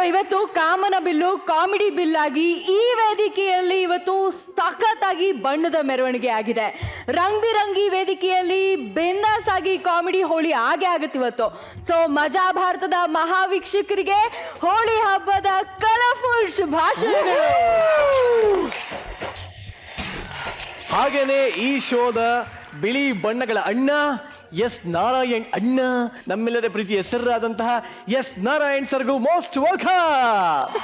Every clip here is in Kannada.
ಇವತ್ತು ಕಾಮನ ಬಿಲ್ಲು ಕಾಮಿಡಿ ಬಿಲ್ ಆಗಿ ಈ ವೇದಿಕೆಯಲ್ಲಿ ಇವತ್ತು ಸಖತ್ತಾಗಿ ಬಣ್ಣದ ಮೆರವಣಿಗೆ ಆಗಿದೆ. ರಂಗ್ ಬಿರಂಗಿ ವೇದಿಕೆಯಲ್ಲಿ ಬಿಂದಾಸ್ ಆಗಿ ಕಾಮಿಡಿ ಹೋಳಿ ಆಗೇ ಆಗುತ್ತೆ ಇವತ್ತು. ಸೊ ಮಜಾ ಭಾರತದ ಮಹಾವೀಕ್ಷಕರಿಗೆ ಹೋಳಿ ಹಬ್ಬದ ಕಲರ್ಫುಲ್ ಶುಭಾಶಯಗಳು. ಹಾಗೇನೆ ಈ ಶೋದ ಬಿಳಿ ಬಣ್ಣಗಳ ಅಣ್ಣ ಎಸ್ ನಾರಾಯಣ್ ಅಣ್ಣ, ನಮ್ಮೆಲ್ಲರ ಪ್ರೀತಿ ಹೆಸರಾದಂತಹ ಎಸ್ ನಾರಾಯಣ್ ಸರ್ಗೂ ಮೋಸ್ಟ್ ವೆಲ್ಕಮ್.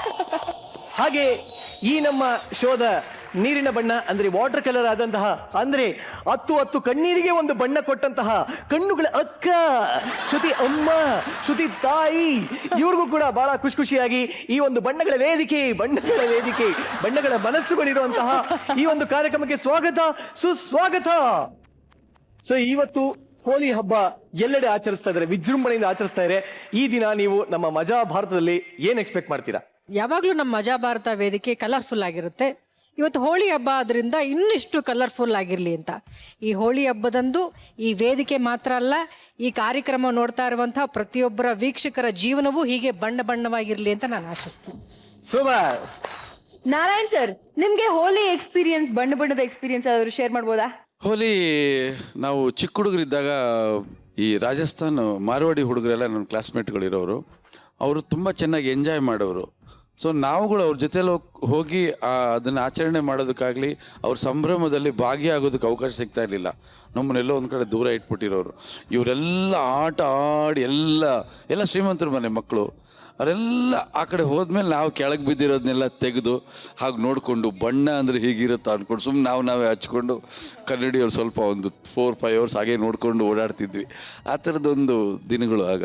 ಹಾಗೆ ಈ ನಮ್ಮ ಶೋದ ನೀರಿನ ಬಣ್ಣ ಅಂದ್ರೆ ವಾಟರ್ ಕಲರ್ ಆದಂತಹ, ಅಂದ್ರೆ 10 ಕಣ್ಣೀರಿಗೆ ಒಂದು ಬಣ್ಣ ಕೊಟ್ಟಂತಹ ಕಣ್ಣುಗಳ ಅಕ್ಕ ಶ್ರುತಿ ಅಮ್ಮ, ಶ್ರುತಿ ತಾಯಿ, ಇವ್ರಿಗೂ ಕೂಡ ಬಹಳ ಖುಷಿಯಾಗಿ ಈ ಒಂದು ಬಣ್ಣಗಳ ವೇದಿಕೆ, ಬಣ್ಣಗಳ ಮನಸ್ಸುಗಳಿರುವಂತಹ ಈ ಒಂದು ಕಾರ್ಯಕ್ರಮಕ್ಕೆ ಸ್ವಾಗತ, ಸುಸ್ವಾಗತ. ಸೊ ಇವತ್ತು ಹೋಳಿ ಹಬ್ಬ ಎಲ್ಲೆಡೆ ಆಚರಿಸ್ತಾ ಇದ್ದಾರೆ, ವಿಜೃಂಭಣೆಯಿಂದ ಆಚರಿಸ್ತಾ ಇದ್ದಾರೆ. ಈ ದಿನ ನೀವು ನಮ್ಮ ಮಜಾ ಭಾರತದಲ್ಲಿ ಏನ್ ಎಕ್ಸ್ಪೆಕ್ಟ್ ಮಾಡ್ತೀರಾ? ಯಾವಾಗ್ಲೂ ನಮ್ಮ ಮಜಾ ಭಾರತ ವೇದಿಕೆ ಕಲರ್ಫುಲ್ ಆಗಿರುತ್ತೆ. ಇವತ್ತು ಹೋಳಿ ಹಬ್ಬ ಆದ್ರಿಂದ ಇನ್ನಿಷ್ಟು ಕಲರ್ಫುಲ್ ಆಗಿರ್ಲಿ ಅಂತ. ಈ ಹೋಳಿ ಹಬ್ಬದಂದು ಈ ವೇದಿಕೆ ಮಾತ್ರ ಅಲ್ಲ, ಈ ಕಾರ್ಯಕ್ರಮ ನೋಡ್ತಾ ಇರುವಂತಹ ಪ್ರತಿಯೊಬ್ಬರ ವೀಕ್ಷಕರ ಜೀವನವೂ ಹೀಗೆ ಬಣ್ಣವಾಗಿರ್ಲಿ ಅಂತ ನಾನು ಆಶಿಸ್ತೀನಿ. ಸೂಪರ್. ನಾರಾಯಣ್ ಸರ್, ನಿಮ್ಗೆ ಹೋಲಿ ಎಕ್ಸ್ಪೀರಿಯನ್ಸ್, ಬಣ್ಣದ ಎಕ್ಸ್ಪೀರಿಯನ್ಸ್ ಆದ್ರೂ ಶೇರ್ ಮಾಡ್ಬೋದಾ? ಹೋಲಿ ನಾವು ಚಿಕ್ಕ ಹುಡುಗರಿದ್ದಾಗ ಈ ರಾಜಸ್ಥಾನ್ ಮಾರ್ವಾಡಿ ಹುಡುಗರೆಲ್ಲ ನನ್ನ ಕ್ಲಾಸ್ಮೇಟ್ಗಳಿರೋರು, ಅವರು ತುಂಬ ಚೆನ್ನಾಗಿ ಎಂಜಾಯ್ ಮಾಡೋರು. ಸೊ ನಾವುಗಳು ಅವ್ರ ಜೊತೆಲಿ ಹೋಗಿ ಅದನ್ನು ಆಚರಣೆ ಮಾಡೋದಕ್ಕಾಗಲಿ ಅವ್ರ ಸಂಭ್ರಮದಲ್ಲಿ ಭಾಗಿಯಾಗೋದಕ್ಕೆ ಅವಕಾಶ ಸಿಗ್ತಾ ಇರಲಿಲ್ಲ. ನಮ್ಮನ್ನೆಲ್ಲೋ ಒಂದು ಕಡೆ ದೂರ ಇಟ್ಬಿಟ್ಟಿರೋರು. ಇವರೆಲ್ಲ ಆಟ ಆಡಿ ಎಲ್ಲ ಶ್ರೀಮಂತರ ಮನೆ ಮಕ್ಕಳು, ಅವರೆಲ್ಲ ಆ ಕಡೆ ಹೋದ್ಮೇಲೆ ನಾವು ಕೆಳಗೆ ಬಿದ್ದಿರೋದನ್ನೆಲ್ಲ ತೆಗೆದು ಹಾಗೆ ನೋಡಿಕೊಂಡು ಬಣ್ಣ ಅಂದರೆ ಹೀಗಿರುತ್ತಾ ಅಂದ್ಕೊಂಡು ಸುಮ್ಮನೆ ನಾವೇ ಹಚ್ಕೊಂಡು ಕನ್ನಡಿಯವ್ರು ಸ್ವಲ್ಪ ಒಂದು 4-5 ಅವರ್ಸ್ ಹಾಗೆ ನೋಡ್ಕೊಂಡು ಓಡಾಡ್ತಿದ್ವಿ. ಆ ಥರದೊಂದು ದಿನಗಳು ಆಗ.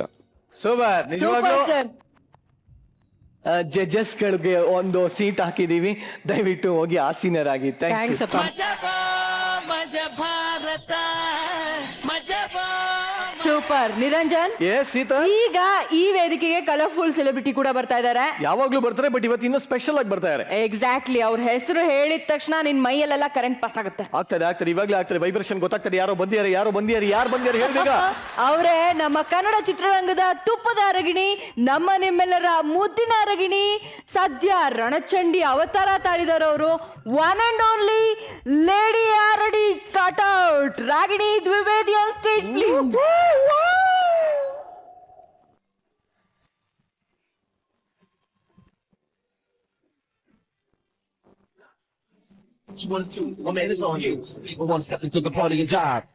ಸೂಪರ್. ನಿಜವಾಗ್ಲೂ ಸರ್, ಜಡ್ಜಸ್ಗಳಿಗೆ ಒಂದು ಸೀಟ್ ಹಾಕಿದೀವಿ, ದಯವಿಟ್ಟು ಹೋಗಿ ಆಸೀನರಾಗಿ. ಥ್ಯಾಂಕ್ಸ್ ಅಪ್ಪ. ಸೂಪರ್. ನಿರಂಜನ್, ಸೀತಾ, ಈಗ ಈ ವೇದಿಕೆಗೆ ಕಲರ್ಫುಲ್ ಸೆಲೆಬ್ರಿಟಿ ಕೂಡ ಬರ್ತಾ ಇದ್ದಾರೆ. ಯಾವಾಗ್ಲೂ ಬರ್ತಾರೆ, ಬಟ್ ಇವತ್ತು ಇನ್ನೂ ಸ್ಪೆಷಲ್ ಆಗಿ ಬರ್ತಾ ಇದ್ದಾರೆ. ಎಕ್ಸಾಕ್ಟ್ಲಿ, ಅವ್ರ ಹೆಸರು ಹೇಳಿದ ತಕ್ಷಣ ನಿನ್ ಮೈಯಲ್ಲೆಲ್ಲ ಕರೆಂಟ್ ಪಾಸ್ ಆಗುತ್ತೆ. ಆಗ್ತದೆ, ಇವಾಗ್ಲೇ ಆಗ್ತದೆ, ವೈಬ್ರೇಷನ್ ಗೊತ್ತಾಗ್ತದೆ. ಯಾರು ಬಂದಿದ್ದಾರೆ ಹೇಳ್ಬೇಕ. ಅವರೇ ನಮ್ಮ ಕನ್ನಡ ಚಿತ್ರರಂಗದ ತುಪ್ಪದ ಅರಗಿಣಿ, ನಿಮ್ಮೆಲ್ಲರ ಮುದ್ದಿನ ಅರಗಿಣಿ, ಸದ್ಯ ರಣಚಂಡಿ ಅವತಾರ ತಾಳಿದರವರು, ಒನ್ ಅಂಡ್ ಓನ್ಲಿ ಲೇಡಿ ಆರಡಿ cutout Ragini Dwivedi on stage please. One, two, my man, it's on you. People want to step into the party and jive.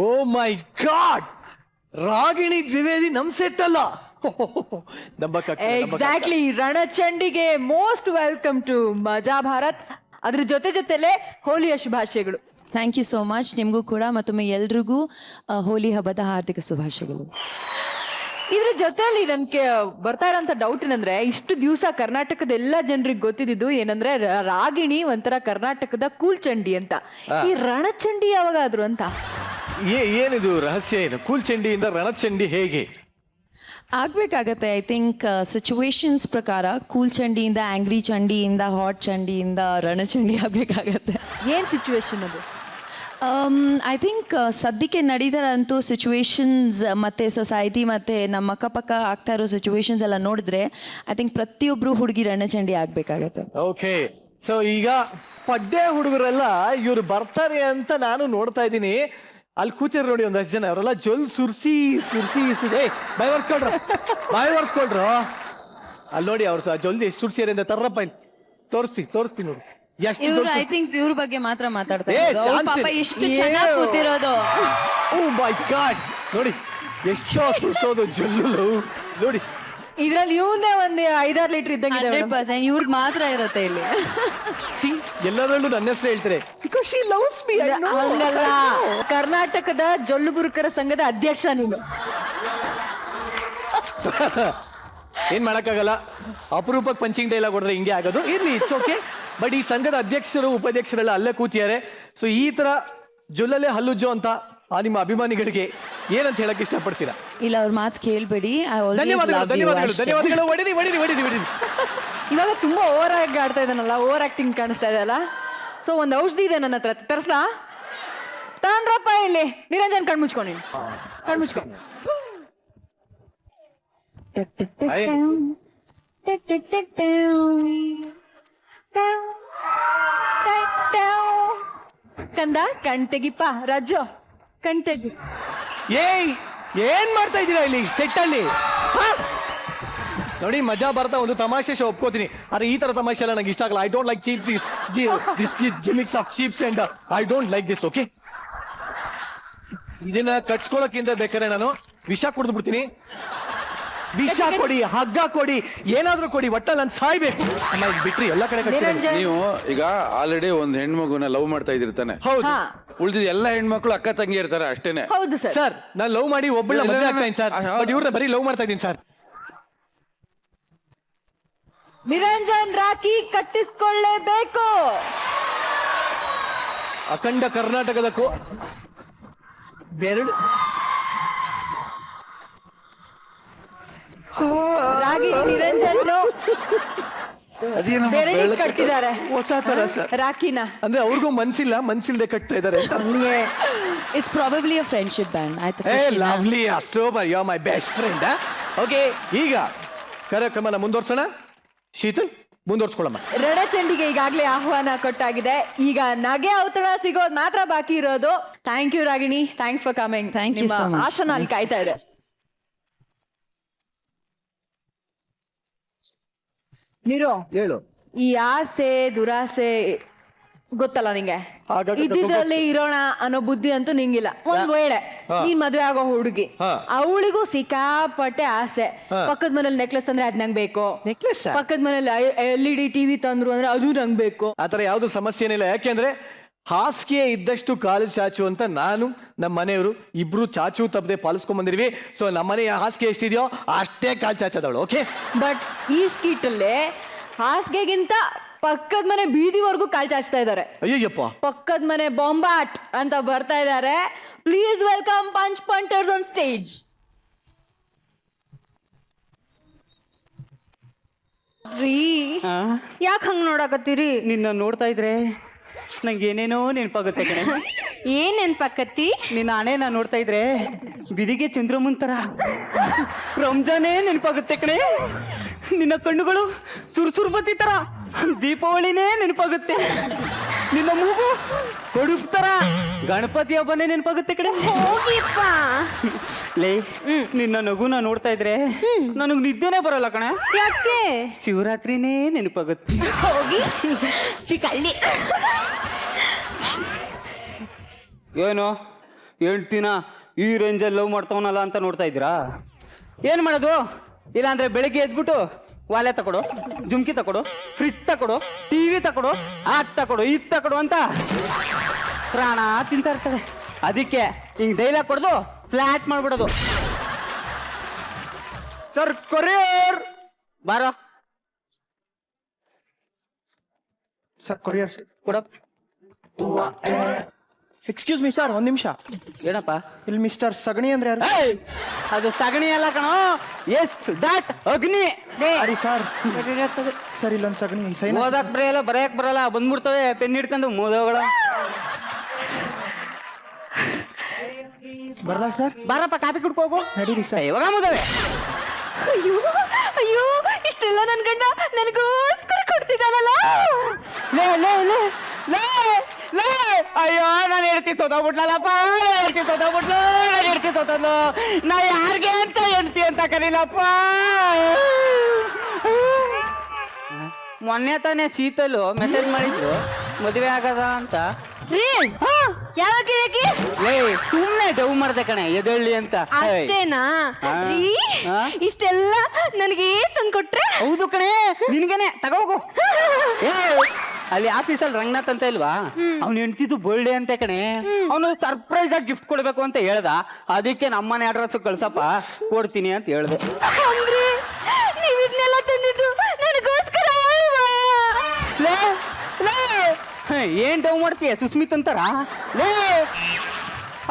Oh my god, Ragini Dwivedi ನಮ್ ಸೆಟ್ ಅಲ್ಲ. ಎಕ್ಸಾಕ್ಟ್ಲಿ, ರಣಚಂಡಿಗೆ most welcome to Maja Bharat. ಅದ್ರ ಜೊತೆಲೇ ಹೋಲಿಯ ಶುಭಾಶಯಗಳು. Thank you so much. ನಿಮಗೂ ಕೂಡ ಮತ್ತೊಮ್ಮೆ ಎಲ್ರಿಗೂ ಹೋಲಿ ಹಬ್ಬದ ಹಾರ್ದಿಕ ಶುಭಾಶಯಗಳು. ಇದ್ರ ಜೊತೆಯಲ್ಲಿ ನನ್ಗೆ ಬರ್ತಾ ಇರೋಂಥ ಡೌಟ್ ಏನಂದ್ರೆ, ಇಷ್ಟು ದಿವಸ ಕರ್ನಾಟಕದ ಎಲ್ಲ ಜನರಿಗೆ ಗೊತ್ತಿದ್ದು ಏನಂದ್ರೆ ರಾಗಿಣಿ ಒಂಥರ ಕರ್ನಾಟಕದ ಕೂಲ್ಚಂಡಿ ಅಂತ. ಈ ರಣಚಂಡಿ ಯಾವಾಗಾದ್ರು ಅಂತ ಏನಿದು ರಹಸ್ಯ? ಏನು ಕೂಲ್ಚಂಡಿಯಿಂದ ರಣಚಂಡಿ ಹೇಗೆ ಆಗ್ಬೇಕಾಗತ್ತೆ? ಐ ಥಿಂಕ್ ಸಿಚುವೇಶನ್ಸ್ ಪ್ರಕಾರ ಕೂಲ್ ಚಂಡಿಯಿಂದ ಆಂಗ್ರಿ ಚಂಡಿಯಿಂದ ಹಾಟ್ ಚಂಡಿಯಿಂದ ರಣಚಂಡಿ ಆಗಬೇಕಾಗತ್ತೆ. ಏನ್ ಸಿಚುವೇಶನ್ ಅದು? ಐ ಥಿಂಕ್ ಸದ್ಯಕ್ಕೆ ನಡೀತಾರಂತೂ ಸಿಚುವೇಶನ್ಸ್ ಮತ್ತು ಸೊಸೈಟಿ ಮತ್ತು ನಮ್ಮ ಅಕ್ಕಪಕ್ಕ ಆಗ್ತಾ ಇರೋ ಸಿಚುವೇಶನ್ಸ್ ಎಲ್ಲ ನೋಡಿದ್ರೆ ಐ ಥಿಂಕ್ ಪ್ರತಿಯೊಬ್ಬರು ಹುಡುಗಿ ರಣಚಂಡಿ ಆಗಬೇಕಾಗತ್ತೆ. ಓಕೆ, ಸೊ ಈಗ ಪಡ್ಡೆ ಹುಡುಗರೆಲ್ಲ ಇವ್ರು ಬರ್ತಾರೆ ಅಂತ ನಾನು ನೋಡ್ತಾ ಇದ್ದೀನಿ. ಅಲ್ಲಿ ಕೂತಿರ್ ನೋಡಿ ಒಂದಷ್ಟು ಜನ, ಅವರೆಲ್ಲ ಜೊಲ್ ಸುರ್ಸಿ ಬಾಯ್ ವರ್ಸ್ಕೊಳ್ರು. ಅಲ್ಲಿ ನೋಡಿ ಅವ್ರು ಜಲ್ದಿ ಎಷ್ಟು ಸುರ್ಸಿಯರಿ ಅಂತ ತರ್ರಪ್ಪ, ಇಲ್ಲಿ ತೋರಿಸ್ತೀನಿ ನೋಡಿ. ಇವ್ರು ಐ ಥಿಂಕ್ ಇವ್ರ ಬಗ್ಗೆ ಮಾತ್ರ ಮಾತಾಡ್ತಾ ಇರೋದು. ಪಾಪ ಎಷ್ಟು ಚೆನ್ನಾಗಿ ಕೂತಿರೋದು. ಓ ಮೈ ಗಾಡ್, ನೋಡಿ ಎಷ್ಟೋ ಸುರ್ಸೋದು ಜೊಲ್ಲು ನೋಡಿ. ಇದ್ರಲ್ಲಿ ಇವಂದೇ ಒಂದು 5-6 ಲೀಟರ್ ಇದ್ದಂಗಿದೆ ಮೇಡಮ್. 100% ಇವ್ರದ್ದು ಮಾತ್ರ ಇರುತ್ತೆ ಇಲ್ಲಿ. ಸಿ ಎಲ್ಲರಲ್ಲೂ ನನ್ನ ಹೆಸರು ಹೇಳ್ತಾರೆ ಬಿಕಾಸ್ ಶಿ ಲವ್ಸ್ ಮೀ. ಹಂಗಲ್ಲ, ಕರ್ನಾಟಕದ ಜೊಲ್ಲುಬುರುಕರ ಸಂಘದ ಅಧ್ಯಕ್ಷ ನೀನು. ಏನ್ ಮಾಡಕ್ಕಾಗಲ್ಲ, ಅಪರೂಪಕ್ಕೆ ಪಂಚಿಂಗ್ ಡೈಲಾಗ್ ಹೊಡೆದ್ರೆ ಹಿಂಗೆ ಆಗೋದು. ಇರ್ಲಿ, ಇಟ್ಸ್ ಓಕೆ. ಬಟ್ ಈ ಸಂಘದ ಅಧ್ಯಕ್ಷರು ಉಪಾಧ್ಯಕ್ಷರೆಲ್ಲ ಅಲ್ಲೇ ಕೂತಿದ್ದಾರೆ. ಸೊ ಈ ತರ ಜೊಲ್ಲಲ್ಲೇ ಹಲ್ಲುಜ್ಜೋ ಅಂತ ನಿಮ್ಮ ಅಭಿಮಾನಿಗಳಿಗೆ ಏನಂತ ಹೇಳಕ್ ಇಷ್ಟಪಡ್ತೀರಾ? ಇಲ್ಲ, ಅವ್ರ ಮಾತು ಕೇಳ್ಬೇಡಿ. ಧನ್ಯವಾದಗಳು, ಧನ್ಯವಾದಗಳು, ಧನ್ಯವಾದಗಳು. ಹೊಡಿರಿ ಹೊಡಿರಿ ಹೊಡಿರಿ ಹೊಡಿರಿ. ಇವಾಗ ತುಂಬಾ ಓವರ್ ಆಗಿ ಆಡ್ತಾ ಇದ್ದಾನಲ್ಲ, ಓವರ್ ಆಕ್ಟಿಂಗ್ ಕಾಣಿಸ್ತಾ ಇದೆ ಅಲ್ಲ. ಸೊ ಒಂದು ಔಷಧಿ ಇದೆ ನನ್ನ ಹತ್ರ, ತರ್ಸ್ಲಾ? ತಾಂಡ್ರಪ್ಪ ಇಲ್ಲಿ. ನಿರಂಜನ್ ಕಣ್ಮುಚ್ಕೊಂಡು ಕಣ್ಮುಚ್ಕೊ. ಕಂದ ಕಣ್ ತೆಗಿಪ್ಪ ರಾಜು, ಕಣ್ ತೆಗಿ. ಏಯ್ ಏನ್ ಮಾಡ್ತಾ ಇದ್ದೀರಾ ಇಲ್ಲಿ ಸೆಟ್ ಅಲ್ಲಿ? ನೋಡಿ, ಮಜಾ ಬರ್ತಾ ಒಂದು ತಮಾಷೆ ಶೋ ಒಪ್ಕೋತೀನಿ, ಆದ್ರೆ ಈ ತರ ತಮಾಷೆ ಎಲ್ಲ ನಂಗೆ ಇಷ್ಟ ಆಗಲ್ಲ. I don't like cheap this gimmicks of ಚೀಪ್ಸ್ and I don't like this. Okay, ಇದನ್ನ ಕಟ್ಸ್ಕೊಳಕ್ಕಿಂತ ಬೇಕಾದ್ರೆ ನಾನು ವಿಷ ಕುಡಿದು ಬಿಡ್ತೀನಿ. ವಿಷ ಕೊಡಿ, ಹಗ್ಗ ಕೊಡಿ, ಏನಾದ್ರೂ ಕೊಡಿ, ಒಟ್ಟಲ್ಲಿ ನಾನು ಸಾಯ್ಬೇಕು. ಬಿಟ್ರಿ ಎಲ್ಲ ಕಡೆ ಕಟ್ಟಿ. ನೀವು ಈಗ ಆಲ್ರೆಡಿ ಒಂದು ಹೆಣ್ಮಗುನ ಲವ್ ಮಾಡ್ತಾ ಇದ್ದಿರ್ತಾನೆ. ಹೌದು, ಹಾ ಉಳಿದಿದ ಎಲ್ಲ ಹೆಣ್ಮಕ್ಳು ಅಕ್ಕ ತಂಗಿ ಇರ್ತಾರೆ ಅಷ್ಟೇನೆ. ಹೌದು ಸರ್. ಸರ್ ನಾನು ಲವ್ ಮಾಡಿ ಒಬ್ಬಳ ಮದುವೆ ಆಗ್ತಾ ಇದ್ದೀನಿ ಸರ್, ಬಟ್ ಇವ್ರನ್ನ ಬರೀ ಲವ್ ಮಾಡ್ತಾ ಇದ್ದೀನಿ ಸರ್. ನಿರಂಜನ್ ರಾಖಿ ಕಟ್ಟಿಸ್ಕೊಳ್ಳೇಬೇಕು. ಅಖಂಡ ಕರ್ನಾಟಕದಕ್ಕೂ ಬೆರಳು ರಾಗಿ ನಿರಂಜನ್ ಬೆರಳಿಗೆ ಕಟ್ಟಿದ್ದಾರೆ ಹೊಸ ತರ ಸರ್ ರಾಖಿನ. ಅಂದ್ರೆ ಅವ್ರಿಗೂ ಮನ್ಸಿಲ್ಲ, ಮನ್ಸಿಲ್ದೆ ಕಟ್ತಾ ಇದಾರೆ. It's probably a friendship band. ಆಯ್ತು, lovely, super, you are my best friend. Okay, ಈಗ ಕಾರ್ಯಕ್ರಮನ ಮುಂದುವರ್ಸೋಣ. ಶೀತಲ್, ಮುಂದುವರ್ಸ್ಕೊಳ್ಳಮ್ಮ. ರಣಚಂಡಿಗೆ ಈಗಾಗಲೇ ಆಹ್ವಾನ ಕೊಟ್ಟಾಗಿದೆ. ಈಗ ನಗೆ ಔತಣ ಸಿಗೋದು ಮಾತ್ರ ಬಾಕಿ ಇರೋದು. Thank you Ragini, thanks for coming. Thank you so much. ಆಸನ ಅಲ್ಲಿ ಕಾಯ್ತಾ ಇದೆ. ನೀರು ಹೇಳು. ಈ ಆಸೆ ದುರಾಸೆ ಗೊತ್ತಲ್ಲ ನಿಂಗೆ, ಹಾಗಾಗಿ ಇದ್ದಿದ್ರಲ್ಲಿ ಇರೋಣ ಅನ್ನೋ ಬುದ್ಧಿ ಅಂತೂ ನಿಂಗಿಲ್ಲ. ಒಂದ್ ವೇಳೆ ನೀನ್ ಮದ್ವೆ ಆಗೋ ಹುಡುಗಿ, ಅವಳಿಗೂ ಸಿಕ್ಕಾಪಟ್ಟೆ ಆಸೆ. ಪಕ್ಕದ ಮನೇಲಿ ನೆಕ್ಲೆಸ್ ಅಂದ್ರೆ ಅದ್ ನಂಗ್ ಬೇಕು, ನೆಕ್ಲೆಸ್ ಪಕ್ಕದ ಮನೇಲಿ LED TV ತಂದ್ರು ಅಂದ್ರೆ ಅದು ನಂಗ್ ಬೇಕು. ಆತರ ಯಾವ್ದು ಸಮಸ್ಯೆ ಏನಿಲ್ಲ. ಯಾಕೆಂದ್ರೆ ಹಾಸಿಗೆ ಇದ್ದಷ್ಟು ಕಾಲು ಚಾಚು ಅಂತ ನಾನು ನಮ್ಮ ಮನೆಯವರು ಇಬ್ರು ಚಾಚು ತಪ್ಪದೆ ಪಾಲಿಸ್ಕೊಂಡ್ ಬಂದಿರ್ವಿ. ಸೊ ನಮ್ಮನೆ ಹಾಸಿಗೆ ಎಷ್ಟಿದೆಯೋ ಅಷ್ಟೇ ಕಾಲು ಚಾಚದವಳು. ಓಕೆ, ಬಟ್ ಈ ಸ್ಕೀಟ್ ಅಲ್ಲೇ ಹಾಸಿಗೆಗಿಂತ ಪಕ್ಕದ ಮನೆ ಬೀದಿವರೆಗೂ ಕಾಲ್ ಚಾಚ್ತಾ ಇದ್ದಾರೆ. ಅಯ್ಯಪ್ಪ, ಪಕ್ಕದ ಮನೆ ಬೊಂಬಾಟ್ ಅಂತ ಬರ್ತಾ ಇದ್ದಾರೆ. Please welcome punch punters on stage. ರೀ, ಯಾಕೆ ಹಂಗ್ ನೋಡಕತ್ತೀರಿ? ನಿನ್ನ ನೋಡ್ತಾ ಇದ್ರೆ ನಂಗೆ ಏನೇನೋ ನೆನಪಾಗುತ್ತೆ ಕಣೆ. ಏನ್ ನೆನ್ಪಾಕತ್ತಿ? ನಿನ್ನ ಹಣೆನ ನೋಡ್ತಾ ಇದ್ರೆ ಬಿದಿಗೆ ಚಂದ್ರಮುನ್ ತರ ರಂಜಾನೇ ನೆನಪಾಗುತ್ತೆ ಕಣೆ. ನಿನ್ನ ಕಣ್ಣುಗಳು ಸುರ್ಸುರ್ ಬತ್ತಿ ತರ ದೀಪಾವಳಿನೇ ನೆನಪಾಗುತ್ತೆ. ನಿನ್ನ ಮೂಗು ಕೊಡುಪ್ ತರ ಗಣಪತಿ ಹಬ್ಬನೇ ನೆನಪಾಗುತ್ತೆ ಕಣೆ. ಹೋಗಿಪ್ಪ. ಲೇ, ನಿನ್ನ ನಗುನ ನೋಡ್ತಾ ಇದ್ರೆ ನನಗ್ ನಿದ್ದೆನೆ ಬರಲ್ಲ ಕಣೆ. ಯಾಕೆ? ಶಿವರಾತ್ರಿನೇ ನೆನಪಾಗುತ್ತೆ. ಹೋಗಿ ಚಿಕಲ್ಲಿ. ಏನು ಹೇಳ್ತೀನ ಈ ರೇಂಜಲ್ಲಿ ಲವ್ ಮಾಡ್ತಾವನಲ್ಲ ಅಂತ ನೋಡ್ತಾ ಇದ್ದೀರಾ? ಏನು ಮಾಡೋದು? ಇಲ್ಲಾಂದ್ರೆ ಬೆಳಿಗ್ಗೆ ಎದ್ಬಿಟ್ಟು ವಾಲೆ ತಕೊಡು, ಜುಮ್ಕಿ ತಕೊಡು, ಫ್ರಿಜ್ ತಕೊಡು, TV ತಕೊಡು, ಅದ್ ತಕೊಡು, ಇದ್ ತಕೊಡು ಅಂತ ಪ್ರಾಣ ತಿಂತಾ ಇರ್ತದೆ. ಅದಕ್ಕೆ ಹಿಂಗ್ ಡೈಲಾಗ್ ಕೊಡ್ದು ಫ್ಲಾಟ್ ಮಾಡ್ಬಿಡೋದು. ಸರ್ ಕೊರಿಯರ್ ಬಾರೋ. ಸರ್ ಕೊರಿಯರ್ ಕೊಡಪ್ಪ. ಎಕ್ಸ್ಕ್ಯೂಸ್ ಮೀ ಸರ್, ಒಂದ್ ನಿಮಿಷ. ಏನಪ್ಪ? ಇಲ್ಲಿ ಮಿಸ್ಟರ್ ಸಗಣಿ ಅಂದ್ರೆ ಯಾರು? ಅದು ಸಗಣಿ ಅಲ್ಲ ಕಣೋ, ಎಸ್ ದಟ್ ಅಗ್ನಿ. ಸರಿ ಸರ್, ಸರ್ ಇಲ್ಲೊಂದು ಸಗಣಿ ಸೈನ್. ಓದಕ್ ಬರಲ್ಲ, ಬರೆಯಕ್ ಬರಲ್ಲ, ಬಂದ್ಬಿಡ್ತವೆ ಪೆನ್ ಹಿಡ್ಕೊಂಡು ಮೋದಗಳ. ಬರ್ಲಾ ಸರ್? ಬಾರಪ್ಪ, ಕಾಪಿ ಕುಡ್ಕೋಗು. ನಡೀರಿ ಸರ್. ಇವಾಗ ಮುದವೆ. ಅಯ್ಯೋ ಅಯ್ಯೋ, ಇಷ್ಟೆಲ್ಲ ನನ್ ಗಂಡ ನನಗೋಸ್ಕರ ಕೊಡ್ತಿದ್ದಾನಲ್ಲ. ಲೇ ಲೇ ಲೇ ಲೇ ಲೇ, ಅಯ್ಯೋ ನಾನು ಹೇಳ್ತಿ ತೊದೋಗ್ಬಿಟ್ಲಲ್ಲಪ್ಪ, ನಾನು ಹೇಳ್ತಿ ತೊದೋಗ್ಬಿಟ್ಲು, ನಾನು ಹೇಳ್ತಿ ತೊದಲು. ನಾ ಯಾರಿಗೆ ಅಂತ ಹೇಳ್ತಿ ಅಂತ ಕರೀಲಪ್ಪ. ಮೊನ್ನೆ ತಾನೇ ಶೀತಲು ಮೆಸೇಜ್ ಮಾಡಿದ್ರು ಮದುವೆ ಆಗದ ಅಂತ. ರೀ ಯಾವಾಗ ಕಿರಿಕಿ ಲೇ ಸುಮ್ನೆ ಡವ್ ಮಾಡ್ದೆ ಕಣೆ ಎದಳ್ಳಿ ಅಂತ. ಏಯ್. ಅಷ್ಟೇನಾ ಹಾ. ರೀ ಹಾ? ಇಷ್ಟೆಲ್ಲ ನನಗೆ ತಂದ್ಕೊಟ್ರೆ ಹೌದು ಕಣೆ ನಿನ್ಗೇನೆ ತಗೋಗು. ಏ ಅಲ್ಲಿ ಆಫೀಸಲ್ಲಿ ರಂಗನಾಥ್ ಅಂತ ಇಲ್ವಾ, ಅವ್ನು ಹೆಂಡ್ತಿದ್ದು ಬರ್ಡೇ ಅಂತೆ ಕಣೆ. ಅವನು ಸರ್ಪ್ರೈಸ್ ಆಗಿ ಗಿಫ್ಟ್ ಕೊಡ್ಬೇಕು ಅಂತ ಹೇಳ್ದ. ಅದಕ್ಕೆ ನಮ್ಮನೆ ಅಡ್ರೆಸ್ ಕಳ್ಸಪ್ಪ ಕೊಡ್ತೀನಿ ಅಂತ ಹೇಳ್ದೆ. ಅಂದ್ರೆ ನೀವ್ ಇದನ್ನೆಲ್ಲ ತಂದಿದ್ದು ನನಗೋಸ್ಕರ ಅಲ್ವಾ? ಲೇ ಲೇ ಏನ್ ಡವ್ ಮಾಡ್ತೀಯ ಸುಸ್ಮಿತ್ ಅಂತಾರ? ಲೇ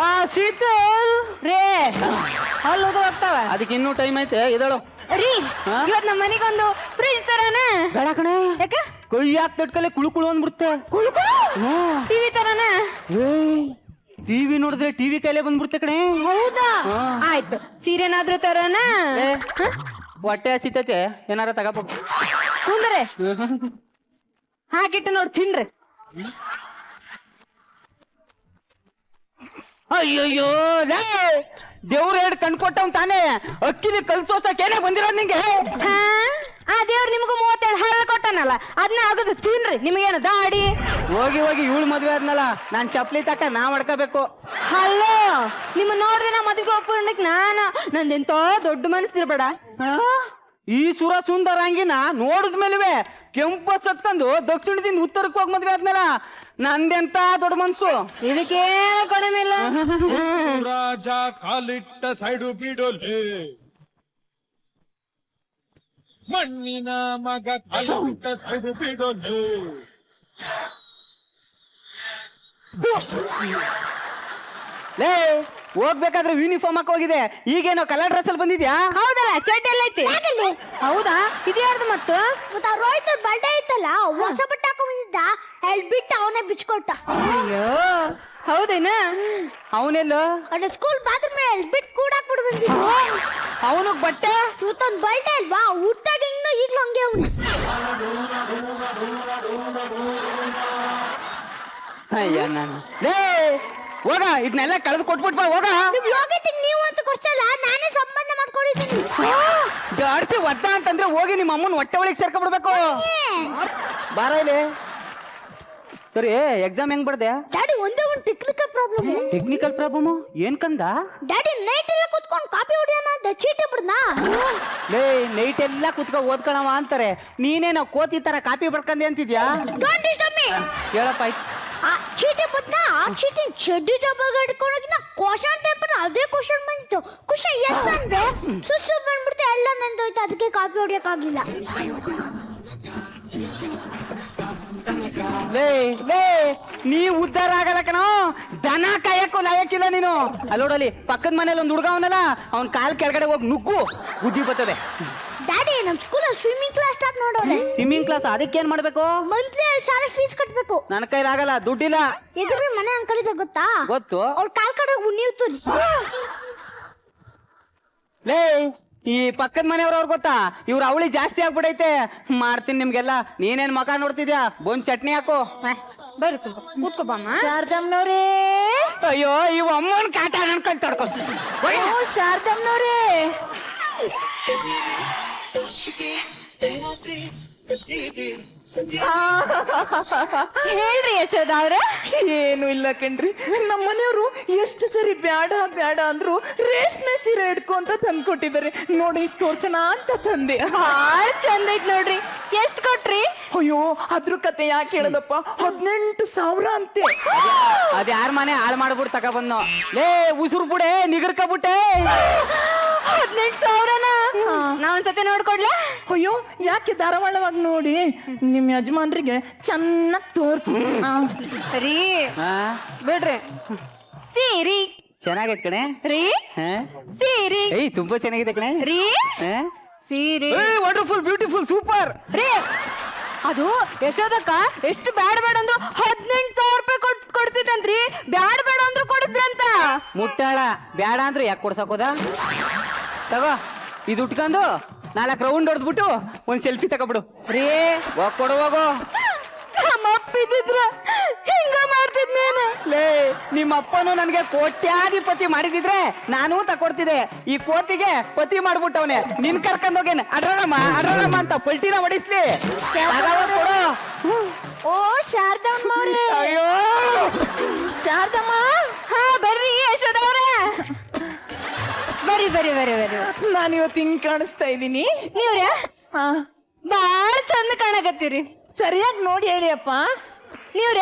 ಆ ಶೀತಲ್ ರೇ ಅಲ್ಲಿ ಹೋಗ್ತಾವ ಅದಕ್ಕೆ ಇನ್ನೂ ಟೈಮ್ ಐತೆ ಇದಳು. ರೀ ಹಾ? ಇವತ್ ನಮ್ಮ ಮನೆಗೊಂದು ಫ್ರಿಜ್ ತರಾನ ಬೇಡ ಕಣೆ, ಯಾಕ ಕೈ ಹಾಕಿ ತಟ್ಕಲೆ ಕುಳು ಕುಳು ಅಂದ್ಬಿಡುತ್ತೆ. ಟಿವಿ ತರಾನ ಟಿವಿ ನೋಡಿದ್ರೆ ಟಿವಿ ಕೈಲೇ ಬಂದ್ಬಿಡುತ್ತೆ ಕಣೆ. ಹೌದಾ ಹಾ. ಆಯ್ತು ಸೀರೆನಾದ್ರೂ ತರಾನ ಏ, ಹೊಟ್ಟೆ ಹಸಿತೈತೆ ಏನಾರ ತಗೋಬೇಕು. ಕುಂದ್ರೆ ಹಾಕಿಟ್ಟು ನೋಡಿ ತಿನ್ರಿ. ಅಯ್ಯಯ್ಯೋ ಲೇ ದೇವ್ರ ಎರಡು ಕಣ್ಕೊಟ್ಟವ್ ತಾನೇ, ಅಕ್ಕಿಲಿ ಕಲ್ಸೋಸಕ್ಕೇನೆ ಬಂದಿರೋದ್ ನಿಂಗೆ. ಹಾ? ಆ ದೇವ್ರು ನಿಮ್ಗೂ 37 ಹಳ್ಳ ಕೊಟ್ಟನಲ್ಲ ಅದನ್ನ ಆಗೋದು ತಿನ್ರಿ. ನಿಮಗೇನು ದಾಡಿ ಹೋಗಿ ಹೋಗಿ ಇವಳು ಮದ್ವೆ ಆದ್ನಲ್ಲ ನಾನ್ ಚಪ್ಲಿ ತಕ ನಾ ಮಾಡ್ಕೋಬೇಕು. ಹಲೋ ನಿಮ್ಮ ನೋಡ್ರಿ ನಾ ಮದುವೆ ಒಪ್ಕೊಂಡಕ್ ನಂದೆಂತ ದೊಡ್ಡ ಮನಸ್ಸಿರ್ಬೇಡ. ಈ ಸುರ ಸುಂದರಾಂಗಿನ ನೋಡಿದ್ಮೇಲೆ ಕೆಂಪು ಸತ್ಕೊಂಡು ದಕ್ಷಿಣದಿಂದ ಉತ್ತರಕ್ಕೆ ಹೋಗಿ ಮದ್ವೆ ಆದ್ನಲ್ಲ, ನಂದೆಂತ ದೊಡ್ಡ ಮನ್ಸು. ಇದಕ್ಕೇನು ಕಡಿಮೆ ಇಲ್ಲ. ರಾಜ ಕಾಲಿಟ್ಟ ಸೈಡು ಬಿಡೋಲೆ, ಮಣ್ಣಿನ ಮಗ ಕಾಲಿಟ್ಟ ಸೈಡು ಬಿಡೋಲೆ. ಲೇ ಹೋಗ್ಬೇಕಾದ್ರೆ ಯೂನಿಫಾರ್ಮ್ ಹಾಕಿ ಹೋಗಿದೆ, ಈಗೇನೋ ಕಲರ್ ಡ್ರೆಸ್ ಅಲ್ಲಿ ಬಂದಿದ್ಯಾ? ಹೌದಲ್ಲ ಚಡ್ಡಿ ಎಲ್ಲ ಐತಿ. ಹೌದಾ ಇದು ಯಾರ್ದು ಮತ್ತು ರೋಹಿತ್ ಬರ್ಡೇ ಇತ್ತಲ್ಲ, ಹೊಸ ಬಟ್ಟೆ ಹಾಕೊಂಡಿದ್ದ, ಬಿಟ್ಟು ಅವನೇ ಬಿಚ್ಕೊಟ್ಟ. ಅಯ್ಯೋ ಹೌದೇನ ಅವನೆಲ್ಲೋ ಅದ ಸ್ಕೂಲ್ ಬಾತ್ರೂಮ್ ಬಿಟ್ಟು ಕೂಡಾಕ್ಬಿಟ್ಟು ಬಂದಿದ್ದ. ಅವನಿಗೆ ಬಟ್ಟೆ ಇವತ್ತೊಂದ್ ಬರ್ಡೇ ಅಲ್ವಾ, ಹುಟ್ಟಾಗಿಂದ ಈಗ್ಲೂ ಹಂಗೆ ಅವನು. ಅಯ್ಯ ನಾನು ಲೇ ಹೋಗ ಇದನ್ನೆಲ್ಲ ಕಳೆದು ಕೊಟ್ಬಿಟ್ಬಾ ಹೋಗ. ಯೋಗ್ಯತೆಗೆ ನೀವು ಅಂತ ಕೊಡ್ಸಲ್ಲ, ನಾನೇ ಸಂಬಂಧ ಮಾಡ್ಕೊಂಡಿದ್ದೀನಿ. ಜಾಡ್ಸಿ ಒದ್ದ ಅಂತಂದ್ರೆ ಹೋಗಿ ನಿಮ್ಮ ಅಮ್ಮನ ಹೊಟ್ಟೆ ಒಳಗೆ ಸೇರ್ಕೊಂಡ್ಬಿಡ್ಬೇಕು. ಬಾರ ಇಲ್ಲಿ. ಸರಿ ಎಕ್ಸಾಮ್ ಹೆಂಗ್ ಬರ್ದೆ? ಡ್ಯಾಡಿ ಒಂದೇ ಒಂದು ಟೆಕ್ನಿಕಲ್ ಪ್ರಾಬ್ಲಮ್. ಟೆಕ್ನಿಕಲ್ ಪ್ರಾಬ್ಲಮ್ ಏನ್ ಕಂದ? ಡ್ಯಾಡಿ ನೈಟ್ ಎಲ್ಲ ಕೂತ್ಕೊಂಡು ಕಾಪಿ ಹೊಡಿಯೋಣ ಅಂತ ಚೀಟಿ ಬಿಡ್ನಾ. ಲೇ ನೈಟ್ ಎಲ್ಲ ಕುತ್ಕೊ ಓದ್ಕೊಳವ ಅಂತಾರೆ, ನೀನೇನೋ ಕೋತಿ ತರ ಕಾಪಿ ಬರ್ಕಂದೆ ಅಂತಿದ್ಯಾ? Don't disturb me. ಹೇಳಪ್ಪ ಆಯ್ತು. ಆ ಚೀಟಿ ಬಿಡ್ನಾ, ಆ ಚೀಟಿ ಚಡ್ಡಿ ಡಬ್ಬಾಗ ಇಟ್ಕೊಂಡೋಗಿನ ಕ್ವಶನ್ ಪೇಪರ್ ಅದೇ ಕ್ವಶನ್ ಬಂದಿತ್ತು. ಖುಷಿ ಎಸ್ ಅಂದ್ರೆ ಸುಸ್ಸು ಬಂದ್ಬಿಡ್ತು, ಎಲ್ಲ ನಂದೋಯ್ತು, ಅದಕ್ಕೆ ಕಾಪಿ ಹೊಡಿಯೋಕ್ಕಾಗ್ಲಿಲ್ಲ. ಲೇ ಲೇ ನೀ ಉದ್ಧಾರ ಆಗಲ್ಲ ಕಣೋ, ದನ ಕಾಯಕ್ಕೂ ಲಾಯಕ್ಕಿಲ್ಲ ನೀನು. ಅಲ್ಲೋಡಲಿ ಪಕ್ಕದ ಮನೇಲಿ ಒಂದು ಹುಡುಗ ಅವನಲ್ಲ, ಅವ್ನ ಕಾಲ್ ಕೆಳಗಡೆ ಹೋಗಿ ನುಗ್ಗು, ಬುದ್ಧಿ ಬರ್ತದೆ. ಡ್ಯಾಡಿ ನಮ್ ಸ್ಕೂಲ್ ಸ್ವಿಮ್ಮಿಂಗ್ ಕ್ಲಾಸ್ ಸ್ಟಾರ್ಟ್ ಮಾಡೋರೆ. ಸ್ವಿಮ್ಮಿಂಗ್ ಕ್ಲಾಸ್ ಅದಕ್ಕೇನ್ ಮಾಡ್ಬೇಕು? ಮಂತ್ಲಿ 2,000 ಫೀಸ್ ಕಟ್ಬೇಕು. ನನ್ನ ಕೈಲಾಗಲ್ಲ, ದುಡ್ಡಿಲ್ಲ. ಎದುರು ಮನೆ ಅಂಕಲ್ ಇದೆ ಗೊತ್ತಾ? ಗೊತ್ತು. ಅವ್ರ ಕಾಲ್ ಕಡೆ ಉಣಿಯುತ್ತೀರಿ. ಲೇ ಈ ಪಕ್ಕದ ಮನೆಯವ್ರು ಅವ್ರು ಗೊತ್ತಾ, ಇವ್ರ ಅವಳಿ ಜಾಸ್ತಿ ಆಗ್ಬಿಡೈತೆ. ಮಾಡ್ತೀನಿ ನಿಮ್ಗೆಲ್ಲ. ನೀನೇನ್ ಮಕ ನೋಡ್ತಿದ್ಯಾ? ಬಂದ್ ಚಟ್ನಿ ಹಾಕು. ಬರ್ರಿ ಕೂತ್ಕೋ ಬಾಮ್ಮ. ಶಾರದಮ್ಮನವ್ರೇ, ಅಯ್ಯೋ ಇವ್ ಅಮ್ಮನ್ ಕಾಟ ಅನ್ಕೊಂಡ್ ತಡ್ಕೊ. ಶಾರದಮ್ಮನವ್ರೇ ಹೇಳ್ರಿ ಯಶೋದ ಅವ್ರ. ಏನು ಇಲ್ಲ ಕಣ್ರಿ, ನಮ್ಮ ಮನೆಯವರು ಎಷ್ಟು ಸರಿ ಬ್ಯಾಡ ಬ್ಯಾಡ ಅಂದ್ರು ರೇಷ್ಮೆ ಸೀರೆ ಹಿಡ್ಕೊಂತ ತಂದ್ಕೊಟ್ಟಿದ್ದಾರೆ ನೋಡಿ, ತೋರ್ಸಣ ಅಂತ ತಂದೆ. ಭಾಳ ಚಂದ ಐತ್ ನೋಡ್ರಿ. ಎಷ್ಟ್ ಕೊಟ್ರಿ? ಅಯ್ಯೋ ಅದ್ರ ಕತೆ ಯಾಕೆ ಹೇಳದಪ್ಪ, 18,000 ಅಂತೆ. ಅದ್ ಯಾರ ಮನೆ ಹಾಳು ಮಾಡ್ಬಿಟ್ಟು ತಕ ಬಂದ್ನೋ. ಲೇ ಉಸುರು ಬುಡೆ ನಿಗರ್ಕಬಿಟ್ಟೆ. 18,000ನ ನಾ ಒಂದ್ಸತಿ ನೋಡ್ಕೊಡ್ಲಾ? ಅಯ್ಯೋ ಯಾಕೆ ಧಾರಾವಾಳವಾಗಿ ನೋಡಿ ನಿಮ್ ಯಜಮಾನ್ರಿಗೆ ಚೆನ್ನಾಗಿ ತೋರ್ಸಿ. ರೀ ಹಾ ಬಿಡ್ರಿ. ಸೀರಿ ಚೆನ್ನಾಗೈತ್ ಕಣೆ. ರೀ ಹಾ? ಸೀರಿ ಏಯ್ ತುಂಬಾ ಚೆನ್ನಾಗಿದೆ ಕಣೆ. ರೀ ಸೀರೆ ವಂಡರ್ಫುಲ್ ಬ್ಯೂಟಿಫುಲ್ ಸೂಪರ್. ರೀ ಅದು ಯಶೋದಕ್ಕ ಎಷ್ಟು ಬ್ಯಾಡ ಬೇಡ ಅಂದ್ರು 18,000 ರೂಪಾಯಿ ಕೊಡ್ತಿದ್ದಂತ್ರಿ. ಬ್ಯಾಡ ಬೇಡ ಅಂದ್ರು ಕೊಡಿದ್ರಂತ. ಮುಟ್ಟಾಳ ಬ್ಯಾಡ ಅಂದ್ರು ಯಾಕೆ ಕೊಡ್ಸಕೋದ? ತಗೋ ಇದು ಉಟ್ಕೊಂಡು 4 ರೌಂಡ್ ಹೊಡೆದ್ಬಿಟ್ಟು ಒಂದ್ ಸೆಲ್ಫಿ ತಗೊಬಿಡು. ರೀ ಹೋಗ್ ಕೊಡು ಹೋಗು. ನಮ್ಮ ಅಪ್ಪಿದ್ರ ಹಿಂಗ ಮಾಡ್ತಿದ್ನೇನು? ಲೇ ನಿಮ್ಮ ಅಪ್ಪನು ನನ್ಗೆ ಕೋಟ್ಯಾಧಿಪತಿ ಮಾಡಿದಿದ್ರೆ ನಾನು ತಕೊಡ್ತಿದ್ದೆ. ಈ ಕೋತಿಗೆ ಪತಿ ಮಾಡ್ಬಿಟ್ಟವನೆ. ನಿನ್ ಕರ್ಕೊಂಡೋಗೇನ್ ಅಡ್ರಳಮ್ಮ ಅಡ್ರಳಮ್ಮ ಅಂತ ಪಲ್ಟಿನ ಹೊಡಿಸ್ಲಿ. ಕೊಡು. ಓ ಶಾರದಮ್ಮ ಅವ್ರೆ. ಅಯ್ಯೋ ಶಾರದಮ್ಮ, ಹಾ ಬರ್ರಿ ಯಶೋದ ಅವ್ರೆ. ಬರ್ರಿ ಬರ್ರಿ ಬರ್ರಿ ಬರ್ರಿ. ನಾನು ಇವತ್ತು ಹಿಂಗ್ ಕಾಣಿಸ್ತಾ ಇದ್ದೀನಿ. ನೀವ್ರ ಹಾ, ಬಾಳ ಚಂದ ಕಾಣಕತ್ತೀರಿ. ಸರಿಯಾಗಿ ನೋಡಿ ಹೇಳಿಯಪ್ಪ. ನೀವ್ರ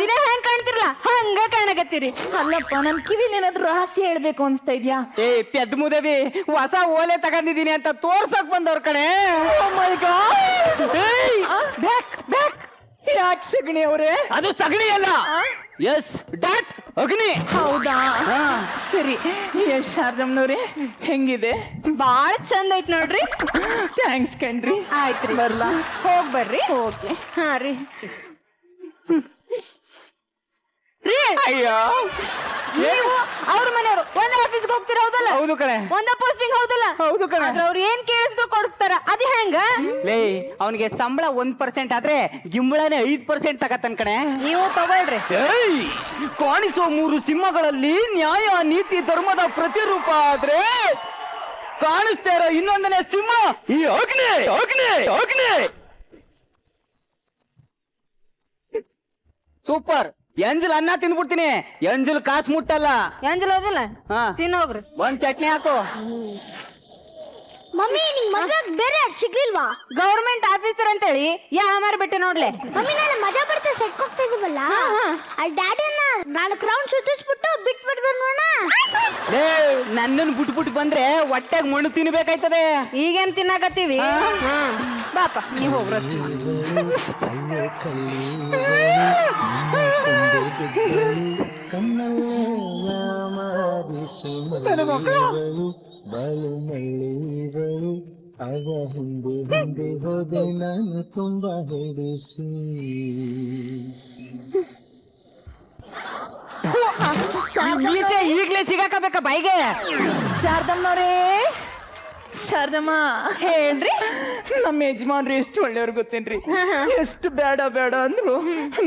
ದಿನ ಹೆಂಗ್ ಕಾಣ್ತಿರಲ್ಲ ಹಂಗ ಕಾಣಕತ್ತೀರಿ. ಅಲ್ಲಪ್ಪ, ನನ್ ಕಿವಿಲಿ ಏನಾದ್ರು ರಹಸ್ಯ ಹೇಳ್ಬೇಕು ಅನ್ಸ್ತಾ ಇದ್ಯಾ? ಏ ಪೆದ್ ಮುದೇವಿ, ಹೊಸ ಓಲೆ ತಗೊಂಡಿದ್ದೀನಿ ಅಂತ ತೋರ್ಸಕ್ ಬಂದವ್ರ ಕಣೆ. Oh my God! Back back. ಯಾಕೆ ಸಗಣಿ ಅವ್ರೆ? ಅದು ಸಗಣಿ ಅಲ್ಲ, ಎಸ್ ಡಾಟ್ ಅಗ್ನಿ. ಹೌದಾ? ಸರಿ. ಶಾರದಮ್ಮನವ್ರೆ ಹೆಂಗಿದೆ? ಬಾಳ ಚಂದ ಐತ್ ನೋಡ್ರಿ. ಥ್ಯಾಂಕ್ಸ್ ಕಣ್ರಿ. ಆಯ್ತ್ರಿ, ಬರ್ಲಾ? ಹೋಗ್ ಬರ್ರಿ. ಓಕೆ. ಹಾ ರೀ. ರೀ, ಅಯ್ಯೋ, ನೀವು ಅವ್ರ ಮನೆಯವರು ಒಂದೇ ಆಫೀಸ್ಗೆ ಹೋಗ್ತೀರ ಹೌದಲ್ಲ? ಹೌದು ಕಣೆ. ಒಂದೇ ಪೋಸ್ಟಿಂಗ್ ಹೌದಲ್ಲ? ಹೌದು ಕಣೆ. ಆದ್ರೆ ಅವ್ರು ಏನ್ ಕೇಳಿದ್ರು ಕೊಡ್ತಾರ, ಅದ್ ಹೆಂಗ? ಲೇ, ಅವನಿಗೆ ಸಂಬಳ 1% ಆದ್ರೆ ಗಿಂಬಳನೆ 5% ತಗತ್ತನ್ ಕಣೆ. ನೀವು ತಗೊಳ್ರಿ. ಏಯ್, ಕಾಣಿಸೋ 3 ಸಿಂಹಗಳಲ್ಲಿ ನ್ಯಾಯ ನೀತಿ ಧರ್ಮದ ಪ್ರತಿರೂಪ ಆದ್ರೆ ಕಾಣಿಸ್ತಾ ಇರೋ ಇನ್ನೊಂದನೇ ಸಿಂಹ ಈ ಅಗ್ನಿ ಅಗ್ನಿ ಅಗ್ನಿ. ಸೂಪರ್. ಎಂಜಲ್ ಅನ್ನ ತಿಂದ್ಬಿಡ್ತೀನಿ, ಎಂಜಲ್ ಕಾಸು ಮುಟ್ಟಲ್ಲ. ಎಂಜಲ್ ಹೌದಲ್ಲ? ಹಾ. ತಿನ್ನೋಗ್ರಿ. ಒಂದ್ ಚಟ್ನಿ ಹಾಕು. ಮಮ್ಮಿ ನಿಂಗ್ ಮದ್ವೆ ಬೇರೆ ಯಾರು ಸಿಗ್ಲಿಲ್ವಾ? ಗೌರ್ಮೆಂಟ್ ಆಫೀಸರ್ ಅಂತೇಳಿ ಯಾಮಾರ ಬಿಟ್ಟೆ ನೋಡ್ಲೆ. ಮಮ್ಮಿ ನಾಳೆ ಮಜಾ ಬರ್ತಾ ಸೆಟ್ ಹೋಗ್ತಿದೀವಲ್ಲ, ಅಲ್ಲಿ ಡ್ಯಾಡಿಯನ್ನ 4 ರೌಂಡ್ ಸುತ್ತಿಸ್ಬಿಟ್ಟು ಬಿಟ್ಬಿಟ್ಟು ನೋಡ. ಲೇ, ನನ್ನನ್ನು ಬಿಟ್ಬಿಟ್ಟು ಬಂದ್ರೆ ಹೊಟ್ಟೆಗ್ ಮಣ್ಣು ತಿನ್ಬೇಕಾಯ್ತದೆ. ಈಗೇನ್ ತಿನ್ನಾಕತ್ತೀವಿ? ಬಾಪ ನೀ ಹೋಗ್ರ. ಬಾಳು ಮಳ್ಳಿಗಳು ಆಗ ಹಿಂದೆ ಹಿಂದೆ ಹೋದೆ ನಾನು ತುಂಬ ಹೆಡಿಸಿ. ಮೀಸೆ ಈಗ್ಲೇ ಸಿಗಾಕಬೇಕಾ ಬಾಯಿಗೆ? ಶಾರದಮ್ಮನವ್ರೇ, ಶಾರದಮ್ಮ ಹೇಳ್ರಿ. ನಮ್ಮ ಯಜಮಾನ್ರು ಎಷ್ಟು ಒಳ್ಳೆಯವ್ರು ಗೊತ್ತೇನ್ರಿ? ಎಷ್ಟು ಬೇಡ ಬೇಡ ಅಂದ್ರು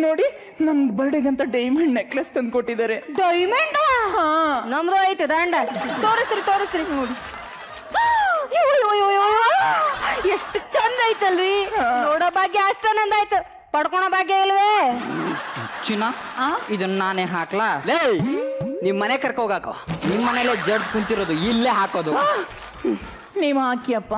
ನೋಡಿ ನಮ್ ಬರ್ಡೇಗಂತ ಡೈಮಂಡ್ ನೆಕ್ಲೆಸ್ ತಂದು ಕೊಟ್ಟಿದ್ದಾರೆ. ಡೈಮಂಡ್? ಹಾ, ನಮ್ದು ಐತೆ ದಂಡ. ತೋರಿಸ್ರಿ ತೋರಿಸ್ರಿ. ನೋಡಿ ಎಷ್ಟು ಚಂದ ಐತಲ್ರಿ. ನೋಡೋ ಭಾಗ್ಯ ಅಷ್ಟೊಂದಾಯ್ತು, ಪಡ್ಕೊಳೋ ಭಾಗ್ಯ ಇಲ್ವೇ? ಚಿನ್ನ, ಇದನ್ನ ನಾನೇ ಹಾಕ್ಲಾ? ಲೇ, ನಿಮ್ ಮನೆ ಕರ್ಕೋಗಾಕ. ನಿಮ್ ಮನೇಲೆ ಜಡ್ಜ್ ಕುಂತಿರೋದು, ಇಲ್ಲೇ ಹಾಕೋದು. ನೀವು ಹಾಕಿಯಪ್ಪ.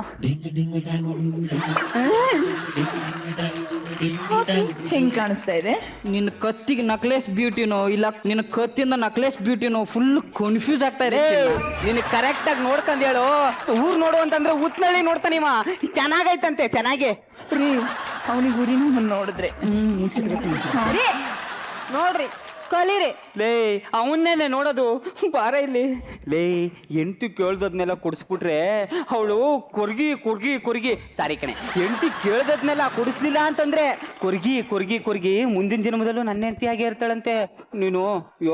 ಹೆಂಗ್ ಕಾಣಿಸ್ತಾ ಇದೆ? ನಿನ್ನ ಕತ್ತಿಗೆ ನಕ್ಲೆಸ್ ಬ್ಯೂಟಿನೋ ಇಲ್ಲ ನಿನ್ನ ಕತ್ತಿಂದ ನಕ್ಲೆಸ್ ಬ್ಯೂಟಿನೋ ಫುಲ್ ಕನ್ಫ್ಯೂಸ್ ಆಗ್ತಾ ಇದೆ. ನಿನ್ ಕರೆಕ್ಟ್ ಆಗಿ ನೋಡ್ಕೊಂಡ್ ಹೇಳು. ಊರ್ ನೋಡು ಅಂತಂದ್ರೆ ಉತ್ನಳ್ಳಿ ನೋಡ್ತಾನಿವ. ಚೆನ್ನಾಗೈತಂತೆ, ಚೆನ್ನಾಗಿ. ರೀ, ಅವನಿಗೆ ಊರಿನ ನೋಡಿದ್ರೆ ರೀ, ನೋಡ್ರಿ ಕಲೀರಿ. ಲೇ, ಅವನ್ನೇನೆ ನೋಡೋದು. ಬಾರ ಇಲ್ಲಿ. ಲೇ, ಎಂಟು ಕೇಳ್ದದ್ನೆಲ್ಲ ಕೊಡಿಸ್ಬಿಟ್ರೆ ಅವಳು ಕೊರ್ಗಿ ಕೊರ್ಗಿ ಕೊರ್ಗಿ, ಸಾರಿ ಕಣೆ, ಎಂಟಿ ಕೇಳ್ದದ್ನೆಲ್ಲ ಕೊಡಿಸ್ಲಿಲ್ಲ ಅಂತಂದ್ರೆ ಕೊರ್ಗಿ ಕೊರ್ಗಿ ಕೊರ್ಗಿ ಮುಂದಿನ ಜನ್ಮದಲ್ಲೂ ನನ್ನ ಹೆಂಡತಿಯಾಗಿ ಇರ್ತಾಳಂತೆ. ನೀನು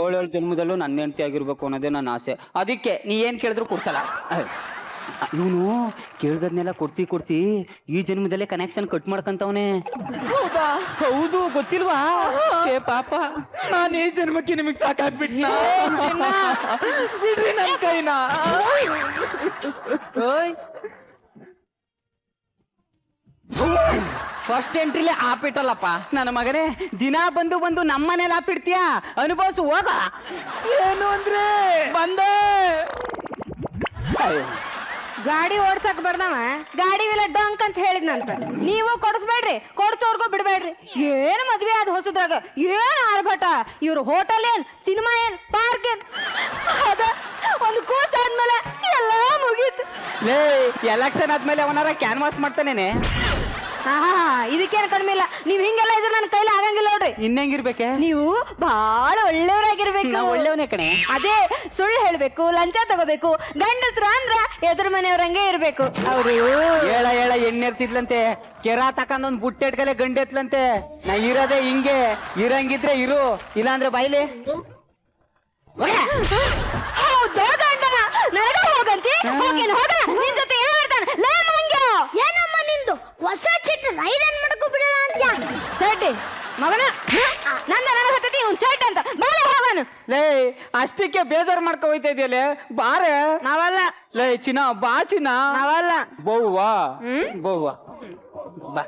7 ಜನ್ಮದಲ್ಲೂ ನನ್ನ ಹೆಂಡತಿ ಆಗಿರ್ಬೇಕು ಅನ್ನೋದೇ ನನ್ನ ಆಸೆ. ಅದಕ್ಕೆ ನೀ ಏನ್ ಕೇಳಿದ್ರು ಕೊಡ್ಸಲ್ಲ. ಇವನು ಕೇಳ್ದದ್ನೆಲ್ಲ ಕೊಡ್ಸಿ ಈ ಜನ್ಮದಲ್ಲೇ ಕನೆಕ್ಷನ್ ಕಟ್ ಮಾಡ್ಕಂತವನೆ. ಹೌದು, ಗೊತ್ತಿಲ್ವಾ? ಏ ಪಾಪ, ನಾನು ಈ ಜನ್ಮಕ್ಕೆ ನಿಮಗೆ ಸಾಕಾಗ್ಬಿಟ್ನ. ಬಿಡ್ರಿ ನನ್ ಕೈನ. ಫಸ್ಟ್ ಎಂಟ್ರಿಲೆ ಆಪಿಟ್ಟಲ್ಲಪ್ಪ ನನ್ನ ಮಗನೇ. ದಿನ ಬಂದು ಬಂದು ನಮ್ಮನೇಲಿ ಆಪಿಡ್ತೀಯ, ಅನುಭವಿಸು ಹೋಗ. ಏನು ಅಂದ್ರೆ ಬಂದೆ. ಗಾಡಿ ಓಡ್ಸಕ್ ಬರ್ದವ ಗಾಡಿ ವಿಲ ಡಂಕ್ ಅಂತ ಹೇಳಿದ್ನಂತ. ನೀವು ಕೊಡಿಸ್ಬೇಡ್ರಿ, ಕೊಡ್ಸೋರ್ಗೂ ಬಿಡ್ಬೇಡ್ರಿ. ಏನ್ ಮದ್ವೆ ಆದ ಹೊಸದ್ರಾಗ ಏನ್ ಆರ್ಭಟ. ಇವ್ರು ಹೋಟೆಲ್ ಏನ್, ಸಿನಿಮಾ ಏನ್, ಪಾರ್ಕ್ ಏನ್, ಅದ ಒಂದು ಕೋಚ್ ಆದ್ಮೇಲೆ ಎಲ್ಲಾ ಮುಗೀತು. ಲೇ, ಎಲೆಕ್ಷನ್ ಆದ್ಮೇಲೆ ಅವನಾರ ಕ್ಯಾನ್ವಾಸ್ ಮಾಡ್ತಾನೇನೆ. ಇದಕ್ಕೇನು ಕಡಿಮೆ ಇಲ್ಲ. ನೀವ್ ಹಿಂಗೆಲ್ಲ ಇದ್ರೆ ನನ್ನ ಕೈಲಿ ಆಗಂಗಿಲ್ಲ ನೋಡ್ರಿ. ಇನ್ನೆಂಗಿರ್ಬೇಕೆ? ನೀವು ಬಹಳ ಒಳ್ಳೆಯವರಾಗಿರ್ಬೇಕು. ನಾ ಒಳ್ಳೆಯವನೇ ಕಣೆ. ಅದೇ, ಸುಳ್ಳು ಹೇಳ್ಬೇಕು, ಲಂಚ ತಗೋಬೇಕು, ಗಂಡಸ್ರ ಅಂದ್ರ ಎದುರು ಮನೆಯವ್ರಂಗೆ ಇರ್ಬೇಕು. ಅವ್ರು ಹೇಳ ಎಣ್ಣೆರ್ತಿದ್ಲಂತೆ, ಕೆರ ತಕೊಂಡೊಂದ್ ಬುಟ್ಟೆಟ್ಕಲೆ ಗಂಡೆತ್ಲಂತೆ. ನಾ ಇರೋದೇ ಹಿಂಗೆ, ಇರಂಗಿದ್ರೆ ಇರು, ಇಲ್ಲಾಂದ್ರೆ ಬಾಯ್ಲಿ. ಹೌದಾ ಗಂಡ? ನನಗ ಹೋಗಂತಿ? ಹೋಗಿನ ಹೋಗ, ನಿನ್ ಜೊತೆ ಏನ್ ಮಾಡ್ತಾನೆ? ಲೇ ಮಂಗ್ಯ, ಏನಮ್ಮ ನಿಂದು ಹೊಸ ಚಿಟ್ ರೈಡನ್ ಮಾಡ್ಕೊ ಬಿಡಲ್ಲ ಅಂತ. ಚಡ್ಡಿ ಮಗನ ನಂದ ನನ್ನ ಹತ್ತತಿ ಇವ್ನ್ ಚಟ್ ಅಂತ ಬಾಳೆ ಹೋಗನು. ಲೇ, ಅಷ್ಟಕ್ಕೆ ಬೇಜಾರ್ ಮಾಡ್ಕೊ ಹೋಯ್ತಾ ಇದೆಯಲ್ಲ, ಬಾರ. ನಾವಲ್ಲ. ಲೇ ಚಿನ್ನ, ಬಾ ಚಿನ್ನ. ನಾವಲ್ಲ. ಬೋವಾ ಬೋವಾ ಬಾ.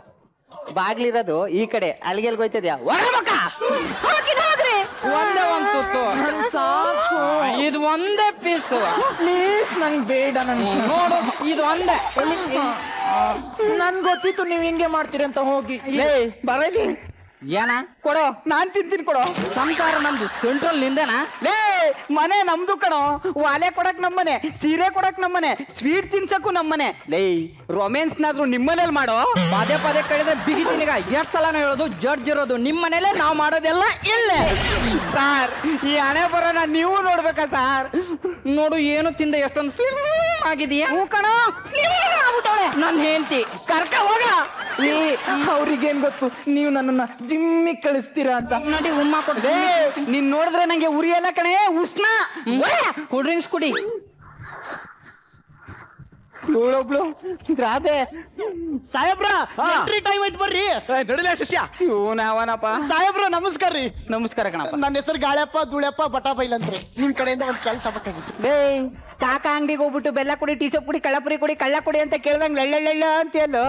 ಬಾಗ್ಲಿರೋದು ಈ ಕಡೆ ಅಲ್ಲಿಗೆ ಹೋಯ್ತದ್ಯಾ ಒಂದೇ ಒಂದ್ ತುತ್ತು ಸಾಕು. ಇದು ಒಂದೇ ಪೀಸ್ ಪ್ಲೀಸ್, ನಂಗೆ ಬೇಡ. ನನ್ಗೆ ನೋಡು, ಇದು ಒಂದೇ. ನನ್ ಗೊತ್ತಿತ್ತು ನೀವ್ ಹಿಂಗೆ ಮಾಡ್ತೀರಿ ಅಂತ. ಹೋಗಿ ಬರೀ ಏನ ಕೊಡೋ, ನಾನ್ ತಿಂತೀನಿ ಕೊಡೋ. ಸಂಸಾರ ನಮ್ದು ಸೆಂಟ್ರಲ್ ನಿಂದೇನಾ? ಲೇ ಮನೆ ನಮ್ದು ಕಣೋ. ವಾಲೆ ಕೊಡಕ್ ನಮ್ಮನೆ, ಸೀರೆ ಕೊಡಕ್ ನಮ್ಮನೆ, ಸ್ವೀಟ್ ತಿನ್ಸಕ್ಕೂ ನಮ್ಮನೆ. ಲೇ ರೊಮ್ಯಾನ್ಸ್ನಾದ್ರೂ ನಿಮ್ಮನೇಲಿ ಮಾಡೋ. ಪದೇ ಪದೇ ಕೇಳಿದ್ರೆ ಬಿಗಿತೀನಿಗ. ಎರಡ್ ಸಲನೂ ಹೇಳೋದು ಜಡ್ಜ್ ಇರೋದು ನಿಮ್ಮ ಮನೇಲೆ, ನಾವು ಮಾಡೋದೆಲ್ಲ ಇಲ್ಲೇ. ಸಾರ್ ಈ ಹಣೆ ಬರೋಣ ನೀವು ನೋಡ್ಬೇಕಾ ಸಾರ್? ನೋಡು, ಏನು ತಿಂದ ಎಷ್ಟೊಂದು ಸ್ಲಿಮ್ ಆಗಿದೆಯಾ. ಹೂ ಕಣೋ, ನನ್ ಹೆಂಡತಿ ಕರ್ಕ ಹೋಗ. ಅವ್ರಿಗೇನ್ ಗೊತ್ತು ನೀವು ನನ್ನನ್ನ ಜಿಮ್ಮಿಗೆ ಕಳಿಸ್ತೀರಾ ಅಂತ. ನೋಡಿ ಉಮ್ಮ ಕೊಡ್ದೆ. ನೀನ್ ನೋಡಿದ್ರೆ ನಂಗೆ ಉರಿಯಲ್ಲ ಕಣೆ, ಉಷ್ಣ. ಕೂಲ್ ಡ್ರಿಂಕ್ಸ್ ಕುಡಿ. ಇವಳೊಬ್ಳು ರಾಧೆ. ಸಾಹೇಬ್ರ ಎಂಟ್ರಿ ಟೈಮ್ ಆಯ್ತು, ಬರ್ರಿ. ನಡಿಲ ಶಿಷ್ಯ. ಇವನವನಪ್ಪ. ಸಾಹೇಬ್ರ ನಮಸ್ಕಾರ ರೀ. ನಮಸ್ಕಾರ ಕಣಪ್ಪ. ನನ್ನ ಹೆಸರು ಗಾಳ್ಯಪ್ಪ ದುಳ್ಯಪ್ಪ ಬಟಾಬೈಲ್ ಅಂತ್ರಿ. ನಿಮ್ ಕಡೆಯಿಂದ ಒಂದ್ ಕೆಲಸ ಬೇಕಾಗಿತ್ತು. ಬೇ ಕಾಕ ಅಂಗಡಿಗೆ ಹೋಗ್ಬಿಟ್ಟು ಬೆಲ್ಲ ಕುಡಿ, ಟೀ ಸೊಪ್ಪು ಕುಡಿ, ಕಳ್ಳಪುರಿ ಕುಡಿ, ಕಳ್ಳ ಕುಡಿ ಅಂತ ಕೇಳ್ದಂಗ್ ಲಳ್ಳ ಅಂತೀಯಲ್ಲೋ.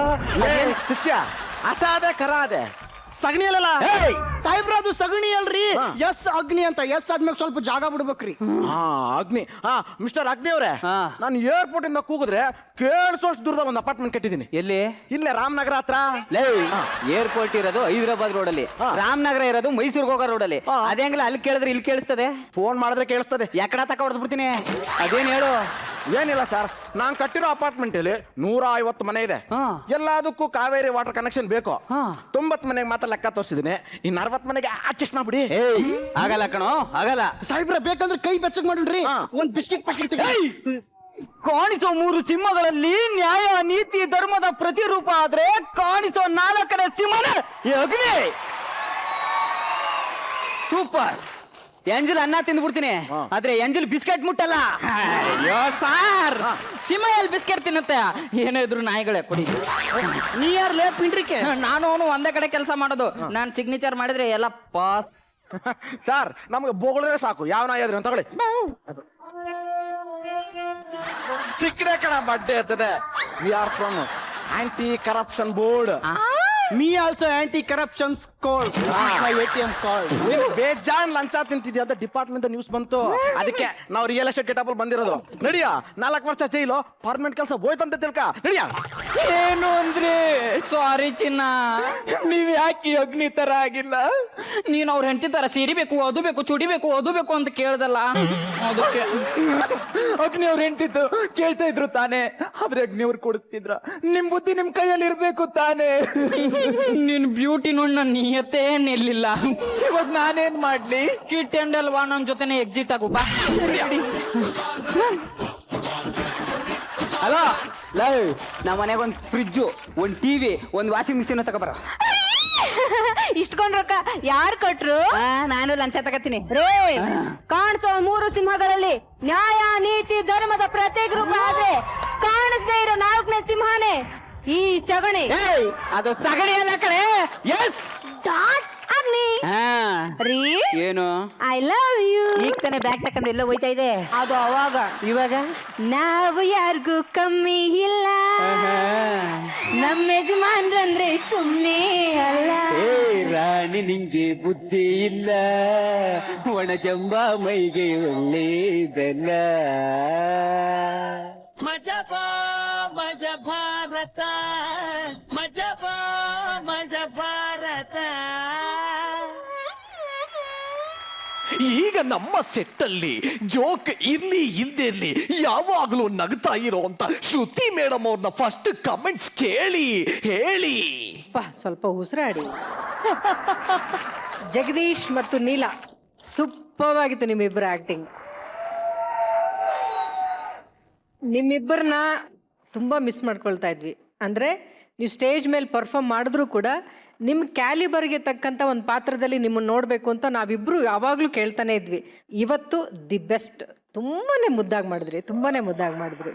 ಶಿಷ್ಯ ಅಸಾದೆ ಕರ ಅದೆ ಸಗಣಿ ಅಲ್ಲಲ್ಲ ಸಾಹೇಬ್ರ, ಅದು ಸಗಣಿ ಅಲ್ರಿ. ಎಸ್ ಅಗ್ನಿ ಅಂತ. ಎಸ್ ಆದ್ಮೇಲೆ ಸ್ವಲ್ಪ ಜಾಗ ಬಿಡ್ಬೇಕ್ರಿ. ಅಗ್ನಿ. ಮಿಸ್ಟರ್ ಅಗ್ನಿ ಅವ್ರೆ, ನಾನು ಏರ್ಪೋರ್ಟ್ ಇಂದ ಕೂಗಿದ್ರೆ ಕೇಳಿಸೋಷ್ಟು ದೂರದ ಒಂದು ಅಪಾರ್ಟ್ಮೆಂಟ್ ಕಟ್ಟಿದೀನಿ. ಎಲ್ಲಿ? ಇಲ್ಲೇ ರಾಮನಗರ ಹತ್ರ. ಏರ್ಪೋರ್ಟ್ ಇರೋದು ಹೈದರಾಬಾದ್ ರೋಡ್ ಅಲ್ಲಿ, ರಾಮನಗರ ಇರೋದು ಮೈಸೂರಿಗೆ ಹೋಗೋ ರೋಡ್ ಅಲ್ಲಿ. ಅದೇಂಗ್ಲ ಅಲ್ಲಿ ಕೇಳಿದ್ರೆ ಇಲ್ಲಿ ಕೇಳಿಸ್ತದೆ, ಫೋನ್ ಮಾಡಿದ್ರೆ ಕೇಳಿಸ್ತದೆ. ಯಾಕಡ ತಕ ಹೊಡೆದ್ ಬಿಡ್ತೀನಿ. ಅದೇನ್ ಹೇಳು? ಏನಿಲ್ಲ ಸರ್, ನಾನ್ ಕಟ್ಟಿರೋ ಅಪಾರ್ಟ್ಮೆಂಟ್ ಅಲ್ಲಿ 150 ಮನೆ ಇದೆ. ಎಲ್ಲದಕ್ಕೂ ಕಾವೇರಿ ವಾಟರ್ ಕನೆಕ್ಷನ್ ಬೇಕು. 90 ಮನೆಗೆ ಮಾತ್ರ ಲೆಕ್ಕ ತೋರಿಸಿದೀನಿ. ಇನ್ನು 60 ಮನೆಗೆ ಅಡ್ಜಸ್ಟ್ ಮಾಡ್ಬಿಡಿ. ಆಗಲ್ಲ ಕಣೋ, ಆಗಲ್ಲ. ಸಾಹೇಬ್ರ ಬೇಕಂದ್ರೆ ಕೈ ಬೆಚ್ಚಗ್ ಮಾಡ್ರಿ. ಒಂದ್ ಬಿಸ್ಕಿಟ್ ಪ್ಯಾಕೆಟ್ ಕಾಣಿಸೋ 3 ಸಿಂಹಗಳಲ್ಲಿ ನ್ಯಾಯ, ನೀತಿ, ಧರ್ಮದ ಪ್ರತಿರೂಪ ಆದ್ರೆ ಕಾಣಿಸೋ 4ನೇ ಸಿಂಹನೇ ಅಗ್ನಿ. ಸೂಪರ್. ಎಂಜಲ್ ಅನ್ನ ತಿಂದ್ಬಿಡ್ತೀನಿ, ಆದ್ರೆ ಎಂಜಲ್ ಬಿಸ್ಕೆಟ್ ಮುಟ್ಟಲ್ಲ. ಅಯ್ಯೋ ಸಾರ್, ಸಿಂಹ ಎಲ್ಲಿ ಬಿಸ್ಕೆಟ್ ತಿನ್ನುತ್ತೆ? ಏನೋ ಇದ್ರು ನಾಯಿಗಳೇ ಕೊಡಿ. ನೀ ಯಾರ್ಲೇ ಪಿಂಡ್ರಿಕೆ? ನಾನು ಅವನು ಒಂದೇ ಕಡೆ ಕೆಲಸ ಮಾಡೋದು. ನಾನು ಸಿಗ್ನೇಚರ್ ಮಾಡಿದ್ರೆ ಎಲ್ಲ ಪಾಸ್. ಸರ್ ನಮ್ಗೆ ಬೋಗಳಿದ್ರೆ ಸಾಕು, ಯಾವ ನಾಯಿ ಆದ್ರೆ ತಗೊಳ್ಳಿ. ಸಿಕ್ಕರೆ ಕಣ ಬಡ್ಡೆ ಇರ್ತದೆ. We are from aunty corruption board. Me also aunty corruption code. ATM card. ಬೇಜಾನ್ ಲಂಚ ತಿಂತಿದ್ಯಾ ಅಂತ ಡಿಪಾರ್ಟ್ಮೆಂಟ್ ನ್ಯೂಸ್ ಬಂತು. ಅದಕ್ಕೆ ನಾವು ರಿಯಲ್ ಎಸ್ಟೇಟ್ ಗೆಟಪ್ ಅಲ್ಲಿ ಬಂದಿರೋದು. ನಡಿಯ 4 ವರ್ಷ ಜೈಲು, ಪರ್ಮನೆಂಟ್ ಕೆಲಸ ಹೋಯ್ತಂತ ತಿಳ್ಕ. ನಡಿಯ. ಏನು ಅಂದ್ರೆ ಸಾರಿ ಚಿನ್ನ, ನೀವ್ ಯಾಕೆ ಅಗ್ನಿ ತರ ಆಗಿಲ್ಲ? ನೀನ್ ಅವ್ರ ಹೆಂಡತಿ ತರ ಸೀರೆ ಬೇಕು, ಅದು ಬೇಕು, ಚುಡಿ ಬೇಕು, ಅದು ಬೇಕು ಅಂತ ಕೇಳ್ದಲ್ಲ, ಅದಕ್ಕೆ ಅಗ್ನಿ ಅವ್ರ ಹೆಂಡತಿದ್ದು ಕೇಳ್ತಾ ಇದ್ರು ತಾನೇ, ಆದ್ರೆ ಅಗ್ನಿ ಅವ್ರು ಕೊಡಿಸ್ತಿದ್ರ. ನಿಮ್ ಬುದ್ಧಿ ನಿಮ್ ಕೈಯಲ್ಲಿ ಇರ್ಬೇಕು ತಾನೇ. ನಿನ್ ಬ್ಯೂಟಿ ನೋಡಿ ನನ್ನ ನಿಯತ್ತೇ ನಿಲ್ಲಿಲ್ಲ. ಇವಾಗ ನಾನೇನ್ ಮಾಡ್ಲಿ? ಕಿಟ್ ಅಂಡ್ ಅಲ್ವಾ, ನನ್ನ ಜೊತೆನೆ ಎಕ್ಸಿಟ್ ಆಗು ಬಾ. ಹಲೋ ಲೈ, ನಮ್ಮ ಮನೆಗೆ ಒಂದು ಫ್ರಿಜ್ಜು, ಒಂದು ಟಿವಿ, ಒಂದು ವಾಷಿಂಗ್ ಮಿಷಿನ್ ತಗೋಬರ. ಇಷ್ಟಕೊಂಡ್ ರೊಕ್ಕ ಯಾರ್ ಕೊಟ್ರು? ನಾನು ಲಂಚ ತಗತೀನಿ. ರೇ, ಕಾಣಿಸೋ 3 ಸಿಂಹಗಳಲ್ಲಿ ನ್ಯಾಯ, ನೀತಿ, ಧರ್ಮದ ಪ್ರತ್ಯೇಕ ರೂಪ ಆದ್ರೆ ಕಾಣಿಸದೇ ಇರೋ 4ನೇ ಸಿಂಹನೇ ಈ ಸಗಣಿ. ಅದು ಸಗಣಿ ಅಲ್ಲ ಕಡೆ. ಎಸ್ ಅಗ್ನಿ. ರೀ, ಏನು? I love you. ಈಗ ತಾನೇ ಬ್ಯಾಗ್ ತಕ್ಕಂದು ಎಲ್ಲ ಹೋಯ್ತಾ ಇದೆ. ಅದು ಅವಾಗ. ಇವಾಗ ನಾವು ಯಾರಿಗೂ ಕಮ್ಮಿ ಇಲ್ಲ, ನಮ್ಮ ಯಜಮಾನ್ರಂದ್ರೆ ಸುಮ್ಮನೆ ಅಲ್ಲ. ರಾಣಿ ನಿಂಗೆ ಬುದ್ಧಿ ಇಲ್ಲ, ಒಣ ಜಂಬ ಮೈಗೆ ಒಳ್ಳೆದಲ್ಲ. ಮಜಾ ಭಾರತ, ಮಜಾ ಭಾರತ. ಈಗ ನಮ್ಮ ಸೆಟ್ ಅಲ್ಲಿ ಜೋಕ್ ಇರ್ಲಿ ಇಲ್ದೇ ಇರ್ಲಿ ಯಾವಾಗ್ಲೂ ನಗ್ತಾ ಇರೋ ಅಂತ ಶ್ರುತಿ ಮೇಡಮ್ ಅವ್ರನ್ನ ಫಸ್ಟ್ ಕಮೆಂಟ್ಸ್ ಕೇಳಿ ಹೇಳಿ. ಸ್ವಲ್ಪ ಉಸಿರಾಡಿ. ಜಗದೀಶ್ ಮತ್ತು ನೀಲಾ, ಸೂಪರ್ ಆಗಿತ್ತು ನಿಮ್ಮಿಬ್ಬರ ಆಕ್ಟಿಂಗ್. ನಿಮ್ಮಿಬ್ಬರನ್ನ ತುಂಬ ಮಿಸ್ ಮಾಡ್ಕೊಳ್ತಾ ಇದ್ವಿ. ಅಂದರೆ ನೀವು ಸ್ಟೇಜ್ ಮೇಲೆ ಪರ್ಫಾರ್ಮ್ ಮಾಡಿದ್ರೂ ಕೂಡ ನಿಮ್ಮ ಕ್ಯಾಲಿಬರ್ಗೆ ತಕ್ಕಂಥ ಒಂದು ಪಾತ್ರದಲ್ಲಿ ನಿಮ್ಮನ್ನು ನೋಡಬೇಕು ಅಂತ ನಾವಿಬ್ಬರು ಯಾವಾಗಲೂ ಕೇಳ್ತಾನೆ ಇದ್ವಿ. ಇವತ್ತು ದಿ ಬೆಸ್ಟ್. ತುಂಬಾ ಮುದ್ದಾಗಿ ಮಾಡಿದ್ರಿ, ತುಂಬಾ ಮುದ್ದಾಗಿ ಮಾಡಿದ್ರಿ.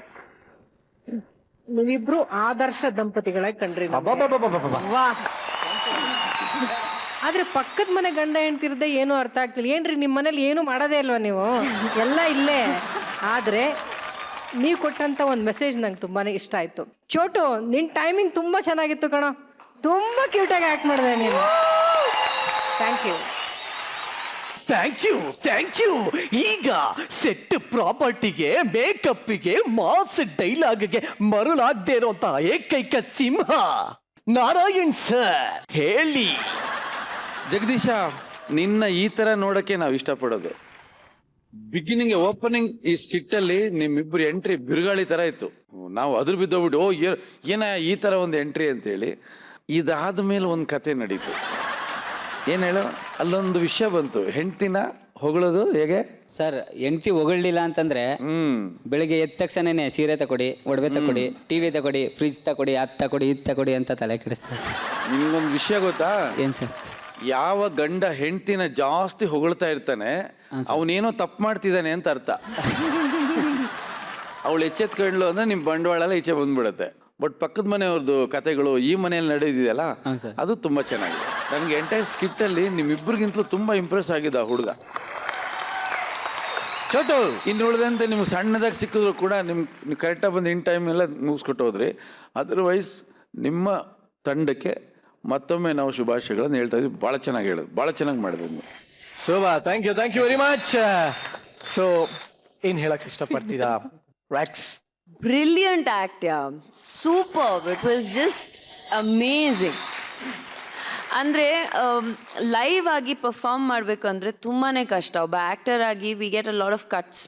ನೀವಿಬ್ರು ಆದರ್ಶ ದಂಪತಿಗಳಾಗಿ ಕಂಡ್ರಿ. ಆದ್ರೆ ಪಕ್ಕದ ಮನೆ ಗಂಡ ಹೆಂಡ್ತಿರದೆ ಏನೂ ಅರ್ಥ ಆಗ್ತಿಲ್ಲ. ಏನ್ರಿ ನಿಮ್ಮ ಮನೇಲಿ ಏನು ಮಾಡೋದೇ ಇಲ್ವಾ ನೀವು? ಎಲ್ಲ ಇಲ್ಲೇ. ಆದರೆ ನೀವು ಕೊಟ್ಟಂಥ ಒಂದು ಮೆಸೇಜ್ ನಂಗೆ ತುಂಬಾ ಇಷ್ಟ ಆಯಿತು. ಚೋಟು, ನಿನ್ನ ಟೈಮಿಂಗ್ ತುಂಬ ಚೆನ್ನಾಗಿತ್ತು ಕಣೋ. ತುಂಬ ಕ್ಯೂಟಾಗಿ ಆ್ಯಕ್ಟ್ ಮಾಡಿದೆ ನೀನು. Thank you. Thank you. ಈಗ ಸೆಟ್ ಪ್ರಾಪರ್ಟಿಗೆ, ಮೇಕಪ್ಪಿಗೆ, ಮಾಸ್ ಡೈಲಾಗ್ಗೆ ಮರುಳಾಗದೇ ಇರುವಂತ ಏಕೈಕ ಸಿಂಹ ನಾರಾಯಣ್ ಸರ್, ಹೇಳಿ. ಜಗದೀಶ, ನಿನ್ನ ಈ ತರ ನೋಡಕ್ಕೆ ನಾವು ಇಷ್ಟಪಡೋದು. ಬಿಗಿನಿಂಗ್ ಓಪನಿಂಗ್ ಈ ಸ್ಕಿಟ್ ಅಲ್ಲಿ ನಿಮ್ಮಿಬ್ಬರು ಎಂಟ್ರಿ ಬಿರುಗಾಳಿ ತರ ಇತ್ತು. ನಾವು ಅದ್ರ ಬಿದ್ದೋಗ್ಬಿಟ್ಟು ಏನ ಈ ತರ ಒಂದು ಎಂಟ್ರಿ ಅಂತೇಳಿ. ಇದಾದ ಮೇಲೆ ಒಂದು ಕತೆ ನಡೀತು. ಏನ್ ಹೇಳೋ, ಅಲ್ಲೊಂದು ವಿಷಯ ಬಂತು, ಹೆಂಡ್ತಿನ ಹೊಗಳೋದು ಹೇಗೆ ಸರ್? ಹೆಂಡ್ತಿ ಹೊಗಳಿಲ್ಲ ಅಂತಂದ್ರೆ ಬೆಳಿಗ್ಗೆ ಎದ್ದ ತಕ್ಷಣನೇ ಸೀರೆ ತಕೊಡಿ, ಒಡವೆ ತಕೊಡಿ, ಟಿವಿ ತಕೊಡಿ, ಫ್ರಿಜ್ ತಕೊಡಿ, ಅದ್ ತಕೊಡಿ, ಇದ್ ತಕೊಡಿ ಅಂತ ತಲೆ ಕೆಡಿಸ್ತಾರೆ. ನಿಮ್ಗೊಂದು ವಿಷಯ ಗೊತ್ತಾ? ಏನ್ ಸರ್? ಯಾವ ಗಂಡ ಹೆಂಡ್ತಿನ ಜಾಸ್ತಿ ಹೊಗಳ್ತಾ ಇರ್ತಾನೆ ಅವನೇನೋ ತಪ್ಪು ಮಾಡ್ತಿದ್ದಾನೆ ಅಂತ ಅರ್ಥ. ಅವಳು ಎಚ್ಚೆತ್ಕೊಂಡ್ಲು ಅಂದ್ರೆ ನಿಮ್ ಬಂಡವಾಳ ಎಲ್ಲ ಈಚೆ ಬಂದ್ಬಿಡುತ್ತೆ. ಬಟ್ ಪಕ್ಕದ ಮನೆಯವ್ರದ್ದು ಕತೆಗಳು ಈ ಮನೆಯಲ್ಲಿ ನಡೆದಿದೆಯಲ್ಲ, ಅದು ತುಂಬಾ ಚೆನ್ನಾಗಿದೆ. ನನಗೆ ಎಂಟೈರ್ ಸ್ಕಿಟ್ ಅಲ್ಲಿ ನಿಮ್ಮಿಬ್ಬರಿಗಿಂತಲೂ ತುಂಬಾ ಇಂಪ್ರೆಸ್ ಆಗಿದೆ ಆ ಹುಡುಗ. ಚೋಟು, ಇನ್ನು ಉಳಿದಂತೆ ನಿಮ್ಗೆ ಸಣ್ಣದಾಗಿ ಸಿಕ್ಕಿದ್ರು ಕೂಡ ನೀವು ಕರೆಕ್ಟಾಗಿ ಬಂದು ಇನ್ ಟೈಮ್ ಎಲ್ಲ ಮುಗಿಸ್ಕೊಟ್ಟು ಹೋದ್ರಿ. ಅದರ್ವೈಸ್ ನಿಮ್ಮ ತಂಡಕ್ಕೆ ಮತ್ತೊಮ್ಮೆ ನಾವು ಶುಭಾಶಯಗಳನ್ನು ಹೇಳ್ತಾ ಇದ್ವಿ. ಭಾಳ ಚೆನ್ನಾಗಿ ಹೇಳೋದು, ಭಾಳ ಚೆನ್ನಾಗಿ ಮಾಡಿದ್ವಿ ನೀವು. Shobha, thank you very much. So ಏನ್ ಹೇಳಕ್ ಇಷ್ಟಪಡ್ತೀರಾ ವ್ಯಾಕ್ಸ್? Brilliant act, yeah, super. It was just amazing. ಅಂದರೆ ಲೈವ್ ಆಗಿ ಪರ್ಫಾರ್ಮ್ ಮಾಡಬೇಕು ಅಂದರೆ ತುಂಬಾ ಕಷ್ಟ. ಒಬ್ಬ ಆ್ಯಕ್ಟರ್ ಆಗಿ we get a lot of cuts.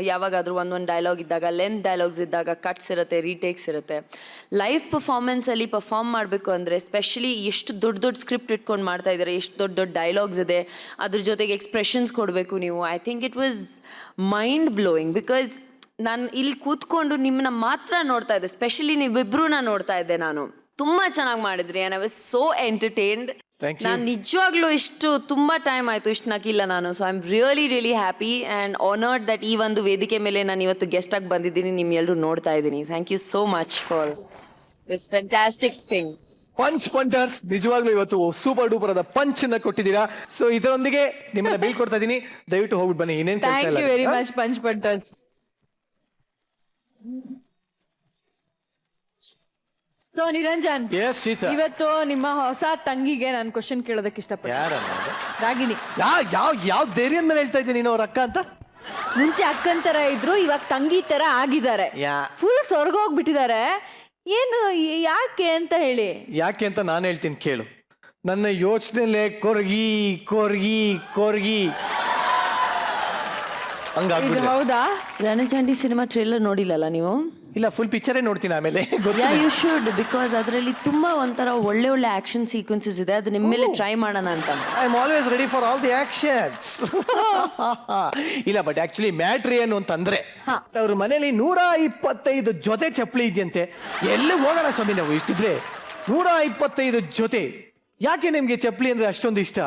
ಯಾವಾಗಾದರೂ ಒಂದೊಂದು ಡೈಲಾಗ್ ಇದ್ದಾಗ, ಲೆಂತ್ ಡೈಲಾಗ್ಸ್ ಇದ್ದಾಗ ಕಟ್ಸ್ ಇರುತ್ತೆ, ರೀಟೇಕ್ಸ್ ಇರುತ್ತೆ. ಲೈವ್ ಪರ್ಫಾರ್ಮೆನ್ಸಲ್ಲಿ ಪರ್ಫಾರ್ಮ್ ಮಾಡಬೇಕು ಅಂದರೆ ಸ್ಪೆಷಲಿ ಎಷ್ಟು ದೊಡ್ಡ ಸ್ಕ್ರಿಪ್ಟ್ ಇಟ್ಕೊಂಡು ಮಾಡ್ತಾ ಇದ್ದಾರೆ, ಎಷ್ಟು ದೊಡ್ಡ ಡೈಲಾಗ್ಸ್ ಇದೆ, ಅದ್ರ ಜೊತೆಗೆ ಎಕ್ಸ್ಪ್ರೆಷನ್ಸ್ ಕೊಡಬೇಕು ನೀವು. I think it was mind blowing. Because ನಾನು ಇಲ್ಲಿ ಕೂತ್ಕೊಂಡು ನಿಮ್ಮನ್ನ ಮಾತ್ರ ನೋಡ್ತಾ ಇದ್ದೆ, ಸ್ಪೆಷಲಿ ನೀವಿಬ್ರನ್ನ ನೋಡ್ತಾ ಇದ್ದೆ ನಾನು. ತುಂಬ ಚೆನ್ನಾಗಿ ಮಾಡಿದ್ರಿ. And I was so entertained. ನಾನು ನಿಜವಾಗ್ಲೂ ಇಷ್ಟು ತುಂಬ ಟೈಮ್ ಆಯಿತು ಇಷ್ಟು ನಗಿಲ್ಲ ನಾನು. So I am really happy and honoured that ಈ ಒಂದು ವೇದಿಕೆ ಮೇಲೆ ನಾನು ಇವತ್ತು ಗೆಸ್ಟ್ ಆಗಿ ಬಂದಿದ್ದೀನಿ, ನಿಮ್ಮೆಲ್ಲರೂ ನೋಡ್ತಾ ಇದ್ದೀನಿ. Thank you so much for this fantastic thing. Punchers ನಿಜವಾಗ್ಲೂ ಇವತ್ತು ಸೂಪರ್ ಡೂಪರ್ ಆದ ಪಂಚ್ ನ ಕೊಟ್ಟಿದ್ದೀರಾ. ಸೊ ಇದರೊಂದಿಗೆ ನಿಮ್ಮನ್ನ ಬೀಳ್ಕೊಡ್ತಾ ಇದ್ದೀನಿ, ದಯವಿಟ್ಟು ಹೋಗ್ಬಿಟ್ಟು ಬನ್ನಿ. ಇನ್ನೇನು thank you very much punchers. So Niranjan, ಇವತ್ತು ನಿಮ್ಮ ಹೊಸ ತಂಗಿಗೆ ನಾನು ಕ್ವಶನ್ ಕೇಳೋದಕ್ಕೆ ಇಷ್ಟಪಡ್ತೀನಿ. ರಾಗಿಣಿ, ಯಾವ ಧೈರ್ಯದ ಮೇಲೆ ಹೇಳ್ತಾ ಇದ್ದೀನಿ ನೀನು ಅವ್ರ ಅಕ್ಕ ಅಂತ? ಮುಂಚೆ ಅಕ್ಕನ್ ತರ ಇದ್ರು, ಇವಾಗ ತಂಗಿ ತರ ಆಗಿದ್ದಾರೆ. ಫುಲ್ ಸ್ವರ್ಗೋಗ್ಬಿಟ್ಟಿದ್ದಾರೆ. ಏನು ಯಾಕೆ ಅಂತ ಹೇಳಿ? ಯಾಕೆ ಅಂತ ನಾನು ಹೇಳ್ತೀನಿ ಕೇಳು. ನನ್ನ ಯೋಚನೆಯಲ್ಲೇ ಕೊರ್ಗಿ ಕೊರ್ಗಿ ಕೊರ್ಗಿ ಇದು ಹೌದಾ? ರಣಚಂಡಿ ಸಿನಿಮಾ ಟ್ರೇಲರ್ ನೋಡಿಲ್ಲಲ್ಲ ನೀವು? ಇಲ್ಲ, ಫುಲ್ ಪಿಕ್ಚರೇ ನೋಡ್ತೀನಿ ಆಮೇಲೆ. ಯಾ, ಯು ಶುಡ್. ಬಿಕಾಸ್ ಅದರಲ್ಲಿ ತುಂಬಾ ಒಂಥರ ಒಳ್ಳೆ ಆಕ್ಷನ್ ಸೀಕ್ವೆನ್ಸಸ್ ಇದೆ. ಅದು ನಿಮ್ಮ ಮೇಲೆ ಟ್ರೈ ಮಾಡೋಣ ಅಂತ. I am always ready for all the actions. ಇಲ್ಲ, ಬಟ್ ಆಕ್ಚುಲಿ ಮ್ಯಾಟ್ರ್ ಏನು ಅಂತಂದ್ರೆ, ಅವ್ರ ಮನೇಲಿ 125 ಜೊತೆ ಚಪ್ಪಲಿ ಇದೆಯಂತೆ. ಎಲ್ಲಿ ಹೋಗೋಣ ಸ್ವಾಮಿ ನಾವು ಇಷ್ಟಿದ್ರೆ? 125 ಜೊತೆ. ಯಾಕೆ ನಿಮ್ಗೆ ಚಪ್ಪಲಿ ಅಂದ್ರೆ ಅಷ್ಟೊಂದು ಇಷ್ಟ?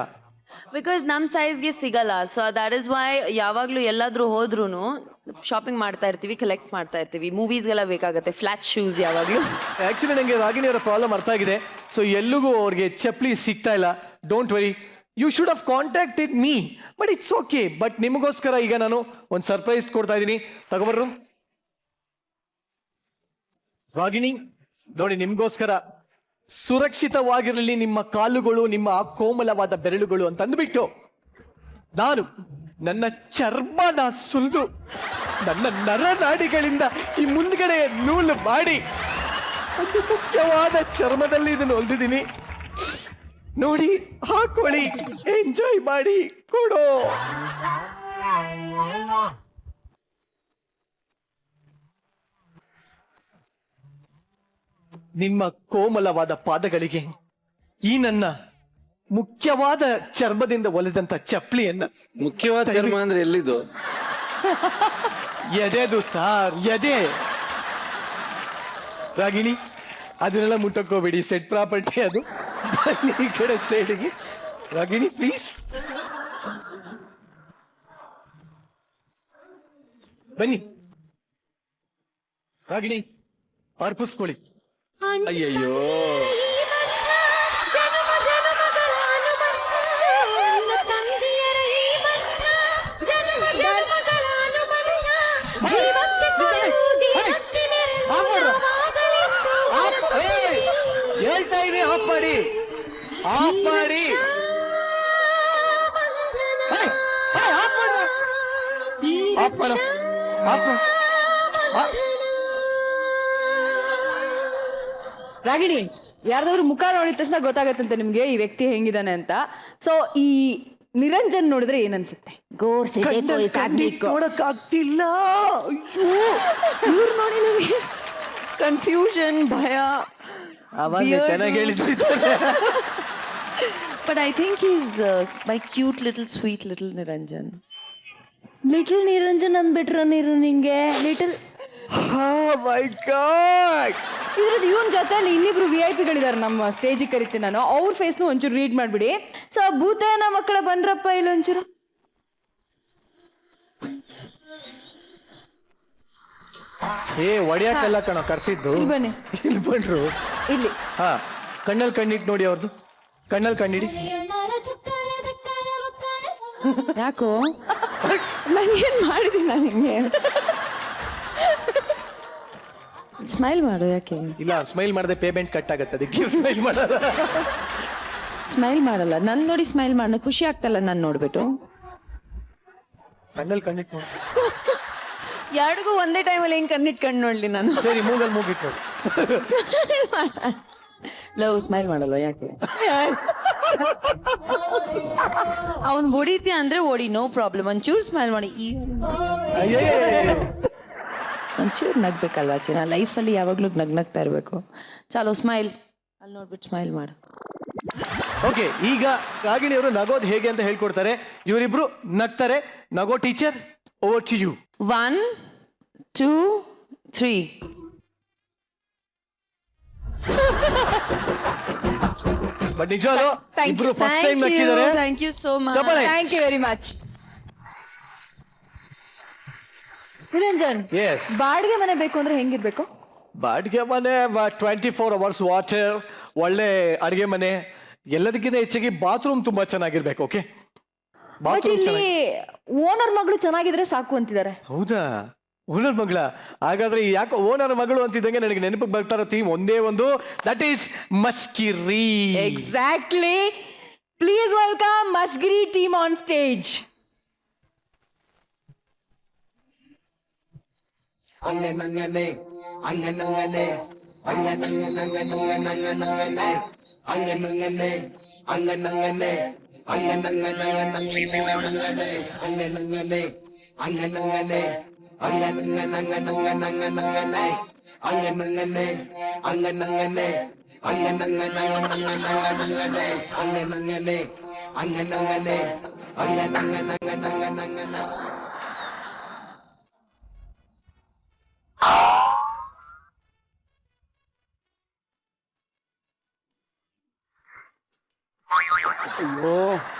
ಬಿಕಾಸ್ ನಮ್ಮ ಸೈಜ್ಗೆ ಸಿಗಲ್ಲ. ಸೊ ದ್ಯಾಟ್ ಇಸ್ ವೈ ಯಾವಾಗಲೂ ಎಲ್ಲಾದರೂ ಹೋದ್ರೂ ಶಾಪಿಂಗ್ ಮಾಡ್ತಾ ಇರ್ತೀವಿ, ಕಲೆಕ್ಟ್ ಮಾಡ್ತಾ ಇರ್ತೀವಿ. ಮೂವೀಸ್ಗೆಲ್ಲ ಬೇಕಾಗುತ್ತೆ ಫ್ಲಾಟ್ ಶೂಸ್ ಯಾವಾಗಲೂ. ಆಕ್ಚುಲಿ ನನಗೆ ರಾಗಿಣಿಯವರ ಪ್ರಾಬ್ಲಮ್ ಅರ್ಥ ಆಗಿದೆ. ಸೊ ಎಲ್ಲಿಗೂ ಅವ್ರಿಗೆ ಚಪ್ಪಲಿ ಸಿಗ್ತಾ ಇಲ್ಲ. Don't worry, you should have contacted me, but it's okay. But ನಿಮಗೋಸ್ಕರ ಈಗ ನಾನು ಒಂದು ಸರ್ಪ್ರೈಸ್ ಕೊಡ್ತಾ ಇದ್ದೀನಿ. ತಗೋಬರ್ರು ರಾಗಿಣಿ, ನೋಡಿ ನಿಮ್ಗೋಸ್ಕರ ಸುರಕ್ಷಿತವಾಗಿರಲಿ ನಿಮ್ಮ ಕಾಲುಗಳು, ನಿಮ್ಮ ಕೋಮಲವಾದ ಬೆರಳುಗಳು ಅಂತ ಅಂದ್ಬಿಟ್ಟು ನಾನು ನನ್ನ ಚರ್ಮನ ಸುಲಿದು ನನ್ನ ನರನಾಡಿಗಳಿಂದ ಈ ಮುಂದ್ಗಡೆ ನೂಲು ಮಾಡಿ ಒಂದು ಮುಖ್ಯವಾದ ಚರ್ಮದಲ್ಲಿ ಇದನ್ನು ಹೊಲ್ದಿದ್ದೀನಿ. ನೋಡಿ, ಹಾಕೊಳ್ಳಿ, ಎಂಜಾಯ್ ಮಾಡಿ, ಕೊಡೋ. ನಿಮ್ಮ ಕೋಮಲವಾದ ಪಾದಗಳಿಗೆ ಈ ನನ್ನ ಮುಖ್ಯವಾದ ಚರ್ಮದಿಂದ ಒಲೆದಂತ ಚಪ್ಪಲಿಯನ್ನ. ಮುಖ್ಯವಾದ ಚರ್ಮ ಅಂದ್ರೆ ಎಲ್ಲಿದು? ಎದೆದು ಸಾರ್, ಎದೆ. ರಾಗಿಣಿ, ಅದನ್ನೆಲ್ಲ ಮುಟ್ಟಕ್ಕೋಬೇಡಿ, ಸೆಟ್ ಪ್ರಾಪರ್ಟಿ ಅದು. ಬನ್ನಿ ಈ ಕಡೆ ಸೈಡ್ಗೆ. ರಾಗಿಣಿ ಪ್ಲೀಸ್ ಬನ್ನಿ. ರಾಗಿಣಿ, ಅರ್ಪಿಸ್ಕೊಳ್ಳಿ. ಅಯ್ಯಯ್ಯೋ, ಹೇಳ್ತಾ ಇದೀನಿ, ಆಫ್ ಮಾಡಿ ಆಫ್ ಮಾಡಿ ಆಫ್ ಮಾಡು ಆಫ್ ಮಾಡು ರಾಗಿಣಿ, ಯಾರ್ದಾದ್ರು ಮುಖ ನೋಡಿದ ತಕ್ಷಣ ಗೊತ್ತಾಗತ್ತಂತೆ ನಿಮ್ಗೆ ಈ ವ್ಯಕ್ತಿ ಹೆಂಗಿದಾನೆ ಅಂತ. ಸೊ ಈ ನಿರಂಜನ್ ನೋಡಿದ್ರೆ ಏನನ್ಸುತ್ತೆ? ನೋಡಕ್ ಆಗ್ತಿಲ್ಲ. ಇವ್ರು ನೋಡಿ ನನಗೆ ಕನ್ಫ್ಯೂಷನ್, ಭಯ. ಅವಾಗ ಚೆನ್ನಾಗಿ ಹೇಳಿದ್ರಿ. But I think is my cute little sweet little Niranjan. Little Niranjan ಅಂದ್ಬಿಟ್ರ ನೀರು ನಿಂಗೆ ಲಿಟಲ್. ಮೈ ಗಾಡ್, ಇದ್ರದ್ದು ಇವನ್ ಜೊತೆಲಿ ಇನ್ನಿಬ್ರು VIP-ಗಳಿದ್ದಾರೆ ನಮ್ಮ ಸ್ಟೇಜಿಗೆ ಕರಿತೀನಿ ನಾನು. ಅವ್ರ ಫೇಸ್ನು ಒಂಚೂರು ರೀಡ್ ಮಾಡ್ಬಿಡಿ. ಸೊ ಭೂತೇನ ಮಕ್ಕಳ ಬಂದ್ರಪ್ಪ ಇಲ್ಲೊಂಚೂರು. ಒಡಿಯಾಕೆಲ್ಲ ಕಣ ಕರ್ಸಿದ್ದು. ಇಲ್ಲಿ ಬನ್ನಿ, ಇಲ್ಲಿ ಬಂದ್ರು. ಇಲ್ಲಿ. ಹಾ, ಕಣ್ಣಲ್ಲಿ ಕಣ್ಣಿಟ್ಟು ನೋಡಿ ಅವ್ರದ್ದು. ಕಣ್ಣಲ್ಲಿ ಕಣ್ಣಿಡಿ. ಯಾಕೋ ನಾನೇನ್ ಮಾಡಿದೀನ ನಿಂಗೆ? ಸ್ಮೈಲ್ ಮಾಡು. ಯಾಕೆ ಇಲ್ಲ, ಸ್ಮೈಲ್ ಮಾಡದೆ ಪೇಮೆಂಟ್ ಕಟ್ ಆಗತ್ತೆ, ಅದಕ್ಕೆ ಸ್ಮೈಲ್ ಮಾಡಲ್ಲ. ಸ್ಮೈಲ್ ಮಾಡಲ್ಲ? ನನ್ ನೋಡಿ ಸ್ಮೈಲ್ ಮಾಡ. ಖುಷಿ ಆಗ್ತಲ್ಲ ನಾನು ನೋಡ್ಬಿಟ್ಟು. ಕಣ್ಣಲ್ಲಿ ಕಣ್ಣಿಟ್ಟು ನೋಡಿ. ಎರಡಿಗೂ ಒಂದೇ ಟೈಮಲ್ಲಿ ಹೆಂಗ್ ಕಣ್ಣಿಟ್ಕೊಂಡು ನೋಡ್ಲಿ ನಾನು? ಸರಿ, ಮೂಗಲ್ಲಿ ಮೂಗಿಟ್ಟು ನೋಡಿ. ಲವ್ ಸ್ಮೈಲ್ ಮಾಡಲ್ಲ ಯಾಕೆ? ಅವನ್ ಹೊಡಿತೀಯ ಅಂದ್ರೆ ಓಡಿ, ನೋ ಪ್ರಾಬ್ಲಮ್. ಒಂಚೂರು ಸ್ಮೈಲ್ ಮಾಡಿ. ಒಂಚೂರು ನಗ್ಬೇಕಲ್ವಾ ಚಿನ್ನ? ಲೈಫಲ್ಲಿ ಯಾವಾಗ್ಲೂ ನಗ್ನಗ್ತಾ ಇರಬೇಕು. ಚಾಲೋ ಸ್ಮೈಲ್. ಅಲ್ಲಿ ನೋಡ್ಬಿಟ್ಟು ಸ್ಮೈಲ್ ಮಾಡು. ಓಕೆ, ಈಗ ರಾಗಿಣಿ ಅವರು ನಗೋದು ಹೇಗೆ ಅಂತ ಹೇಳ್ಕೊಡ್ತಾರೆ. ಇವರಿಬ್ರು ನಗ್ತಾರೆ. ನಗೋ teacher, over to you. 1 2 3. But ನಿಜವಾಗ್ಲೂ ಇಬ್ರು ಫಸ್ಟ್ ಟೈಮ್ ನಕ್ಕಿದ್ದಾರೆ. Thank you so much. ಚಪ್ಪಾಳೆ. Thank you very much. Niranjan, yes, ಬಾಡಿಗೆ ಮನೆ ಬೇಕು ಅಂದ್ರೆ ಹೆಂಗಿರ್ಬೇಕು? ಬಾಡಿಗೆ ಮನೆ 24 hours ವಾಟರ್, ಒಳ್ಳೆ ಅಡಿಗೆ ಮನೆ, ಎಲ್ಲದಕ್ಕಿಂತ ಹೆಚ್ಚಾಗಿ ಬಾತ್ರೂಮ್ ತುಂಬಾ ಚೆನ್ನಾಗಿರ್ಬೇಕು. ಓಕೆ, ಬಟ್ ಬಾತ್ರೂಮ್ ಇಲ್ಲಿ ಚೆನ್ನಾಗಿ. ಓನರ್ ಮಗಳು ಚೆನ್ನಾಗಿದ್ರೆ ಸಾಕು ಅಂತಿದ್ದಾರೆ. ಹೌದಾ? ಓನರ್ ಮಗಳ? ಹಾಗಾದ್ರೆ ಯಾಕೋ ಓನರ್ ಮಗಳು ಅಂತಿದ್ದಂಗೆ ನನಗೆ ನೆನಪಿಗೆ ಬರ್ತಾರೋ ಥೀಮ್ ಒಂದೇ ಒಂದು, ದಟ್ ಈಸ್ ಮಸ್ಕಿರಿ. Exactly. Please welcome Mashkiri team on stage. ಅಯ್ಯೋ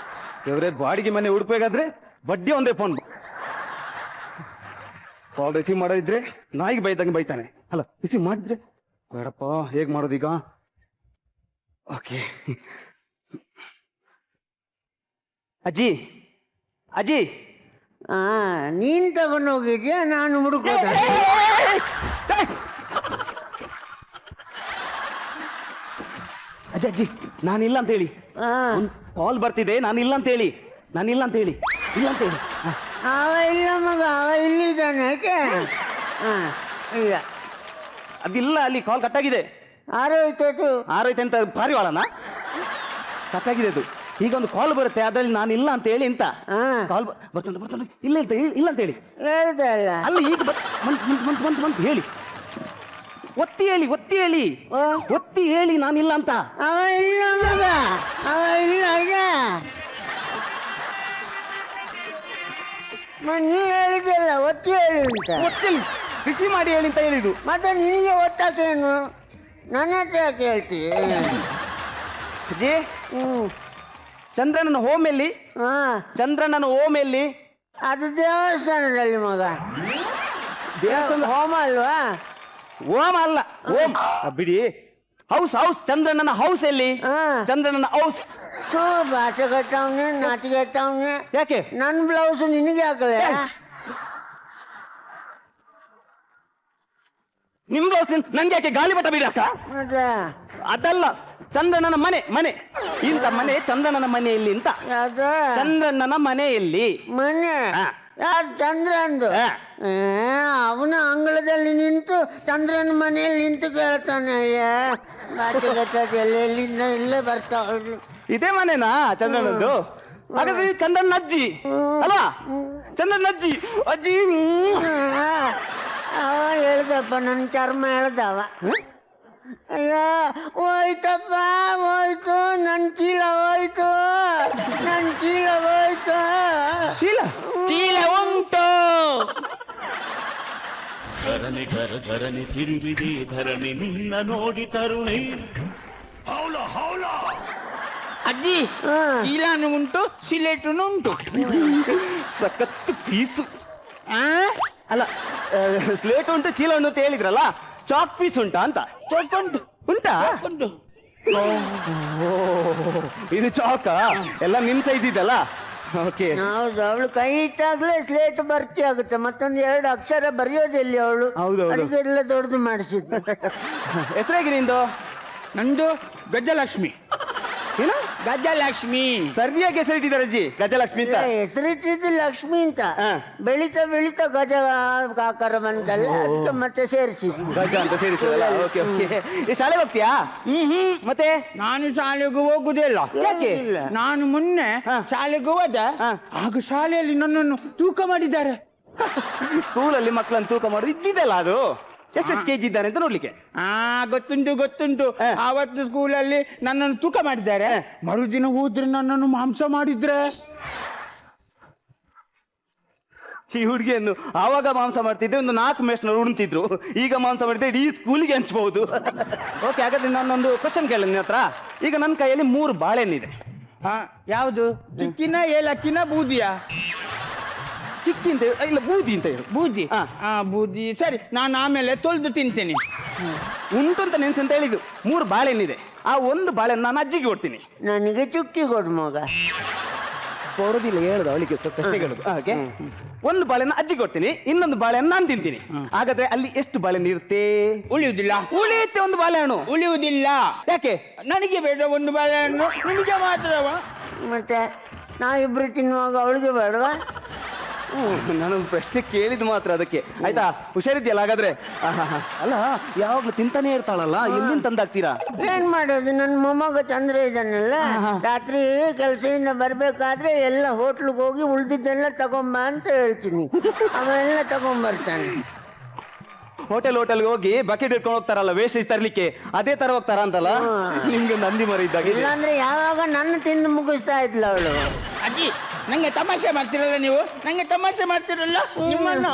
ದೇವ್ರೆ, ಬಾಡಿಗೆ ಮನೆ ಹುಡುಕ್ಬೇಕಾದ್ರೆ ಬಡ್ಡಿ ಒಂದೇ ಫೋನ್. ಕಾಲ್ ರಿಸೀವ್ ಮಾಡೋದಿದ್ರೆ ನಾಯಿಗೆ ಬೈದಂಗೆ ಬೈತಾನೆ. ಅಲ್ಲ, ರಿಸೀವ್ ಮಾಡಿದ್ರೆ ಬೇಡಪ್ಪ, ಹೇಗ್ ಮಾಡೋದೀಗ? ಓಕೆ. ಅಜ್ಜಿ, ಅಜ್ಜಿ. ನೀನ್ ತಗೊಂಡೋಗಿದ್ಯಾ? ನಾನು ಹುಡುಕೋದ? ಅಜ್ಜಿ ಅಜ್ಜಿ, ನಾನಿಲ್ಲ ಅಂತ ಹೇಳಿ. ಕಾಲ್ ಬರ್ತಿದೆ, ನಾನಿಲ್ಲ ಅಂತ ಹೇಳಿ. ನಾನಿಲ್ಲ ಅಂತ ಹೇಳಿ. ಇಲ್ಲ ಅಂತ ಹೇಳಿ. ಅವ ಇಲ್ಲ ಮಗ, ಅವ ಇಲ್ಲಿದ್ದಾನೆ. ಯಾಕೆ? ಇಲ್ಲ, ಅದಿಲ್ಲ, ಅಲ್ಲಿ ಕಾಲ್ ಕಟ್ಟಾಗಿದೆ. ಆರೋಯ್ತು. ಆರೋಯ್ತು ಅಂತ ಪಾರಿವಾಳನ? ಕಟ್ಟಾಗಿದೆ ಅದು. ಈಗ ಒಂದು ಕಾಲ್ ಬರುತ್ತೆ, ಅದ್ರಲ್ಲಿ ನಾನಿಲ್ಲ ಅಂತ ಹೇಳಿ ಅಂತ. ಕಾಲ್ ಬರ್ತಾನೆ. ಇಲ್ಲ ಅಂತ ಇಲ್ಲ ಅಂತ ಹೇಳಿ. ಹೇಳ್ದೆ ಅಲ್ಲ. ಅಲ್ಲ, ಈಗ ಬಂತು ಹೇಳಿ. ಒತ್ತಿ ಹೇಳಿ, ಒತ್ತಿ ಹೇಳಿ, ಒತ್ತಿ ಹೇಳಿ ನಾನಿಲ್ಲ ಅಂತ. ಅವ ಇಲ್ಲ ಮಗ, ಅವ ಇಲ್ಲ. ನೀವ್ ಹೇಳಿದ್ದಲ್ಲ ಒತ್ತಿ ಹೇಳಿ ಅಂತ. ಒತ್ತಿಲ್ಲ, ಬಿಸಿ ಮಾಡಿ ಹೇಳಿ ಅಂತ ಹೇಳಿದ್ದು. ಮತ್ತೆ ನಿನಗೆ ಒತ್ತಾಕೇನು? ನನ್ನ ಹತ್ರ ಯಾಕೆ ಹೇಳ್ತೀವಿ? ಅಜ್ಜಿ, ಚಂದ್ರನ ಹೋಮ್ ಎಲ್ಲಿ? ಚಂದ್ರನ ಹೋಮ್ ಎಲ್ಲಿ? ಅದು ದೇವಸ್ಥಾನದಲ್ಲಿ ಮಗ. ದೇವಸ್ಥಾನ ಹೋಮ ಅಲ್ವಾ? ಓಮ್ ಅಲ್ಲ, ಓಮ್ ಬಿಡಿ. ಹೌಸ್ ಹೌಸ್, ಚಂದ್ರನ ಹೌಸ್ ಎಲ್ಲಿ? ಚಂದ್ರನ ಹೌಸ್. ಭಾಷೆ ಕಟ್ಟವ್ನೆ, ನಾಟಿಗೆ ಕಟ್ಟವ್ನೆ. ಯಾಕೆ ನನ್ನ ಬ್ಲೌಸ್ ನಿನಗೆ ಹಾಕಲೆ? ನಿಮ್ ಬ್ಲೌಸ್ ನಂಗೆ ಯಾಕೆ ಗಾಳಿ ಬಟ್ಟ ಬಿಡಾಕ? ಮತ್ತೆ ಅದಲ್ಲ, ಚಂದ್ರಣ್ಣನ ಮನೆ ಇಂಥ ಮನೆ ಚಂದ್ರಣ್ಣನ ಮನೆಯಲ್ಲಿ ಅಂತ. ಯಾವ್ದು ಚಂದ್ರಣ್ಣನ ಮನೆಯಲ್ಲಿ ಮನೆ ಹಾ. ಯಾರು ಚಂದ್ರಂದು ಹಾ. ಅವನ ಅಂಗಳದಲ್ಲಿ ನಿಂತು ಚಂದ್ರನ ಮನೆಯಲ್ಲಿ ನಿಂತು ಕೇಳ್ತಾನೆ. ಎಲ್ಲಿಂದ ಇಲ್ಲೇ ಬರ್ತಾವಳು. ಇದೇ ಮನೆನಾ ಚಂದ್ರಣ್ಣದ್ದು? ಹಾಗಾದ್ರೆ ಈ ಚಂದ್ರನ ಅಜ್ಜಿ ಅಲ್ವಾ? ಚಂದ್ರನ ಅಜ್ಜಿ ಅಜ್ಜಿ ಅವ ಹೇಳ್ದಪ್ಪ, ನನ್ನ ಚರ್ಮ ಹೇಳ್ದವ. ಅಯ್ಯೋ ಹೋಯ್ತಪ್ಪ, ಹೋಯ್ತು ನನ್ನ ಚೀಲ, ಹೋಯ್ತು ನನ್ನ ಚೀಲ, ಹೋಯ್ತು ಚೀಲ ಉಂಟು. ಧರಣಿ ಧರಣಿ ತಿರುವಿದೆ ಧರಣಿ ನಿನ್ನ ನೋಡಿ ತರುಣಿ. ಅಜ್ಜಿ ಚೀಲನು ಉಂಟು, ಸಿಲೆಟುನು ಉಂಟು. ಸಖತ್ತು ಪೀಸು. ಅಲ್ಲ, ಸ್ಲೇಟ್ ಉಂಟು, ಚೀಲ ಉಂಟು ಅಂತ ಹೇಳಿದ್ರಲ್ಲ, ಚಾಕ್ ಪೀಸ್ ಉಂಟಾ ಅಂತ? ಚಾಕ್ ಉಂಟು. ಉಂಟಾ? ಉಂಟು. ಇದು ಚಾಕ ಎಲ್ಲ ನಿನ್ ಸೈಜ್ ಇದಲ್ಲ. ಓಕೆ. ಹೌದು, ಅವಳು ಕೈ ಇಟ್ಟಾಗ್ಲೇ ಸ್ಲೇಟ್ ಭರ್ತಿ ಆಗುತ್ತೆ. ಮತ್ತೊಂದು 2 ಅಕ್ಷರ ಬರೆಯೋದಿಲ್ಲ ಅವಳು. ಹೌದು. ಅದಕ್ಕೆಲ್ಲ ದೊಡ್ಡದು ಮಾಡಿಸಿದ್ದು. ಹೆಸರಾಗಿ ನಿಂದು? ನಂದು ಗಜಲಕ್ಷ್ಮಿ. ಏನು? ಗಜಲಕ್ಷ್ಮಿ. ಸರಿಯಾಗಿ ಹೆಸರಿಟ್ಟಿದ್ದಾರೆ ಅಜ್ಜಿ, ಗಜಲಕ್ಷ್ಮಿ ಅಂತ. ಹೆಸರಿಟ್ಟಿದ್ದು ಲಕ್ಷ್ಮಿ ಅಂತ. ಹಾ. ಬೆಳಿತಾ ಬೆಳಿತಾ ಗಜ ಆಕಾರ ಬಂತಲ್ಲ, ಅದಕ್ಕೆ ಮತ್ತೆ ಸೇರಿಸಿ ಗಜ ಅಂತ ಸೇರಿಸಿದಲ್ಲ. Okay okay. ಈ ಶಾಲೆಗೆ ಹೋಗ್ತೀಯಾ? ಮತ್ತೆ ನಾನು ಶಾಲೆಗೂ ಹೋಗುದಿಲ್ಲ. ಯಾಕೆ? ನಾನು ಮೊನ್ನೆ ಶಾಲೆಗೆ ಹೋದೆ. ಆಗ ಶಾಲೆಯಲ್ಲಿ ನನ್ನನ್ನು ತೂಕ ಮಾಡಿದ್ದಾರೆ. ಸ್ಕೂಲಲ್ಲಿ ಮಕ್ಕಳನ್ನು ತೂಕ ಮಾಡೋದು ಇದ್ದಿದ್ದಲ್ಲ, ಅದು ಎಷ್ಟೆಷ್ಟು ಕೆಜಿ ಇದ್ದಾನೆ ಅಂತ ನೋಡ್ಲಿಕ್ಕೆ. ಗೊತ್ತುಂಟು. ಆವತ್ತು ಸ್ಕೂಲಲ್ಲಿ ನನ್ನನ್ನು ತೂಕ ಮಾಡಿದ್ದಾರೆ. ಮರುದಿನ ಹೋದ್ರೆ ನನ್ನನ್ನು ಮಾಂಸ ಮಾಡಿದ್ರೆ. ಈ ಹುಡುಗಿಯನ್ನು ಆವಾಗ ಮಾಂಸ ಮಾಡ್ತಿದ್ದೆ, ಒಂದು 4 ಮೇಷ್ನವ್ರು ಉಣ್ತಿದ್ರು. ಈಗ ಮಾಂಸ ಮಾಡಿದ್ರೆ ಇಡೀ ಸ್ಕೂಲಿಗೆ ಹಂಚ್ಬಹುದು. ಓಕೆ, ಹಾಗಾದ್ರೆ ನಾನೊಂದು ಕ್ವಶನ್ ಕೇಳ ನಿನ್ನ ಹತ್ರ. ಈಗ ನನ್ನ ಕೈಯಲ್ಲಿ 3 ಬಾಳೆಹಣ್ಣಿದೆ. ಯಾವುದು? ಚಿಕ್ಕಿನ, ಏಲಕ್ಕಿನ, ಬೂದಿಯ? ಚಿಕ್ಕಿ ಅಂತ ಹೇಳು, ಇಲ್ಲ ಬೂದಿ ಅಂತ ಹೇಳು. ಬೂದಿ. ಬೂದಿ ಸರಿ, ನಾನು ಆಮೇಲೆ ತೊಳೆದು ತಿಂತೇನೆ. ಉಂಟು ಅಂತ ನೆನ್ಸು ಅಂತ ಹೇಳಿದ್ದು. 3 ಬಾಳೆಹಣ್ಣಿದೆ. ಆ ಒಂದು ಬಾಳೆಹಣ್ಣು ನಾನು ಅಜ್ಜಿಗೆ ಕೊಡ್ತೀನಿ. ನನಗೆ ಚುಕ್ಕಿ ಕೊಡು ಮಗ. ಕೊಡೋದಿಲ್ಲ, ಹೇಳುದು ಅವಳಿಗೆ ಪ್ರಶ್ನೆ ಹೇಳುದು. ಹಾಗೆ ಒಂದು ಬಾಳೆಹಣ್ಣು ಅಜ್ಜಿಗೆ ಕೊಡ್ತೀನಿ, ಇನ್ನೊಂದು ಬಾಳೆಹಣ್ಣು ನಾನು ತಿಂತೀನಿ. ಹಾಗಾದ್ರೆ ಅಲ್ಲಿ ಎಷ್ಟು ಬಾಳೆಹಣ್ಣು ಇರುತ್ತೆ? ಉಳಿಯುವುದಿಲ್ಲ. ಉಳಿಯುತ್ತೆ ಒಂದು ಬಾಳೆಹಣ್ಣು. ಉಳಿಯುವುದಿಲ್ಲ. ಯಾಕೆ? ನನಗೆ ಬೇಡ ಒಂದು ಬಾಳೆಹಣ್ಣು, ನಿಮಗೆ ಮಾತ್ರವ? ಮತ್ತೆ ನಾವಿಬ್ರು ತಿನ್ನುವಾಗ ಅವಳಿಗೆ ಬೇಡವಾ? ನಾನು ಪ್ರಶ್ನೆ ಕೇಳಿದ್ ಮಾತ್ರ, ಅದಕ್ಕೆ. ಆಯ್ತಾ, ಹುಷಾರಿದ್ಯಲ್ಲ ಹಾಗಾದ್ರೆ? ಅಲ್ಲ, ಯಾವಾಗ್ಲೂ ತಿಂತಾನೆ ಇರ್ತಾಳಲ್ಲ, ಎಲ್ಲಿಂದ ತಂದಾಕ್ತೀರಾ? ಏನ್ ಮಾಡೋದು, ನನ್ನ ಮೊಮ್ಮಗ ಚಂದ್ರ ಇದ್ದಾನಲ್ಲ, ರಾತ್ರಿ ಕೆಲಸದಿಂದ ಬರ್ಬೇಕಾದ್ರೆ ಎಲ್ಲ ಹೋಟ್ಲಿಗೆ ಹೋಗಿ ಉಳ್ದಿದ್ದೆಲ್ಲ ತಗೊಂಬ ಅಂತ ಹೇಳ್ತೀನಿ. ಅವೆಲ್ಲ ತಗೊಂಬರ್ತಾನೆ. ಹೋಟೆಲ್ಗೆ ಹೋಗಿ ಬಕೆಟ್ ಇಟ್ಕೊಂಡು ಹೋಗ್ತಾರಲ್ಲ ವೇಸ್ಟೇಜ್ ತರ್ಲಿಕ್ಕೆ, ಅದೇ ತರ ಹೋಗ್ತಾರ ಅಂತಲ್ಲ. ನಿಮ್ಗೆ ನಂದಿ ಮರ ಇದ್ದಾಗ. ಇಲ್ಲಾಂದ್ರೆ ಯಾವಾಗ ನನ್ನ ತಿಂದು ಮುಗಿಸ್ತಾ ಇದ್ಲ ಅವಳು. ಅಜ್ಜಿ, ನಂಗೆ ತಮಾಷೆ ಮಾಡ್ತಿರಲ್ಲ ನೀವು? ನಂಗೆ ತಮಾಷೆ ಮಾಡ್ತಿರಲ್ಲ ನಿಮ್ಮನ್ನು?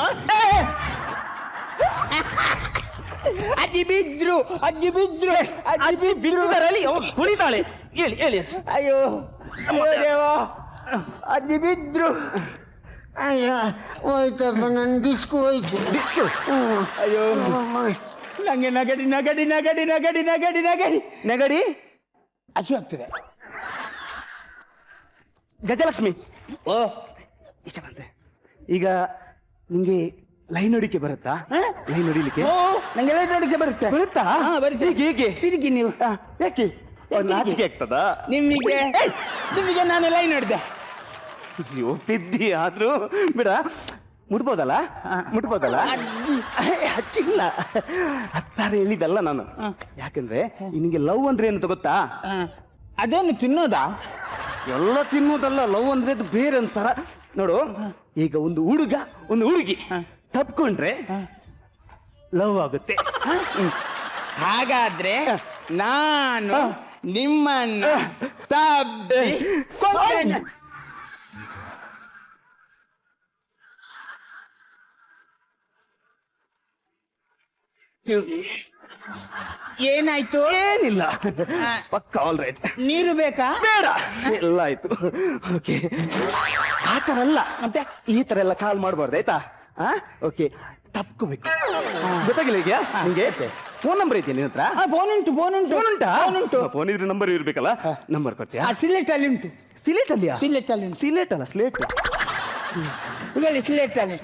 ಅಜ್ಜಿ ಬಿದ್ರು, ಅಜ್ಜಿ ಬಿದ್ರು, ಅಜ್ಜಿ ಬಿದ್ದಿದ್ದಾರಲ್ಲಿ ಕುಣಿತಾಳೆ. ಹೇಳಿ ಹೇಳಿ. ಅಯ್ಯೋ ದೇವಾ, ಅಜ್ಜಿ ಬಿದ್ರು. ಅಯ್ಯೋ ಹೋಯ್ತಪ್ಪ, ನನ್ನ ಡಿಸ್ಕು ಹೋಯ್ತು. ಅಯ್ಯೋ, ನಂಗೆ ನಗಡಿ ನಗಡಿ ನಗಡಿ ನಗಡಿ ನಗಡಿ ನಗಡಿ ನೆಗಡಿ ಹಸು ಆಗ್ತದೆ. ಗಜಲಕ್ಷ್ಮಿ, ಓ ಇಷ್ಟ ಬಂತೆ. ಈಗ ನಿಂಗೆ ಲೈನ್ ಹೊಡಿಕೆ ಬರುತ್ತಾ? ಲೈನ್ ಹೊಡಿಲಿಕ್ಕೆ ನಂಗೆ ಲೈಟ್ ನೋಡಿಕೆ ಬರುತ್ತೆ. ಬರುತ್ತಾ? ಹೇಗೆ? ತಿರುಗಿ ನೀವು. ಯಾಕೆ? ನಾಚಿಕೆ ಆಗ್ತದಾ ನಿಮಗೆ ನಾನು ಲೈನ್ ನೋಡಿದೆ. ತಿದ್ದಿ ಆದ್ರೂ ಬಿಡ, ಮುಟ್ಬೋದಲ್ಲ? ಹಚ್ಚಿಲ್ಲ, ಹತ್ತಾರು ಹೇಳಿದಲ್ಲ ನಾನು. ಯಾಕಂದ್ರೆ ನಿನಗೆ ಲವ್ ಅಂದ್ರೆ ಏನು ಗೊತ್ತಾ? ಅದೇನು ತಿನ್ನೋದಾ? ಎಲ್ಲ ತಿನ್ನೋದಲ್ಲ, ಲವ್ ಅಂದ್ರೆ ಅದು ಬೇರೆ ಒಂದ್ಸರ. ನೋಡು, ಈಗ ಒಂದು ಹುಡುಗ ಒಂದು ಹುಡುಗಿ ತಪ್ಕೊಂಡ್ರೆ ಲವ್ ಆಗುತ್ತೆ. ಹಾಗಾದ್ರೆ ನಾನು ನಿಮ್ಮನ್ನು ತಬ್ಬಿ ಏನಾಯ್ತು? ಏನಿಲ್ಲ, ಪಕ್ಕ ಆಲ್ ರೈಟ್. ನೀರು ಬೇಕಾ? ಬೇಡ, ಎಲ್ಲ ಆಯ್ತು. ಓಕೆ, ಆ ತರ ಅಲ್ಲ, ಮತ್ತೆ ಈ ತರ ಎಲ್ಲ ಕಾಲ್ ಮಾಡಬಾರ್ದು, ಆಯ್ತಾ? ಓಕೆ, ತಪ್ಕೋಬೇಕು. ಗೊತ್ತಾಗಿಲ್ಲ ಈಗ ನಿಂಗೆ? ಫೋನ್ ನಂಬರ್ ಐತಿ ನಿನ್ನ ಹತ್ರ? ಫೋನ್ ಉಂಟು. ಫೋನ್ ಉಂಟಾ? ಫೋನ್ ಉಂಟು. ಫೋನ್ ಇದ್ರೆ ನಂಬರ್ ಇರ್ಬೇಕಲ್ಲ. ನಂಬರ್ ಕೊಡ್ತೀಯಾ? ಸಿಲೆಟ್ ಅಲ್ಲಿ ಉಂಟು. ಸಿಲೇಟ್ ಅಲ್ಲಿಯಾ? ಸಿಲೆಟ್ ಅಲ್ಲಿ ಉಂಟು. ಸಿಲೇಟ್ ಅಲ್ಲ, ಸ್ಲೇಟ್. ಹೇಳಿ, ಸಿಲೆಟ್ ಅಲ್ಲಿ.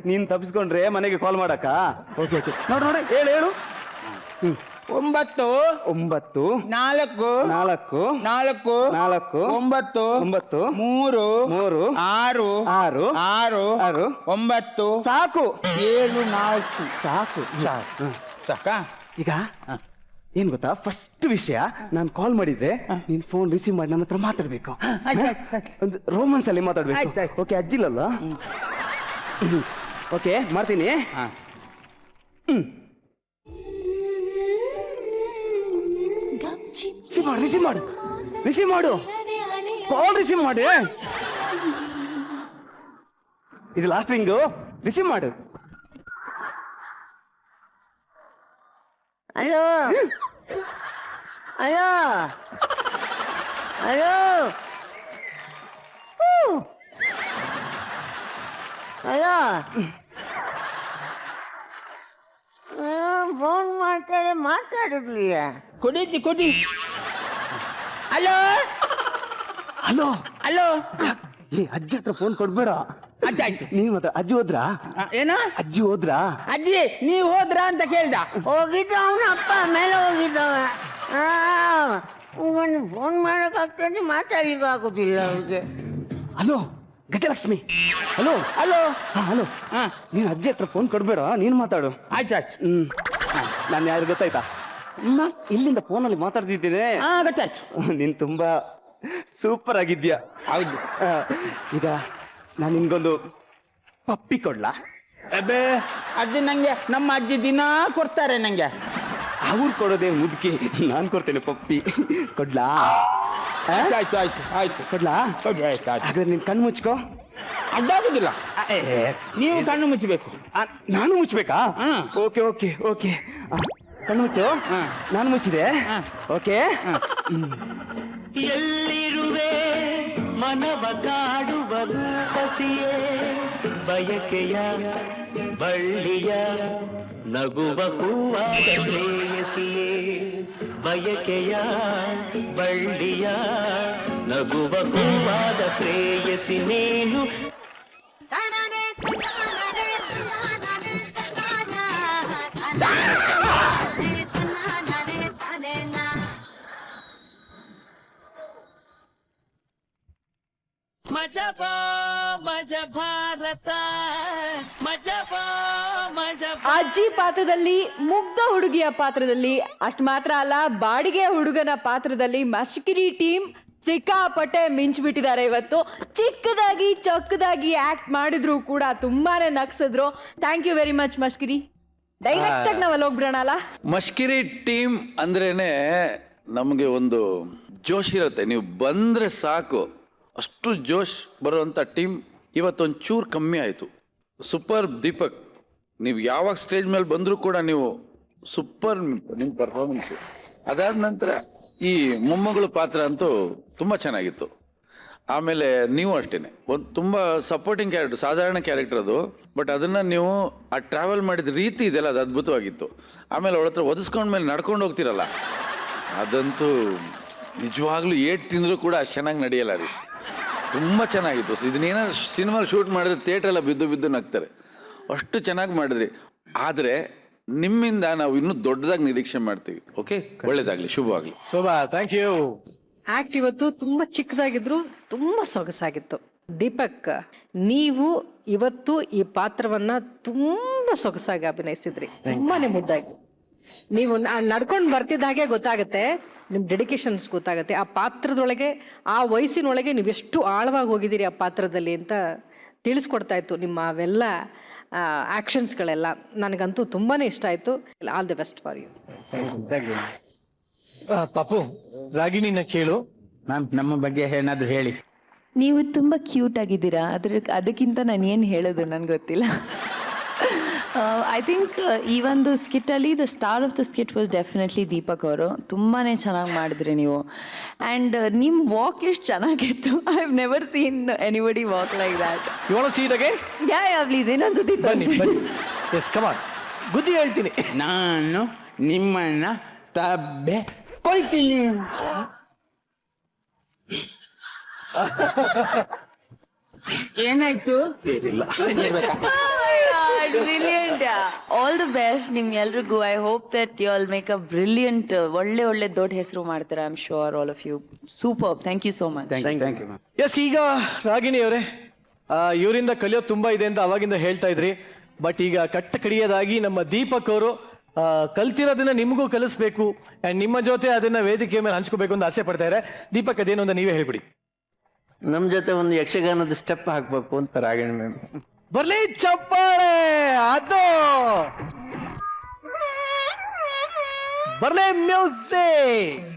ನೀನ್ ತಪ್ಪಿಸ್ಕೊಂಡ್ರೆ ಮನೆಗೆ ಕಾಲ್ ಮಾಡಕ್ಕ? ಓಕೆ ಓಕೆ, ನೋಡಿ ಹೇಳು. 9 9 4 4 4 4 9 9 3 3 6 6 6 6 9 ಸಾಕು 7 4 ಸಾಕು. ಸಾಕಾ? ಈಗ ಏನ್ ಗೊತ್ತಾ, ಫಸ್ಟ್ ವಿಷಯ, ನಾನು ಕಾಲ್ ಮಾಡಿದ್ರೆ ನೀನ್ ಫೋನ್ ರಿಸೀವ್ ಮಾಡಿ ನನ್ನ ಹತ್ರ ಮಾತಾಡ್ಬೇಕು. ಒಂದು ರೋಮಾನ್ಸ್ ಅಲ್ಲಿ ಮಾತಾಡ್ಬೇಕು. ಓಕೆ, ಅಜ್ಜಿಲ್ಲಲ್ಲ? ಓಕೆ, ಮಾಡ್ತೀನಿ. ರಿಸೀವ್ ಮಾಡು ಕಾಲ್ ರಿಸೀವ್ ಮಾಡಿ. ಇದು ಲಾಸ್ಟ್ ರಿಂಗು, ರಿಸೀವ್ ಮಾಡು. Hello hello hello hello, phone ಮಾಡ್ತಾರೆ, ಮಾತಾಡಿದ್ಲಿಯ? ಕುಡಿ. ಹಲೋ ಹಲೋ ಹಲೋ, ಏ, ಅಜ್ಜಿ ಹತ್ರ ಫೋನ್ ಕೊಡ್ಬೇಡ. ಆಯ್ತು. ನೀವ್ ಮಾತ್ರ. ಅಜ್ಜಿ ಹೋದ್ರಾ? ಏನ ಅಜ್ಜಿ ಹೋದ್ರಾ? ಅಜ್ಜಿ ನೀವ್ ಹೋದ್ರಾ ಅಂತ ಕೇಳ್ದ. ಹೋಗಿದ್ದ ಅವನ ಅಪ್ಪ ಮೇಲೆ ಹೋಗಿದ್ದವ. ಒಂದು ಫೋನ್ ಮಾಡಕ್ಕಾಗ್ತದೆ, ಮಾತಾಡ್ಲಿಕ್ಕೆ ಆಗುದಿಲ್ಲ ಅವ್ರಿಗೆ. Hello Gajalakshmi. Hello hello hello, ನೀನ್ ಅಜ್ಜಿ ಹತ್ರ ಫೋನ್ ಕೊಡ್ಬೇಡ, ನೀನ್ ಮಾತಾಡು. ಆಯ್ತು. ನಾನು ಯಾರು ಗೊತ್ತಾಯ್ತಾ? ಇಲ್ಲಿಂದ ಫೋನಲ್ಲಿ ಮಾತಾಡ್ತಿದ್ದೇನೆ. ಗೊತ್ತಾಯ್ತು. ನೀನ್ ತುಂಬಾ ಸೂಪರ್ ಆಗಿದ್ಯಾ. ಹೌದು. ಈಗ ನಾನು ನಿನ್ಗೊಂದು ಪಪ್ಪಿ ಕೊಡ್ಲಾ? ಅಬ್ಬೇ, ಅಜ್ಜಿ ನಂಗೆ ನಮ್ಮ ಅಜ್ಜಿ ದಿನ ಕೊಡ್ತಾರೆ ನಂಗೆ. ಅವ್ರು ಕೊಡೋದೇ ಮುದುಕಿ, ನಾನು ಕೊಡ್ತೇನೆ ಪಪ್ಪಿ. ಕೊಡ್ಲಾ? ಆಯ್ತು ಕೊಡ್ಲಾ? ಹಾಗಾದ್ರೆ ನೀನ್ ಕಣ್ಣು ಮುಚ್ಕೋ. ಅಡ್ಡಾಗುದಿಲ್ಲ, ನೀವು ಕಣ್ಣು ಮುಚ್ಚಬೇಕು. ನಾನು ಮುಚ್ಬೇಕಾ? ಓಕೆ ಓಕೆ ಓಕೆ, ಕಣ್ಣು ಮುಚ್ಚು. ನಾನು ಮುಚ್ಚಿದೆ. ಓಕೆ. ಎಲ್ಲಿರುವೆ ಮನವ ಕಾಡುವ ರೂಪಸಿಯೇ, ಬಯಕೆಯ ಬಳ್ಳಿಯ ನಗುವ ಹೂವಾದ ಪ್ರೇಯಸಿಯೇ, ಬಯಕೆಯ ಬಳ್ಳಿಯ ನಗುವ ಹೂವಾದ ಪ್ರೇಯಸಿ ನೀನು. ಅಜ್ಜಿ ಪಾತ್ರದಲ್ಲಿ, ಮುಗ್ಧ ಹುಡುಗಿಯ ಪಾತ್ರದಲ್ಲಿ, ಅಷ್ಟು ಮಾತ್ರ ಅಲ್ಲ, ಬಾಡಿಗೆ ಹುಡುಗನ ಪಾತ್ರದಲ್ಲಿ ಮಷ್ಕಿರಿ ಟೀಮ್ ಸಿಕ್ಕಾಪಟ್ಟೆ ಮಿಂಚ್ಬಿಟ್ಟಿದ್ದಾರೆ ಇವತ್ತು. ಚಿಕ್ಕದಾಗಿ ಚೊಕ್ಕದಾಗಿ ಆಕ್ಟ್ ಮಾಡಿದ್ರು ಕೂಡ ತುಂಬಾನೇ ನಗ್ಸಿದ್ರು. Thank you very much Mashkiri. Direct ಆಗಿ ನಾವಲ್ಲಿ ಹೋಗ್ಬಿಡೋಣ ಅಲ್ಲ? ಮಷ್ಕಿರಿ ಟೀಮ್ ಅಂದ್ರೇನೆ ನಮಗೆ ಒಂದು ಜೋಶ್ ಇರುತ್ತೆ. ನೀವು ಬಂದರೆ ಸಾಕು, ಅಷ್ಟು ಜೋಶ್ ಬರುವಂಥ ಟೀಮ್ ಇವತ್ತೊಂದು ಚೂರು ಕಮ್ಮಿ ಆಯಿತು. ಸೂಪರ್ ದೀಪಕ್, ನೀವು ಯಾವಾಗ ಸ್ಟೇಜ್ ಮೇಲೆ ಬಂದರೂ ಕೂಡ ನೀವು ಸೂಪರ್ ನಿಮ್ಮ ಪರ್ಫಾರ್ಮೆನ್ಸು. ಅದಾದ ನಂತರ ಈ ಮೊಮ್ಮಗಳು ಪಾತ್ರ ಅಂತೂ ತುಂಬ ಚೆನ್ನಾಗಿತ್ತು. ಆಮೇಲೆ ನೀವು ಅಷ್ಟೇ ಒಂದು ತುಂಬ ಸಪೋರ್ಟಿಂಗ್ ಕ್ಯಾರೆಕ್ಟರ್, ಸಾಧಾರಣ ಕ್ಯಾರೆಕ್ಟರ್ ಅದು, ಬಟ್ ಅದನ್ನು ನೀವು ಆ ಟ್ರಾವೆಲ್ ಮಾಡಿದ ರೀತಿ ಇದೆಲ್ಲ ಅದು ಅದ್ಭುತವಾಗಿತ್ತು. ಆಮೇಲೆ ಅವಳ ಹತ್ರ ಒದಿಸ್ಕೊಂಡ್ಮೇಲೆ ನಡ್ಕೊಂಡು ಹೋಗ್ತಿರಲ್ಲ, ಅದಂತೂ ನಿಜವಾಗ್ಲೂ ಏಟ್ ತಿಂದರೂ ಕೂಡ ಅಷ್ಟು ಚೆನ್ನಾಗಿ ನಡೆಯಲ್ಲ. ಅದು ತುಂಬ ಚೆನ್ನಾಗಿತ್ತು. ಇದನ್ನೇನಾದ್ರು ಸಿನಿಮಾ ಶೂಟ್ ಮಾಡಿದ್ರೆ ಥಿಯೇಟ್ರೆಲ್ಲ ಬಿದ್ದು ನಗ್ತಾರೆ, ಅಷ್ಟು ಚೆನ್ನಾಗಿ ಮಾಡಿದ್ರಿ. ಆದರೆ ನಿಮ್ಮಿಂದ ನಾವು ಇನ್ನೂ ದೊಡ್ಡದಾಗಿ ನಿರೀಕ್ಷೆ ಮಾಡ್ತೀವಿ. ಓಕೆ, ಒಳ್ಳೇದಾಗಲಿ, ಶುಭವಾಗಲಿ. Shobha, thank you. ಆಕ್ಟ್ ಇವತ್ತು ತುಂಬ ಚಿಕ್ಕದಾಗಿದ್ರು ತುಂಬ ಸೊಗಸಾಗಿತ್ತು. ದೀಪಕ್, ನೀವು ಇವತ್ತು ಈ ಪಾತ್ರವನ್ನ ತುಂಬ ಸೊಗಸಾಗಿ ಅಭಿನಯಿಸಿದ್ರಿ, ತುಂಬಾನೇ ಮುದ್ದಾಗಿ. ನೀವು ನಡ್ಕೊಂಡು ಬರ್ತಿದ್ದ ಹಾಗೆ ಗೊತ್ತಾಗುತ್ತೆ, ನಿಮ್ಮ ಡೆಡಿಕೇಶನ್ಸ್ ಗೊತ್ತಾಗುತ್ತೆ. ಆ ಪಾತ್ರದೊಳಗೆ, ಆ ವಯಸ್ಸಿನೊಳಗೆ ನೀವು ಎಷ್ಟು ಆಳವಾಗಿ ಹೋಗಿದ್ದೀರಿ ಆ ಪಾತ್ರದಲ್ಲಿ ಅಂತ ತಿಳಿಸ್ಕೊಡ್ತಾ ಇತ್ತು ನಿಮ್ಮ ಅವೆಲ್ಲ ಆ್ಯಕ್ಷನ್ಸ್ಗಳೆಲ್ಲ. ನನಗಂತೂ ತುಂಬಾ ಇಷ್ಟ ಆಯಿತು. All the best for you. ಪಾಪು, ರಾಗಿಣಿನ ಕೇಳು. ಮ್ಯಾಮ್, ನಮ್ಮ ಬಗ್ಗೆ ಏನಾದರೂ ಹೇಳಿ. ನೀವು ತುಂಬ ಕ್ಯೂಟ್ ಆಗಿದ್ದೀರಾ, ಅದಕ್ಕಿಂತ ನಾನು ಏನು ಹೇಳೋದು ನನಗೆ ಗೊತ್ತಿಲ್ಲ. ಐ ಥಿಂಕ್ ಈ ಒಂದು ಸ್ಕಿಟ್ಟಲ್ಲಿ the star of the skit was definitely Deepak ಅವರು. ತುಂಬಾ ಚೆನ್ನಾಗಿ ಮಾಡಿದ್ರಿ ನೀವು. ಆ್ಯಂಡ್ ನಿಮ್ಮ ವಾಕ್ ಎಷ್ಟು ಚೆನ್ನಾಗಿತ್ತು. I have never seen anybody walk like that. You want to see it again? Yeah please, ಇನ್ನೊಂದು ಬನ್ನಿ. ಎಸ್, ಕಮ್ ಆನ್, ಬುದ್ಧಿ ಹೇಳ್ತೀನಿ. ನಾನು ನಿಮ್ಮನ್ನ ತಬ್ಬೆ ಕೊಳ್ತೀನಿ. ಏನಾಯ್ತು? ಬ್ರಿಲಿಯಂಟ್. ಆಲ್ ದಿ ಬೆಸ್ಟ್ ನಿಮ್ಗೆಲ್ರಿಗೂ. I hope that you all make a brilliant, ಒಳ್ಳೆ ದೊಡ್ಡ ಹೆಸರು ಮಾಡ್ತಾರೆ. I am sure all of you. Super. Thank you so much. Thank you. Yes, ಈಗ ರಾಗಿಣಿ ಅವರೇ, ಇವರಿಂದ ಕಲಿಯೋದು ತುಂಬ ಇದೆ ಅಂತ ಅವಾಗಿಂದ ಹೇಳ್ತಾ ಇದ್ರಿ. ಬಟ್ ಈಗ ಕಟ್ಟ ಕಡಿಯೋದಾಗಿ ನಮ್ಮ ದೀಪಕ್ ಅವರು ಕಲ್ತಿರೋದನ್ನ ನಿಮಗೂ ಕಲಿಸ್ಬೇಕು ಆ್ಯಂಡ್ ನಿಮ್ಮ ಜೊತೆ ಅದನ್ನ ವೇದಿಕೆ ಮೇಲೆ ಹಂಚ್ಕೋಬೇಕು ಅಂತ ಆಸೆ ಪಡ್ತಾ ಇದ್ದಾರೆ. ದೀಪಕ್, ಅದೇನು ಅಂತ ನೀವೇ ಹೇಳ್ಬಿಡಿ. ನಮ್ಮ ಜೊತೆ ಒಂದು ಯಕ್ಷಗಾನದ ಸ್ಟೆಪ್ ಹಾಕ್ಬೇಕು ಅಂತ ರಾಗಿಣಿ ಮ್ಯಾಮ್. ಬರ್ಲಿ ಚಪ್ಪಾಳೆ, ಅದು ಬರ್ಲಿ ಮ್ಯೂಸಿಕ್.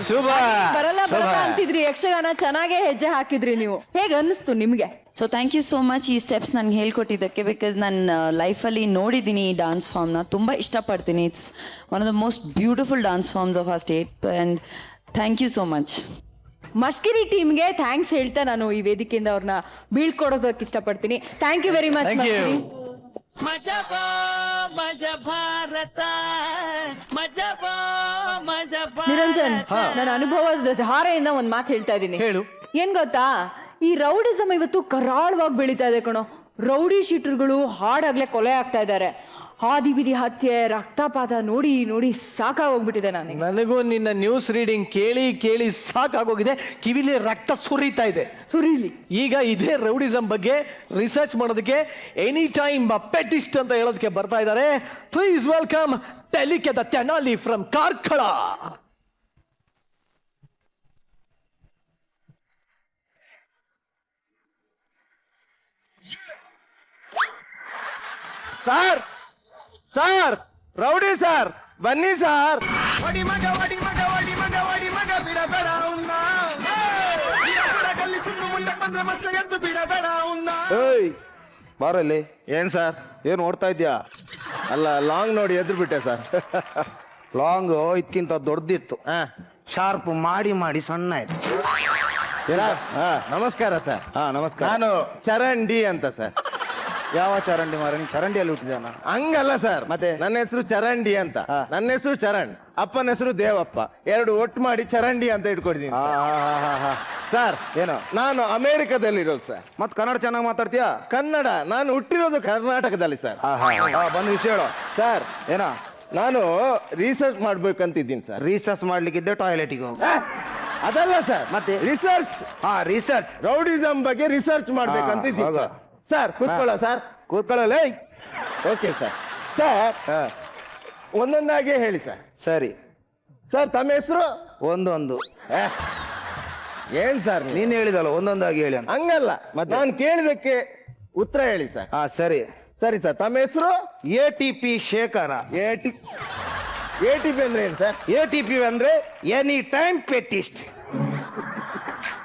ಶುಭ ಬರಲ್ಲ ಅಂತಿದ್ರಿ, ಯಕ್ಷಗಾನ ಚೆನ್ನಾಗೇ ಹೆಜ್ಜೆ ಹಾಕಿದ್ರಿ ನೀವು. ಹೇಗೆ ಅನ್ನಿಸ್ತು ನಿಮ್ಗೆ? So thank you so much ಈ ಸ್ಟೆಪ್ಸ್ ನನಗೆ ಹೇಳ್ಕೊಟ್ಟಿದ್ದಕ್ಕೆ. ಬಿಕಾಸ್ ನನ್ನ ಲೈಫಲ್ಲಿ ನೋಡಿದ್ದೀನಿ ಈ ಡಾನ್ಸ್ ಫಾರ್ಮ್ನ, ತುಂಬ ಇಷ್ಟಪಡ್ತೀನಿ. It's one of the most beautiful dance forms of ಆ state and thank you so much. Mashkiri ಟೀಮ್ಗೆ ಥ್ಯಾಂಕ್ಸ್ ಹೇಳ್ತಾ ನಾನು ಈ ವೇದಿಕೆಯಿಂದ ಅವ್ರನ್ನ ಬೀಳ್ಕೊಡೋದಕ್ಕೆ ಇಷ್ಟಪಡ್ತೀನಿ. Thank you very much. Niranjan, ನನ್ನ ಅನುಭವದ ಧಾರೆಯಿಂದ ಒಂದ್ ಮಾತು ಹೇಳ್ತಾ ಇದ್ದೀನಿ. ಹೇಳು. ಏನ್ ಗೊತ್ತಾ, ಈ ರೌಡಿಸಮ್ ಇವತ್ತು ಕರಾಳವಾಗಿ ಬೆಳೀತಾ ಇದೆ ಕಣೋ. ರೌಡಿ ಶೀಟರ್ಗಳು ಹಾಡಾಗ್ಲೇ ಕೊಲೆ ಆಗ್ತಾ ಇದ್ದಾರೆ. ಹಾದಿ ಬಿದಿ ಹತ್ಯೆ, ರಕ್ತಪಾತ ನೋಡಿ ನೋಡಿ ಸಾಕಾಗೋಗ್ಬಿಟ್ಟಿದೆ ನನಗೆ. ನನಗೂ ನಿನ್ನ ನ್ಯೂಸ್ ರೀಡಿಂಗ್ ಕೇಳಿ ಕೇಳಿ ಸಾಕಾಗೋಗಿದೆ. ಕಿವಿಲಿ ರಕ್ತ ಸುರಿತಾ ಇದೆ. ಸುರೀಲಿ. ಈಗ ಇದೇ ರೌಡಿಸಮ್ ಬಗ್ಗೆ ರಿಸರ್ಚ್ ಮಾಡೋದಕ್ಕೆ ಎನಿ ಟೈಮ್ ಪೆಟಿಸ್ಟ್ ಅಂತ ಹೇಳೋದಕ್ಕೆ ಬರ್ತಾ ಇದ್ದಾರೆ. ಪ್ಲೀಸ್ ವೆಲ್ಕಮ್ ತೆಲಿಕೆ the Tenali from Karkala. Sir, sir, rowdy sir, ಬನ್ನಿ ಸರ್. ಬಾರಲ್ಲಿ. ಏನ್ ಸರ್, ಏನ್ ನೋಡ್ತಾ ಇದ್ಯಾ? ಅಲ್ಲ, ಲಾಂಗ್ ನೋಡಿ ಎದ್ರು ಬಿಟ್ಟೆ ಸರ್. ಲಾಂಗ್ ಇದಕ್ಕಿಂತ ದೊಡ್ಡದಿತ್ತು, ಶಾರ್ಪ್ ಮಾಡಿ ಸಣ್ಣ ಆಯ್ತು. ನಮಸ್ಕಾರ ಸರ್. ನಮಸ್ಕಾರ. ನಾನು ಚರಂಡಿ ಅಂತ ಸರ್. ಯಾವ ಚರಂಡಿ ಮಾರ? ನೀನ್ ಚರಂಡಿಯಲ್ಲಿ ಹುಟ್ಟಿದಾನ? ಹಂಗಲ್ಲ ಸರ್. ಮತ್ತೆ ನನ್ನ ಹೆಸರು ಚರಂಡಿ ಅಂತ. ನನ್ನ ಹೆಸರು ಚರಣ್, ಅಪ್ಪನ ಹೆಸರು ದೇವಪ್ಪ. ಎರಡು ಒಟ್ಟು ಮಾಡಿ ಚರಂಡಿ ಅಂತ ಇಟ್ಕೊಂಡಿದ್ದೀನಿ ಸರ್. ಏನೋ ನಾನು ಅಮೆರಿಕದಲ್ಲಿರೋದು ಸರ್. ಮತ್ ಕನ್ನಡ ಚೆನ್ನಾಗಿ ಮಾತಾಡ್ತೀಯಾ? ಕನ್ನಡ. ನಾನು ಹುಟ್ಟಿರೋದು ಕರ್ನಾಟಕದಲ್ಲಿ ಸರ್. ಬಂದು ವಿಷಯ ಹೇಳೋ ಸರ್. ಏನೋ ನಾನು ರಿಸರ್ಚ್ ಮಾಡ್ಬೇಕಂತಿದ್ದೀನಿ ಸರ್. ರಿಸರ್ಚ್ ಮಾಡ್ಲಿಕ್ಕಿದ್ದೆ ಟಾಯ್ಲೆಟಿಗೆ ಹೋಗಿ. ಅದಲ್ಲ ಸರ್, ಮತ್ತೆ ರಿಸರ್ಚ್. ರಿಸರ್ಚ್ ರೌಡಿಸಮ್ ಬಗ್ಗೆ ರಿಸರ್ಚ್ ಮಾಡ್ಬೇಕಂತಿದ್ದೀನಿ ಸರ್. ಸರ್ ಕೂತ್ಕೊಳ್ಳ ಸರ್. ಕೂತ್ಕೊಳ್ಳಲ್ಲ. Okay sir. ಸರ್ ಒಂದೊಂದಾಗಿ ಹೇಳಿ ಸರ್. ಸರಿ ಸರ್. ತಮ್ಮ ಹೆಸರು? ಒಂದೊಂದು. ಏನ್ ಸರ್ ನೀನ್ ಹೇಳಿದಲ್ಲ ಒಂದೊಂದಾಗಿ ಹೇಳಿ. ಹಂಗಲ್ಲ, ನಾನು ಕೇಳಿದಕ್ಕೆ ಉತ್ತರ ಹೇಳಿ ಸರ್. ಸರಿ ಸರಿ ಸರ್. ತಮ್ಮ ಹೆಸರು? ATP ಶೇಖರ. ATP ಅಂದ್ರೆ ಏನು ಸರ್? ATP ಅಂದ್ರೆ ಎನಿ ಟೈಮ್ ಪೆಟ್ಟಿಸ್ಟ್.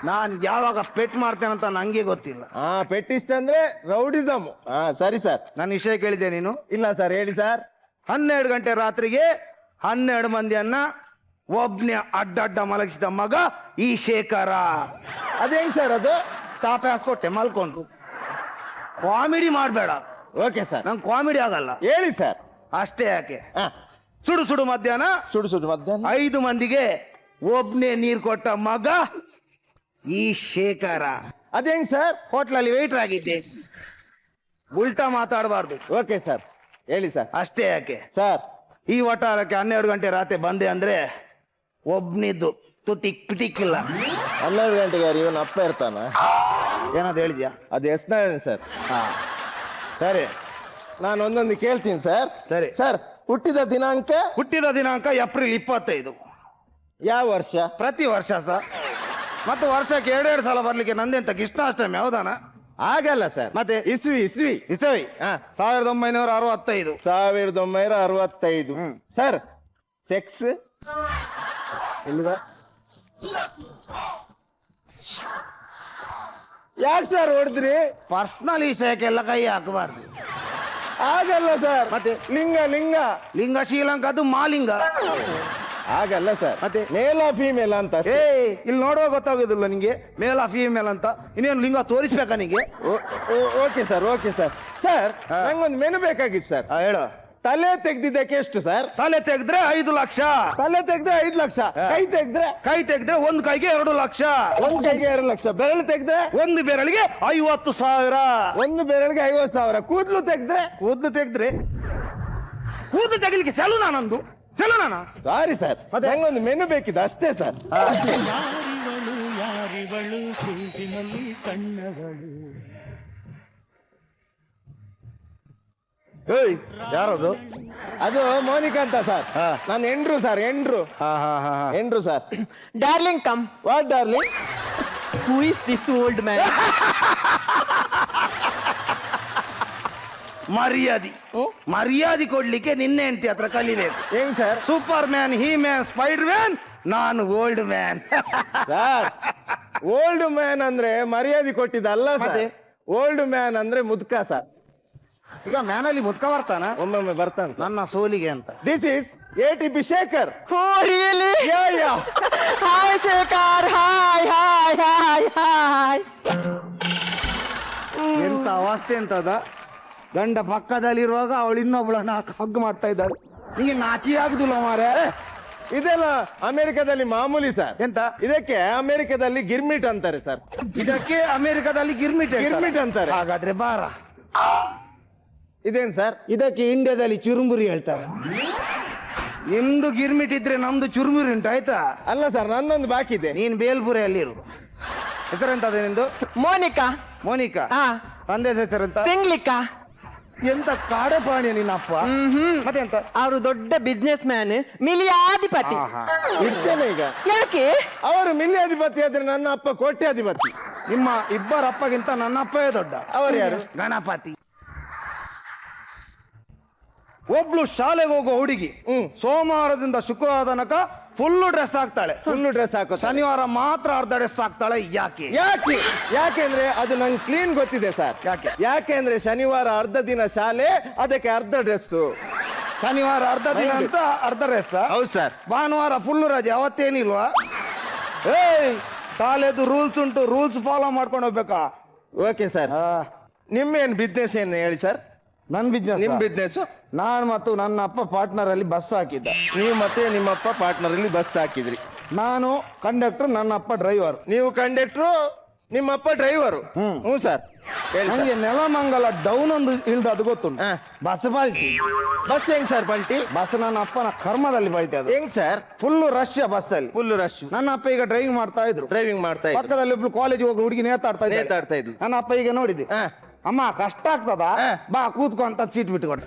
ನಾನ್ ಯಾವಾಗ ಪೆಟ್ ಮಾಡ್ತೇನಂತ ನಂಗೆ ಗೊತ್ತಿಲ್ಲ. ಪೆಟ್ಟಿಸ್ಟ್ ಅಂದ್ರೆ ರೌಡಿಸಮ್. ಸರಿ ಸರ್. ನನ್ನ ವಿಷಯ ಕೇಳಿದ್ದೆ ನೀನು? ಇಲ್ಲ ಸರ್. ಹೇಳಿ ಸರ್. 12 ಗಂಟೆ ರಾತ್ರಿಗೆ 12 ಮಂದಿಯನ್ನ ಒಬ್ನೇ ಅಡ್ಡಡ್ಡ ಮಲಗಿಸಿದ ಮಗ ಈ ಶೇಖರ. ಅದೇಂಗ್ ಸರ್ ಅದು? ಚಾಪೆ ಹಾಸ್ಕೊಟ್ಟೆ ಮಲ್ಕೊಂಡು. ಕಾಮಿಡಿ ಮಾಡಬೇಡ. Okay sir. ನಂಗೆ ಕಾಮಿಡಿ ಆಗಲ್ಲ. ಹೇಳಿ ಸರ್. ಅಷ್ಟೇ ಯಾಕೆ? ಸುಡು ಮಧ್ಯಾಹ್ನ 5 ಮಂದಿಗೆ ಒಬ್ನೇ ನೀರು ಕೊಟ್ಟ ಮಗ ಈ ಶೇಖರ. ಅದೇಂಗ್ ಸರ್? ಹೋಟ್ಲಲ್ಲಿ ವೇಟರ್ ಆಗಿದ್ದೆ. ಉಲ್ಟಾ ಮಾತಾಡಬಾರ್ದು. Okay sir. ಹೇಳಿ ಸರ್. ಅಷ್ಟೇ ಯಾಕೆ ಸರ್? ಈ ವಟಾರಕ್ಕೆ 12 ಗಂಟೆ ರಾತ್ರಿ ಬಂದೆ ಅಂದ್ರೆ ಒಬ್ನಿದ್ದು ತುಟಿಕ್ ಪಿಟಿಕ್ಕಿಲ್ಲ. 12 ಗಂಟೆಗೆ ಇವನು ಅಪ್ಪ ಇರ್ತಾನ? ಏನಾದ್ರು ಹೇಳಿದ್ಯಾ? ಅದು ಎಸ್ನಾರಾಯಣ ಸರ್. ಸರಿ, ನಾನು ಒಂದೊಂದು ಕೇಳ್ತೀನಿ ಸರ್. ಸರಿ ಸರ್. ಹುಟ್ಟಿದ ದಿನಾಂಕ ಏಪ್ರಿಲ್ 25. ಯಾವ ವರ್ಷ? ಪ್ರತಿ ವರ್ಷ ಸರ್. ಮತ್ತು ವರ್ಷಕ್ಕೆ 2 ಸಲ ಬರ್ಲಿಕ್ಕೆ ನಂದೆಂತ ಕೃಷ್ಣಾಷ್ಟಮಿ ಹೌದಾನ? ಆಗಲ್ಲ ಸರ್. ಮತ್ತೆ ಇಸ್ವಿ 1965. 1965 ಸರ್. ಸೆಕ್ಸ್ ಇಲ್ವಾ? ಯಾಕೆ ಸರ್ ಹೊಡೆದ್ರಿ? ಪರ್ಸನಲ್ ವಿಷಯಕ್ಕೆಲ್ಲ ಕೈ ಹಾಕಬಾರ್ದು. ಆಗಲ್ಲ ಸರ್. ಮತ್ತೆ ಲಿಂಗ ಲಿಂಗ ಲಿಂಗ ಶ್ರೀಲಂಕಾದು ಮಾಲಿಂಗ. ಆಗಲ್ಲ ಸರ್. ಮತ್ತೆ ಮೇಲ ಫೀಮೇಲ್ ಅಂತ ಅಷ್ಟೇ. ಇಲ್ಲಿ ನೋಡುವಾಗ ಗೊತ್ತಾಗೋದಿಲ್ಲ ನಿಂಗೆ ಮೇಲ್ ಫೀಮೇಲ್ ಅಂತ? ಇನ್ನೇನು ಲಿಂಗ ತೋರಿಸ್ಬೇಕಾ ನಿಂಗೆ? Okay sir, okay sir. Sir ನಂಗೊಂದು ಮೆನು ಬೇಕಾಗಿತ್ತು ಸರ್. ಹೇಳು. ತಲೆ ತೆಗ್ದಿದ್ದಕ್ಕೆ ಎಷ್ಟು ಸರ್? ತಲೆ ತೆಗೆದ್ರೆ 5 ಲಕ್ಷ. ತಲೆ ತೆಗ್ದ್ರೆ 5 ಲಕ್ಷ. ಕೈ ತೆಗ್ದ್ರೆ ಒಂದು ಕೈಗೆ 2 ಲಕ್ಷ. ಒಂದ್ ಕೈಗೆ 2 ಲಕ್ಷ. ಬೆರಳು ತೆಗ್ದ್ರೆ ಒಂದು ಬೆರಳಿಗೆ 50,000. ಒಂದು ಬೆರಳಿಗೆ 50,000. ಕೂದಲು ತೆಗ್ದ್ರೆ ಕೂದಲು ತೆಗಿಲಿಕ್ಕೆ ಸೆಲೂನಾ ನಂದು? ಸೆಲೂನಾ? ಸಾರಿ ಸರ್, ನಂಗೊಂದು ಮೆನು ಬೇಕಿದೆ ಅಷ್ಟೇ ಸರ್. ಯಾರಿವಳು ಯಾರಿವಳು ಸೂಜಿನಲ್ಲಿ ಕಣ್ಣವಳು. ಯಾರದು? ಅದು ಮೋನಿಕಾ ಅಂತ ಸರ್. ನಾನು Andrew sir, Andrew sir. Darling come. What darling? Who is this old man? ಮರ್ಯಾದೆ ಕೊಡ್ಲಿಕ್ಕೆ ನಿನ್ನೆ ಹೆಂಡತಿ ಹತ್ರ ಕಲಿಬೇಕು. ಹೆಂಗ್ sir? Superman, He-Man, Spider-Man, ನಾನು old man. Sir, old man ಅಂದ್ರೆ ಮರ್ಯಾದೆ ಕೊಟ್ಟಿದ್ದಲ್ಲ ಸರ್. ಓಲ್ಡ್ ಮ್ಯಾನ್ ಅಂದ್ರೆ ಮುದ್ಕ ಸರ್. ಈಗ ಮ್ಯಾನಲ್ಲಿ ಮುದ್ಕ ಬರ್ತಾನ? ಒಮ್ಮೊಮ್ಮೆ ಬರ್ತಾನೆ ನನ್ನ ಸೋಲಿಗೆ ಅಂತ. This is ATP Shekhar. Oh really? Yeah. Hi Shekhar. Hi. ಎಂತ ಅವಸ್ಥೆ ಅಂತದ. ಗಂಡ ಪಕ್ಕದಲ್ಲಿರುವಾಗ ಅವಳು ಇನ್ನೊಬ್ಳನ್ನ ಹಗ್ ಮಾಡ್ತಾ ಇದ್ದಾಳೆ. ನಿಂಗೆ ನಾಚಿ ಆಗುದಿಲ್ಲ ಮಾರೆ? ಇದೆಲ್ಲ ಅಮೆರಿಕದಲ್ಲಿ ಮಾಮೂಲಿ ಸರ್. ಎಂತ? ಇದಕ್ಕೆ ಅಮೆರಿಕದಲ್ಲಿ ಗಿರ್ಮಿಟ್ ಅಂತಾರೆ ಸರ್. ಇದಕ್ಕೆ ಅಮೆರಿಕದಲ್ಲಿ ಗಿರ್ಮಿಟ್ ಅಂತಾರೆ. ಹಾಗಾದ್ರೆ ಬಾರ. ಇದೇನ್ ಸರ್? ಇದಕ್ಕೆ ಇಂಡಿಯಾದಲ್ಲಿ ಚುರುಮುರಿ ಹೇಳ್ತಾರೆ. ನಿಮ್ದು ಗಿರ್ಮಿಟ್ ಇದ್ರೆ ನಮ್ದು ಚುರುಮುರಿ ಉಂಟು, ಆಯ್ತಾ? ಅಲ್ಲ ಸರ್, ನನ್ನೊಂದು ಬಾಕಿ ಇದೆ. ನೀನ್ ಬೇಲ್ಪುರಿಯಲ್ಲಿ ಇರು. ಹೆಸರೆಂತದ ನಿಂದು? ಮೋನಿಕಾ. ತಂದೆ ಹೆಸರೆಂತ? ಸಿಂಗ್ಲಿಕಾ. ಎಂತ ಕಾಡೆಪಾಣಿ ನಿನ್ನಪ್ಪ? ಮತ್ತೆ ಎಂತ? ಅವರು ದೊಡ್ಡ ಬಿಸ್ನೆಸ್ ಮ್ಯಾನ್, ಮಿಲಿಯಾಧಿಪತಿ. ಇರ್ತೇನೆ ಈಗ. ಯಾಕೆ? ಅವರು ಮಿಲಿಯಾಧಿಪತಿ ಆದ್ರೆ ನನ್ನ ಅಪ್ಪ ಕೋಟ್ಯಾಧಿಪತಿ. ನಿಮ್ಮ ಇಬ್ಬರ ಅಪ್ಪಗಿಂತ ನನ್ನ ಅಪ್ಪವೇ ದೊಡ್ಡ. ಅವರು ಯಾರು? ಗಣಪತಿ. ಒಬ್ಳು ಶಾಲೆಗೆ ಹೋಗೋ ಹುಡುಗಿ ಸೋಮವಾರದಿಂದ ಶುಕ್ರವಾರ ತನಕ ಫುಲ್ ಡ್ರೆಸ್ ಹಾಕ್ತಾಳೆ. ಶನಿವಾರ ಮಾತ್ರ ಅರ್ಧ ಡ್ರೆಸ್ ಹಾಕ್ತಾಳೆ. ಯಾಕೆ ಅಂದ್ರೆ ಅದು ನಂಗೆ ಕ್ಲೀನ್ ಗೊತ್ತಿದೆ ಸರ್. ಯಾಕೆ ಅಂದ್ರೆ ಶನಿವಾರ ಅರ್ಧ ದಿನ ಶಾಲೆ, ಅದಕ್ಕೆ ಅರ್ಧ ಡ್ರೆಸ್. ಶನಿವಾರ ಅರ್ಧ ದಿನ ಅಂತ ಅರ್ಧ ಡ್ರೆಸ್. ಹೌದು ಸರ್. ಭಾನುವಾರ ಫುಲ್ ರಜೆ, ಅವತ್ತೇನಿಲ್ವಾ? ಶಾಲೆದು ರೂಲ್ಸ್ ಉಂಟು, ರೂಲ್ಸ್ ಫಾಲೋ ಮಾಡ್ಕೊಂಡು ಹೋಗ್ಬೇಕಾ? Okay sir. ನಿಮ್ಮೇನ್ ಬಿಸ್ನೆಸ್ ಏನು ಹೇಳಿ ಸರ್? ನನ್ ಬಿಸ್ನೆಸ್? ನಿಮ್ ಬಿಸ್ನೆಸ್? ನಾನು ಮತ್ತು ನನ್ನ ಅಪ್ಪ ಪಾರ್ಟ್ನರ್ ಅಲ್ಲಿ ಬಸ್ ಹಾಕಿದ್ದ. ನೀವು ಮತ್ತೆ ನಿಮ್ಮಪ್ಪ ಪಾರ್ಟ್ನರ್ ಅಲ್ಲಿ ಬಸ್ ಹಾಕಿದ್ರಿ. ನಾನು ಕಂಡಕ್ಟರ್, ನನ್ನ ಅಪ್ಪ ಡ್ರೈವರ್. ನೀವು ಕಂಡಕ್ಟ್ರು, ನಿಮ್ಮಪ್ಪ ಡ್ರೈವರು. ಹ್ಞೂ ಸರ್. ನನಗೆ ನೆಲಮಂಗಲ ಡೌನ್ ಒಂದು ಇಳ್ದು ಅದು ಗೊತ್ತುಂಟು. ಬಸ್ ಬಾಳ್ತಿ. ಬಸ್ ಹೆಂಗ್ ಸರ್ ಪಲ್ಟಿ? ಬಸ್ ನನ್ನ ಅಪ್ಪನ ಕರ್ಮದಲ್ಲಿ ಬಾಯ್ತಿ. ಅದು ಹೆಂಗ್ ಸರ್? ಫುಲ್ ರಶ್ ಬಸ್ ಅಲ್ಲಿ. Full rush. ನನ್ನ ಅಪ್ಪ ಈಗ ಡ್ರೈವಿಂಗ್ ಮಾಡ್ತಾ ಇದ್ರು. ಪಕ್ಕದಲ್ಲಿ ಒಬ್ಳು ಕಾಲೇಜ್ ಹೋಗಿ ಹುಡುಗಿ ನೇತಾಡ್ತಾ ಇದ್ರು. ನನ್ನ ಅಪ್ಪ ಈಗ ನೋಡಿದ್ದೆ, ಅಮ್ಮ ಕಷ್ಟ ಆಗ್ತದ, ಬಾ ಕೂತ್ಕೊ ಅಂತ ಸೀಟ್ ಬಿಟ್ಕೊಡು.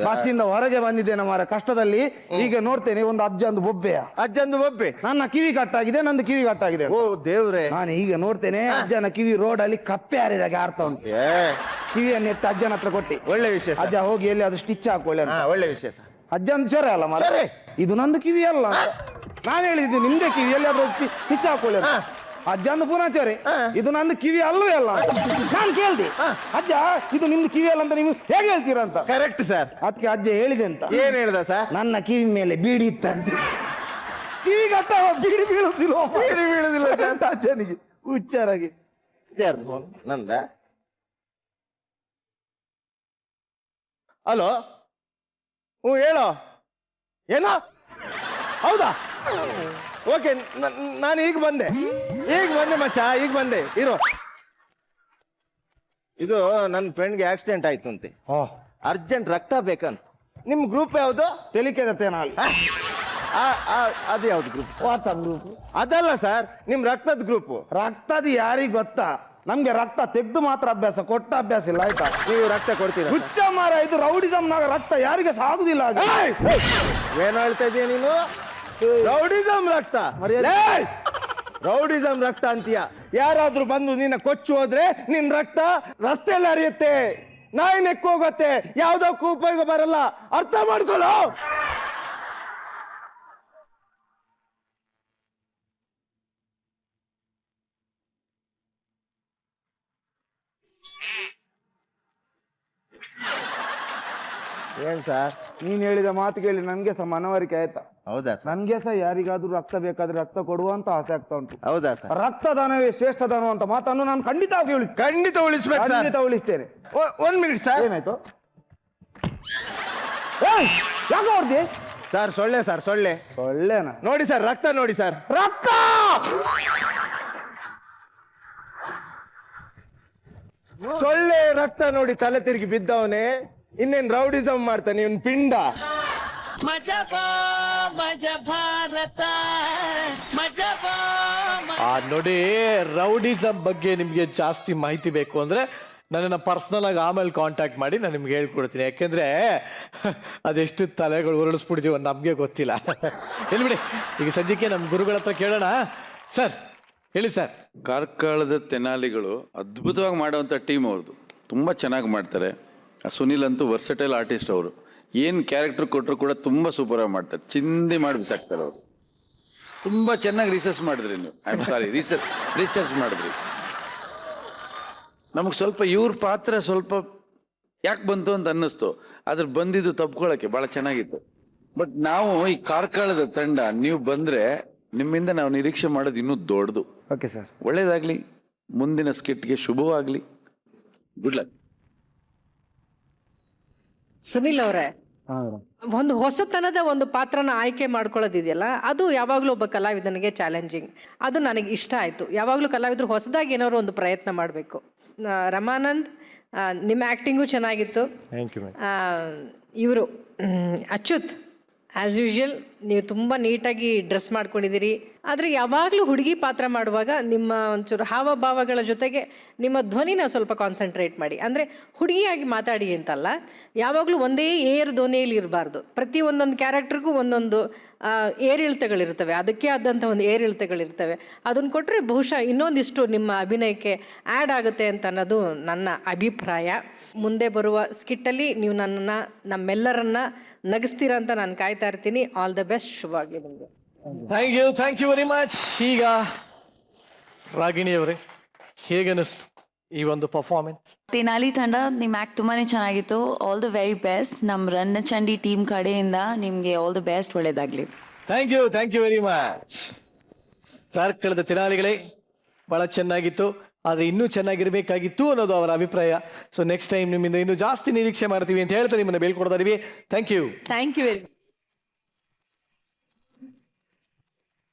ಬಸ್ಸಿಂದ ಹೊರಗೆ ಬಂದಿದ್ದೇನೆ ಮಾರ ಕಷ್ಟದಲ್ಲಿ. ಈಗ ನೋಡ್ತೇನೆ ಒಂದು ಅಜ್ಜಂದು ಬೊಬ್ಬೆ. ನನ್ನ ಕಿವಿ ಕಟ್ಟಾಗಿದೆ, ನಂದು ಕಿವಿ ಕಟ್ಟಾಗಿದೆ. ಓ ದೇವ್ರೆ. ನಾನು ಈಗ ನೋಡ್ತೇನೆ ಅಜ್ಜನ ಕಿವಿ ರೋಡ್ ಅಲ್ಲಿ ಕಪ್ಪೆ ಹಾರಿದಾಗ ಆರ್ತಾ ಉಂಟು. ಕಿವಿಯನ್ನು ಎತ್ತ ಅಜ್ಜನ ಹತ್ರ ಕೊಟ್ಟಿ. ಒಳ್ಳೆ ವಿಷಯ. ಅಜ್ಜ ಹೋಗಿ ಎಲ್ಲಿ ಅದು ಸ್ಟಿಚ್ ಹಾಕೊಳ್ಳಿ. ಒಳ್ಳೆ ವಿಷಯ ಸರ್. ಅಜ್ಜನ ಚೊರೆ ಅಲ್ಲ ಮಾರ, ಇದು ನಂದು ಕಿವಿ ಅಲ್ಲ. ನಾನು ಹೇಳಿದ್ದೀನಿ ನಿಮ್ದೇ ಕಿವಿ, ಎಲ್ಲಿ ಅದು ಸ್ಟಿಚ್ ಹಾಕೊಳ್ಳಿ. ಅಜ್ಜಂದು ಪುನಃ ಚೊರೆ, ಇದು ನಂದು ಕಿವಿ ಅಲ್ಲವೇ ಅಲ್ಲ. ನಾನು ಕೇಳ್ದೆ, ಅಜ್ಜ ಇದು ನಿಮ್ದು ಕಿವಿ ಅಲ್ಲ ಅಂತ ನೀವು ಹೇಗೆ ಹೇಳ್ತೀರಾ ಅಂತ. Correct sir. ಅದಕ್ಕೆ ಅಜ್ಜ ಹೇಳಿದೆ ಅಂತ. ಏನ್ ಹೇಳ್ದ ಸರ್? ನನ್ನ ಕಿವಿ ಮೇಲೆ ಬೀಡಿ ಇತ್ತಂತೆ. ಕಿವಿ ಕಟ್ಟ ಬೀಡಿ ಬೀಳುದಿಲ್ಲ ಅಂತ ಅಜ್ಜನಿಗೆ ಹುಚ್ಚಾರಾಗಿ. ನಂದ ಹಲೋ, ಹೇಳೋ. ಏನೋ? ಹೌದಾ? ಓಕೆ, ನಾನು ಈಗ ಬಂದೆ ಮಚ್ಚ, ಈಗ ಬಂದೆ. ಇರೋ. ಇದು ನನ್ನ ಫ್ರೆಂಡ್ಗೆ ಆಕ್ಸಿಡೆಂಟ್ ಆಯ್ತು ಅಂತೆ. ಅರ್ಜೆಂಟ್ ರಕ್ತ ಬೇಕಂತ. ನಿಮ್ ಗ್ರೂಪ್ ಯಾವುದು? ತೆಲಿಕೆದತ್ತೇನಾಗಲಿ. ಅದು ಯಾವ್ದು ಗ್ರೂಪ್? ಅದಲ್ಲ ಸರ್, ನಿಮ್ ರಕ್ತದ ಗ್ರೂಪ್. ರಕ್ತದ ಯಾರಿಗ್ ಗೊತ್ತಾ? ನಮ್ಗೆ ರಕ್ತ ತೆಗ್ದು ಮಾತ್ರ ಅಭ್ಯಾಸ, ಕೊಟ್ಟ ಅಭ್ಯಾಸ ಇಲ್ಲ, ಆಯ್ತಾ? ನೀವು ರಕ್ತ ಕೊಡ್ತೀರಾ? ಹುಚ್ಚ ಮಾರ, ಇದು ರೌಡಿಸಮ್ನಾಗ ರಕ್ತ ಯಾರಿಗೆ ಸಾಗುದಿಲ್ಲ. ಏನು ಹೇಳ್ತಾ ಇದೀಯ ನೀನು? ರೌಡಿಸಮ್ ರಕ್ತ? ರೌಡಿಸಮ್ ರಕ್ತ ಅಂತೀಯ? ಯಾರಾದ್ರೂ ಬಂದು ನಿನ್ನ ಕೊಚ್ಚು ಹೋದ್ರೆ ನಿನ್ ರಕ್ತ ರಸ್ತೆಯಲ್ಲಿ ಹರಿಯುತ್ತೆ, ನಾಯಿ ನೆಕ್ಕೋಗತ್ತೆ, ಯಾವ್ದಕ್ಕೂ ಉಪಯೋಗ ಬರಲ್ಲ. ಅರ್ಥ ಮಾಡ್ಕೊಳ್ಳೋ. ಏನ್ ಸರ್ ನೀನ್ ಹೇಳಿದ ಮಾತು ಕೇಳಿ ನನ್ಗೆ ಸಹ ಮನವರಿಕೆ ಆಯ್ತಾ? ಹೌದಾ ಸರ್? ನನ್ಗೆ ಸಹ ಯಾರಿಗಾದ್ರೂ ರಕ್ತ ಬೇಕಾದ್ರೆ ರಕ್ತ ಕೊಡುವಂತ ಆಸೆ ಆಗ್ತಾ ಉಂಟು. ಹೌದಾ ಸರ್? ರಕ್ತದಾನವೇ ಶ್ರೇಷ್ಠ ದಾನ ಅಂತ ಮಾತನ್ನು ನಾನು ಖಂಡಿತವಾಗಿ ಉಳಿಸ್ತೇನೆ. ಖಂಡಿತ ಉಳಿಸ್ತೇನೆ. 1 ಮಿನಿಟ್ ಸರ್. ಏನಾಯ್ತು? ಯಾಕೆ ಹೊಡ್ದಿ ಸರ್? ಸೊಳ್ಳೆ ಸರ್, ಸೊಳ್ಳೆ. ಸೊಳ್ಳೆನಾ? ನೋಡಿ ಸರ್, ರಕ್ತ ನೋಡಿ ಸರ್, ರಕ್ತ. ಸೊಳ್ಳೆ ರಕ್ತ ನೋಡಿ ತಲೆ ತಿರುಗಿ ಬಿದ್ದವನೇ ಇನ್ನೇನ್ ರೌಡಿಸಮ್ ಮಾಡ್ತಾನೆ ಇವನ್ ಪಿಂಡ. ನೋಡಿ, ರೌಡಿಸಮ್ ಬಗ್ಗೆ ನಿಮ್ಗೆ ಜಾಸ್ತಿ ಮಾಹಿತಿ ಬೇಕು ಅಂದ್ರೆ ನನ್ನನ್ನು ಪರ್ಸ್ನಲ್ ಆಗಿ ಆಮೇಲೆ ಕಾಂಟ್ಯಾಕ್ಟ್ ಮಾಡಿ ನಾನು ನಿಮ್ಗೆ ಹೇಳ್ಕೊಡ್ತೀನಿ. ಯಾಕೆಂದ್ರೆ ಅದೆಷ್ಟು ತಲೆಗಳು ಉರುಳಿಸ್ಬಿಡ್ತೀವಿ ನಮಗೆ ಗೊತ್ತಿಲ್ಲ. ಎಲ್ಲಿ ಬಿಡಿ, ಈಗ ಸದ್ಯಕ್ಕೆ ನಮ್ಮ ಗುರುಗಳ ಹತ್ರ ಕೇಳೋಣ. ಸರ್ ಹೇಳಿ ಸರ್. ಕಾರ್ಕಳದ ತೆನಾಲಿಗಳು ಅದ್ಭುತವಾಗಿ ಮಾಡುವಂಥ ಟೀಮ್ ಅವ್ರದ್ದು, ತುಂಬ ಚೆನ್ನಾಗಿ ಮಾಡ್ತಾರೆ. ಸುನಿಲ್ ಅಂತೂ ವರ್ಸಟೈಲ್ ಆರ್ಟಿಸ್ಟ್. ಅವರು ಏನು ಕ್ಯಾರೆಕ್ಟರ್ ಕೊಟ್ಟರು ಕೂಡ ತುಂಬ ಸೂಪರಾಗಿ ಮಾಡ್ತಾರೆ, ಚಿಂದಿ ಮಾಡಿ ಬಿಸಾಕ್ತಾರೆ ಅವರು. ತುಂಬ ಚೆನ್ನಾಗಿ ರಿಸರ್ಚ್ ಮಾಡಿದ್ರಿ ನೀವು. ಐ ಆಮ್ ಸಾರಿ, ರಿಸರ್ಚ್ ಮಾಡಿದ್ರಿ. ನಮಗೆ ಸ್ವಲ್ಪ ಇವ್ರ ಪಾತ್ರ ಸ್ವಲ್ಪ ಯಾಕೆ ಬಂತು ಅಂತ ಅನ್ನಿಸ್ತು, ಅದ್ರ ಬಂದಿದ್ದು ತಪ್ಕೊಳ್ಳೋಕ್ಕೆ ಭಾಳ ಚೆನ್ನಾಗಿತ್ತು. ಬಟ್ ನಾವು ಈ ಕಾರ್ಕಳದ ತಂಡ ನೀವು ಬಂದರೆ ನಿಮ್ಮಿಂದ ನಾವು ನಿರೀಕ್ಷೆ ಮಾಡೋದು ಇನ್ನೂ ದೊಡ್ಡದು. ಓಕೆ ಸರ್, ಒಳ್ಳೇದಾಗಲಿ, ಮುಂದಿನ ಸ್ಕಿಟ್ಗೆ ಶುಭವಾಗಲಿ, ಗುಡ್ ಲಕ್. ಸುನಿಲ್ ಅವರೇ, ಒಂದು ಹೊಸತನದ ಒಂದು ಪಾತ್ರನ ಆಯ್ಕೆ ಮಾಡ್ಕೊಳ್ಳೋದಿದೆಯಲ್ಲ, ಅದು ಯಾವಾಗಲೂ ಒಬ್ಬ ಕಲಾವಿದನಿಗೆ ಚಾಲೆಂಜಿಂಗ್. ಅದು ನನಗೆ ಇಷ್ಟ ಆಯಿತು. ಯಾವಾಗಲೂ ಕಲಾವಿದರು ಹೊಸದಾಗಿ ಏನಾದ್ರು ಒಂದು ಪ್ರಯತ್ನ ಮಾಡಬೇಕು. ರಮಾನಂದ್, ನಿಮ್ಮ ಆ್ಯಕ್ಟಿಂಗು ಚೆನ್ನಾಗಿತ್ತು. Thank you. ಇವರು ಅಚ್ಯುತ್, ಆ್ಯಸ್ ಯೂಶುವಲ್ ನೀವು ತುಂಬ ನೀಟಾಗಿ ಡ್ರೆಸ್ ಮಾಡ್ಕೊಂಡಿದ್ದೀರಿ. ಆದರೆ ಯಾವಾಗಲೂ ಹುಡುಗಿ ಪಾತ್ರ ಮಾಡುವಾಗ ನಿಮ್ಮ ಒಂಚೂರು ಹಾವಭಾವಗಳ ಜೊತೆಗೆ ನಿಮ್ಮ ಧ್ವನಿನ ಸ್ವಲ್ಪ ಕಾನ್ಸಂಟ್ರೇಟ್ ಮಾಡಿ. ಅಂದರೆ ಹುಡುಗಿಯಾಗಿ ಮಾತಾಡಿ ಅಂತಲ್ಲ, ಯಾವಾಗಲೂ ಒಂದೇ ಏರು ಧ್ವನಿಯಲ್ಲಿ ಇರಬಾರ್ದು. ಪ್ರತಿ ಒಂದೊಂದು ಕ್ಯಾರೆಕ್ಟರ್ಗೂ ಒಂದೊಂದು ಏರಿಳಿತಗಳಿರ್ತವೆ, ಅದಕ್ಕೆ ಆದಂಥ ಒಂದು ಏರಿಳಿತಗಳಿರ್ತವೆ. ಅದನ್ನು ಕೊಟ್ಟರೆ ಬಹುಶಃ ಇನ್ನೊಂದಿಷ್ಟು ನಿಮ್ಮ ಅಭಿನಯಕ್ಕೆ ಆ್ಯಡ್ ಆಗುತ್ತೆ ಅಂತ ಅನ್ನೋದು ನನ್ನ ಅಭಿಪ್ರಾಯ. ಮುಂದೆ ಬರುವ ಸ್ಕಿಟ್ಟಲ್ಲಿ ನೀವು ನನ್ನನ್ನು, ನಮ್ಮೆಲ್ಲರನ್ನ ನಗಿಸ್ತೀರ ಅಂತ ನಾನು ಕಾಯ್ತಾ ಇರ್ತೀನಿ. ಆಲ್ ದ ಬೆಸ್ಟ್, ಶುಭವಾಗಲಿ ನಿಮಗೆ. Thank you very much. ಈಗ ರಾಗಿಣಿಯವರೇ, ಹೇಗನ್ನಿಸ್ತು ಈ ಒಂದು ಪರ್ಫಾರ್ಮೆನ್ಸ್? ತೆನಾಲಿ ತಂಡ ನಿಮ್ಮ ಆ್ಯಕ್ಟ್ ತುಂಬಾ ಚೆನ್ನಾಗಿತ್ತು. All the very best. ನಮ್ಮ ರನ್ನಚಂಡಿ ಟೀಮ್ ಕಡೆಯಿಂದ ನಿಮಗೆ ಆಲ್ ದ ಬೆಸ್ಟ್, ಒಳ್ಳೇದಾಗಲಿ. Thank you very much. ಕಾರ್ಕಳದ ತೆನಾಲಿಗಳೇ, ಭಾಳ ಚೆನ್ನಾಗಿತ್ತು, ಆದರೆ ಇನ್ನೂ ಚೆನ್ನಾಗಿರ್ಬೇಕಾಗಿತ್ತು ಅನ್ನೋದು ಅವರ ಅಭಿಪ್ರಾಯ. ಸೊ ನೆಕ್ಸ್ಟ್ ಟೈಮ್ ನಿಮ್ಮಿಂದ ಇನ್ನೂ ಜಾಸ್ತಿ ನಿರೀಕ್ಷೆ ಮಾಡ್ತೀವಿ ಅಂತ ಹೇಳ್ತಾ ನಿಮ್ಮನ್ನು ಬೀಳ್ಕೊಡ್ತಾ ಇದೀವಿ. Thank you very much.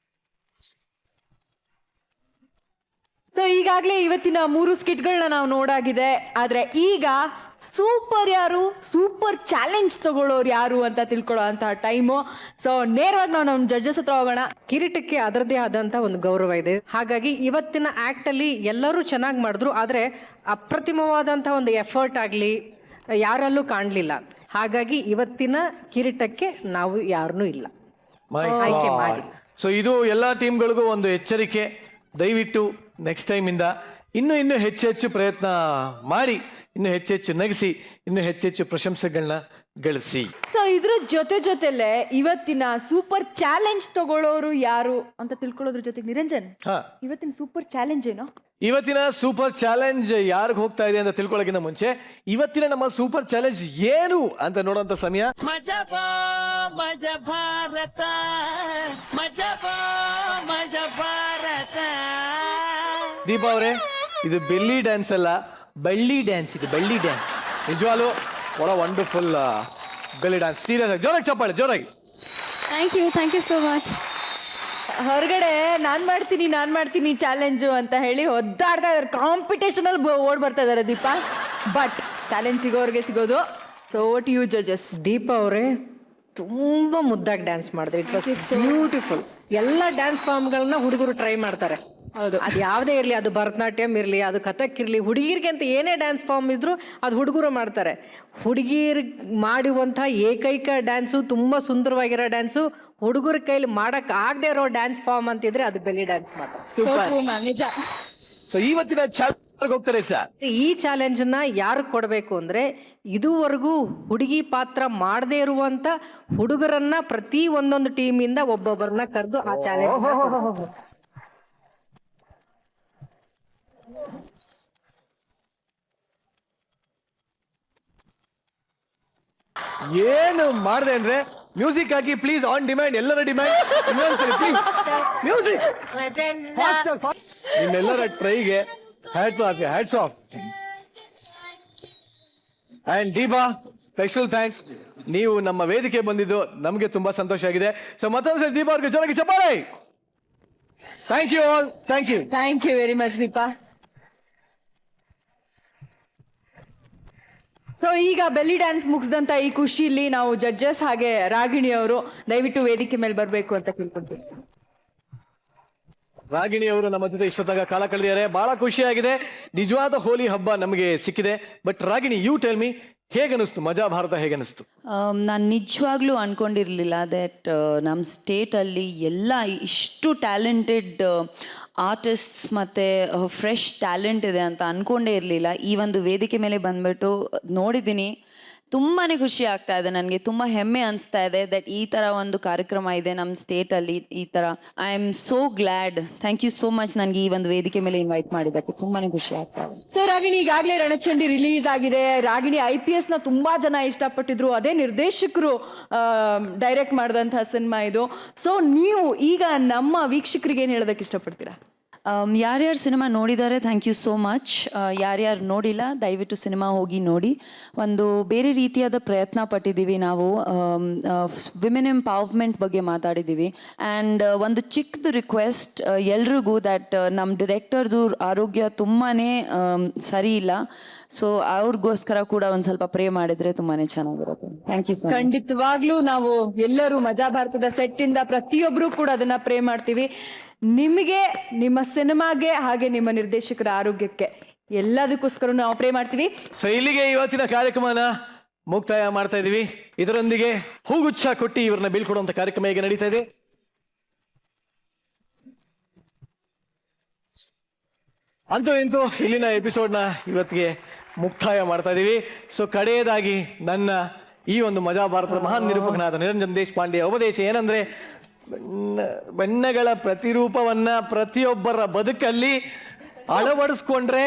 So ಈಗಾಗಲೇ ಇವತ್ತಿನ 3 ಸ್ಕಿಟ್ಗಳನ್ನ ನಾವು ನೋಡಾಗಿದೆ. ಆದ್ರೆ ಈಗ ಸೂಪರ್ ಯಾರು, ಸೂಪರ್ ಚಾಲೆಂಜ್ ತಗೊಳ್ಳೋರು ಯಾರು ಅಂತ ತಿಳ್ಕೊಳ್ಳೋ ಅಂತಹ ಟೈಮು. ಸೊ ನೇರವಾಗಿ ನಾವು ನಮ್ಮ ಜಡ್ಜಸ್ ಹತ್ರ ಹೋಗೋಣ. ಕಿರೀಟಕ್ಕೆ ಅದರದ್ದೇ ಆದಂಥ ಒಂದು ಗೌರವ ಇದೆ. ಹಾಗಾಗಿ ಇವತ್ತಿನ ಆ್ಯಕ್ಟಲ್ಲಿ ಎಲ್ಲರೂ ಚೆನ್ನಾಗಿ ಮಾಡಿದ್ರು, ಆದರೆ ಅಪ್ರತಿಮವಾದಂಥ ಒಂದು ಎಫರ್ಟ್ ಆಗಲಿ ಯಾರಲ್ಲೂ ಕಾಣಲಿಲ್ಲ. ಹಾಗಾಗಿ ಇವತ್ತಿನ ಕಿರೀಟಕ್ಕೆ ನಾವು ಯಾರನ್ನೂ ಇಲ್ಲ, ಆಯ್ಕೆ ಮಾಡಿ. ಸೊ ಇದು ಎಲ್ಲ ಟೀಮ್ಗಳಿಗೂ ಒಂದು ಎಚ್ಚರಿಕೆ. ದಯವಿಟ್ಟು ನೆಕ್ಸ್ಟ್ ಟೈಮಿಂದ ಇನ್ನೂ ಹೆಚ್ಚು ಪ್ರಯತ್ನ ಮಾಡಿ, ಇನ್ನೂ ಹೆಚ್ಚು ನಗಿಸಿ, ಇನ್ನೂ ಹೆಚ್ಚು ಪ್ರಶಂಸೆಗಳನ್ನ ಗಳಿಸಿ. ಸೊ ಇದ್ರ ಜೊತೆಲೇ ಇವತ್ತಿನ ಸೂಪರ್ ಚಾಲೆಂಜ್ ತಗೊಳ್ಳೋರು ಯಾರು ಅಂತ ತಿಳ್ಕೊಳ್ಳೋದ್ರ ಜೊತೆಗೆ ನಿರಂಜನ್, ಇವತ್ತಿನ ಸೂಪರ್ ಚಾಲೆಂಜ್ ಏನೋ? ಇವತ್ತಿನ ಸೂಪರ್ ಚಾಲೆಂಜ್ ಯಾರಿಗೆ ಹೋಗ್ತಾ ಇದೆ ಅಂತ ತಿಳ್ಕೊಳ್ಳೋಕ್ಕಿಂತ ಮುಂಚೆ ಇವತ್ತಿನ ನಮ್ಮ ಸೂಪರ್ ಚಾಲೆಂಜ್ ಏನು ಅಂತ ನೋಡೋಂಥ ಸಮಯ. ದೀಪಾ ಅವರೇ, ಇದು ಬೆಲ್ಲಿ ಡ್ಯಾನ್ಸ್ ಅಲ್ಲ, ಬಳ್ಳಿ ಡ್ಯಾನ್ಸ್. ಇದು ಬಳ್ಳಿ ಡ್ಯಾನ್ಸ್. ನಿಜವಾಗ್ಲೂ ಒಳ ವಂಡರ್ಫುಲ್ ಬೆಲ್ಲಿ ಡ್ಯಾನ್ಸ್. ಸೀರಿಯಸ್ ಆಗಿ ಜೋರಾಗಿ ಚಪ್ಪಾಳೆ, ಜೋರಾಗಿ. Thank you so much. ಹೊರಗಡೆ ನಾನ್ ಮಾಡ್ತೀನಿ ಚಾಲೆಂಜು ಅಂತ ಹೇಳಿ ಒದ್ದಾಡ್ತಾ ಇದಾರೆ, ಕಾಂಪಿಟೇಷನ್ ಅಲ್ಲಿ ಓಡ್ ಬರ್ತಾ ಇದಾರೆ ದೀಪಾ. ಬಟ್ ಚಾಲೆಂಜ್ ಸಿಗೋರ್ಗೆ ಸಿಗೋದು. So what you judges? Deepa ಅವರೇ ತುಂಬ ಮುದ್ದಾಗಿ ಡ್ಯಾನ್ಸ್ ಮಾಡಿದ್ರಿ. It was beautiful. ಎಲ್ಲ ಡ್ಯಾನ್ಸ್ ಫಾರ್ಮ್ಗಳನ್ನ ಹುಡುಗರು ಟ್ರೈ ಮಾಡ್ತಾರೆ. ಹೌದು, ಅದು ಯಾವುದೇ ಇರಲಿ, ಅದು ಭರತನಾಟ್ಯಂ ಇರಲಿ, ಅದು ಕಥಕ್ ಇರಲಿ, ಹುಡುಗಿರಿಗೆ ಅಂತ ಏನೇ ಡ್ಯಾನ್ಸ್ ಫಾರ್ಮ್ ಇದ್ರೂ ಅದು ಹುಡುಗರು ಮಾಡ್ತಾರೆ. ಹುಡುಗಿರ್ ಮಾಡುವಂಥ ಏಕೈಕ ಡ್ಯಾನ್ಸು, ತುಂಬ ಸುಂದರವಾಗಿರೋ ಡ್ಯಾನ್ಸು, ಹುಡುಗರ ಕೈಲಿ ಮಾಡಕ್ ಆಗದೆ ಇರೋ ಡ್ಯಾನ್ಸ್ ಫಾರ್ಮ್ ಅಂತಿದ್ರೆ ಅದು ಬೆಲ್ಲಿ ಡ್ಯಾನ್ಸ್ ಮಾತ್ರ. ನಿಜ. ಸೊ ಇವತ್ತಿನ ಚಾಲೆಂಜ್ ಹೋಗ್ತಾರೆ ಸರ್. ಈ ಚಾಲೆಂಜನ್ನ ಯಾರು ಕೊಡಬೇಕು ಅಂದರೆ, ಇದುವರೆಗೂ ಹುಡುಗಿ ಪಾತ್ರ ಮಾಡದೇ ಇರುವಂಥ ಹುಡುಗರನ್ನ ಪ್ರತಿ ಒಂದೊಂದು ಟೀಮಿಂದ ಒಬ್ಬೊಬ್ಬರನ್ನ ಕರೆದು ಆ ಚಾಲೆಂಜ್. ಏನು ಮಾಡಿದೆ ಅಂದ್ರೆ ಮ್ಯೂಸಿಕ್ ಹಾಕಿ ಪ್ಲೀಸ್, ಆನ್ ಡಿಮ್ಯಾಂಡ್, ಎಲ್ಲರ ಡಿಮ್ಯಾಂಡ್. ಇನ್ನೊಂದ್ಸರಿ ಪ್ಲೀಸ್ ಮ್ಯೂಸಿಕ್. ನಿಮ್ಮೆಲ್ಲರ ಟ್ರೈಗೆ hats off, hats off. And Deepa, special thanks. ನೀವು ನಮ್ಮ ವೇದಿಕೆ ಬಂದಿದ್ದು ನಮಗೆ ತುಂಬಾ ಸಂತೋಷ ಆಗಿದೆ. ಸೊ ಮತ್ತೊಂದ್ಸರಿ ದೀಪಾ ಅವ್ರಿಗೆ ಜೋರಾಗಿ ಚಪ್ಪಾಳೆ. Thank you all, thank you. Thank you very much Deepa. So ಈಗ ಬೆಲ್ಲಿ ಡ್ಯಾನ್ಸ್ ಮುಗಿಸಿದಂತ ಈ ಖುಷಿಯಲ್ಲಿ ನಾವು ಜಡ್ಜಸ್ ಹಾಗೆ ರಾಗಿಣಿ ಅವರು ದಯವಿಟ್ಟು ವೇದಿಕೆ ಮೇಲೆ ಬರಬೇಕು ಅಂತ ಕೇಳ್ಕೊಳ್ತೀವಿ. ರಾಗಿಣಿ ಅವರು ನಮ್ಮ ಜೊತೆ ಇಷ್ಟೊತ್ತಾಗ ಕಾಲ ಕಳೆದಿದ್ದಾರೆ, ಬಹಳ ಖುಷಿಯಾಗಿದೆ. ನಿಜವಾದ ಹೋಲಿ ಹಬ್ಬ ನಮಗೆ ಸಿಕ್ಕಿದೆ. But Ragini, you tell me, ಹೇಗನಿಸ್ತು ಮಜಾ ಭಾರತ, ಹೇಗನಿಸ್ತು? ನಾನು ನಿಜವಾಗ್ಲೂ ಅಂದ್ಕೊಂಡಿರಲಿಲ್ಲ ದಟ್ ನಮ್ಮ ಸ್ಟೇಟಲ್ಲಿ ಎಲ್ಲ ಇಷ್ಟು ಟ್ಯಾಲೆಂಟೆಡ್ ಆರ್ಟಿಸ್ಟ್ಸ್ ಮತ್ತು ಫ್ರೆಶ್ ಟ್ಯಾಲೆಂಟ್ ಇದೆ ಅಂತ ಅಂದ್ಕೊಂಡೇ ಇರಲಿಲ್ಲ. ಈ ಒಂದು ವೇದಿಕೆ ಮೇಲೆ ಬಂದ್ಬಿಟ್ಟು ನೋಡಿದ್ದೀನಿ, ತುಂಬಾ ಖುಷಿ ಆಗ್ತಾ ಇದೆ ನನಗೆ. ತುಂಬ ಹೆಮ್ಮೆ ಅನಿಸ್ತಾ ಇದೆ ದಟ್ ಈ ಥರ ಒಂದು ಕಾರ್ಯಕ್ರಮ ಇದೆ ನಮ್ಮ ಸ್ಟೇಟಲ್ಲಿ. ಈ ಥರ I am so glad. Thank you so much ನನಗೆ ಈ ಒಂದು ವೇದಿಕೆ ಮೇಲೆ ಇನ್ವೈಟ್ ಮಾಡಿದ್ದಕ್ಕೆ. ತುಂಬಾ ಖುಷಿ ಆಗ್ತಾ ಇದೆ. ಸೊ ರಾಗಿಣಿ, ಈಗಾಗಲೇ ರಣಚಂಡಿ ರಿಲೀಸ್ ಆಗಿದೆ. ರಾಗಿಣಿ IPS ನ ತುಂಬಾ ಜನ ಇಷ್ಟಪಟ್ಟಿದ್ರು. ಅದೇ ನಿರ್ದೇಶಕರು ಡೈರೆಕ್ಟ್ ಮಾಡಿದಂತಹ ಸಿನಿಮಾ ಇದು. ಸೊ ನೀವು ಈಗ ನಮ್ಮ ವೀಕ್ಷಕರಿಗೆ ಏನು ಹೇಳೋದಕ್ಕೆ ಇಷ್ಟಪಡ್ತೀರಾ? ಯಾರ್ಯಾರು ಸಿನಿಮಾ ನೋಡಿದ್ದಾರೆ ಥ್ಯಾಂಕ್ ಯು ಸೋ ಮಚ್. ಯಾರ್ಯಾರು ನೋಡಿಲ್ಲ ದಯವಿಟ್ಟು ಸಿನಿಮಾ ಹೋಗಿ ನೋಡಿ. ಒಂದು ಬೇರೆ ರೀತಿಯಾದ ಪ್ರಯತ್ನ ಪಟ್ಟಿದ್ದೀವಿ ನಾವು. ವಿಮೆನ್ ಎಂಪವರ್ಮೆಂಟ್ ಬಗ್ಗೆ ಮಾತಾಡಿದ್ದೀವಿ. ಆ್ಯಂಡ್ ಒಂದು ಚಿಕ್ಕದು ರಿಕ್ವೆಸ್ಟ್ ಎಲ್ರಿಗೂ ದಟ್ ನಮ್ಮ ಡಿರೆಕ್ಟರ್ದು ಆರೋಗ್ಯ ತುಂಬಾ ಸರಿ ಇಲ್ಲ. ಸೊ ಅವ್ರಿಗೋಸ್ಕರ ಕೂಡ ಒಂದು ಸ್ವಲ್ಪ ಪ್ರೇ ಮಾಡಿದರೆ ತುಂಬಾ ಚೆನ್ನಾಗಿರುತ್ತೆ. Thank you so much. ಖಂಡಿತವಾಗ್ಲೂ ನಾವು ಎಲ್ಲರೂ ಮಜಾ ಭಾರತದ ಸೆಟ್ ಇಂದ ಪ್ರತಿಯೊಬ್ಬರು ಕೂಡ ಅದನ್ನ ಪ್ರೇ ಮಾಡ್ತೀವಿ. ನಿಮಗೆ, ನಿಮ್ಮ ಸಿನಿಮಾಗೆ, ಹಾಗೆ ನಿಮ್ಮ ನಿರ್ದೇಶಕರ ಆರೋಗ್ಯಕ್ಕೆ, ಎಲ್ಲದಕ್ಕೋಸ್ಕರ ನಾವು ಪ್ರೇ ಮಾಡ್ತೀವಿ. ಸೊ ಇಲ್ಲಿಗೆ ಇವತ್ತಿನ ಕಾರ್ಯಕ್ರಮನ ಮುಕ್ತಾಯ ಮಾಡ್ತಾ ಇದೀವಿ. ಇದರೊಂದಿಗೆ ಹೂಗುಚ್ಛ ಕೊಟ್ಟಿ ಇವ್ರನ್ನ ಬೀಳ್ಕೊಡುವಂತ ಕಾರ್ಯಕ್ರಮ ಈಗ ನಡೀತಾ ಇದೆ. ಅಂತೂ ಇಂತೂ ಇಲ್ಲಿನ ಎಪಿಸೋಡ್ನ ಇವತ್ತಿಗೆ ಮುಕ್ತಾಯ ಮಾಡ್ತಾ ಇದೀವಿ. ಸೊ ಕಡೆಯದಾಗಿ ನನ್ನ ಈ ಒಂದು ಮಜಾ ಭಾರತದ ಮಹಾನ್ ನಿರೂಪಕನಾದ ನಿರಂಜನ್ ದೇಶಪಾಂಡೆ ಉಪದೇಶ ಏನಂದ್ರೆ, ಬಣ್ಣಗಳ ಪ್ರತಿರೂಪವನ್ನ ಪ್ರತಿಯೊಬ್ಬರ ಬದುಕಲ್ಲಿ ಅಳವಡಿಸ್ಕೊಂಡ್ರೆ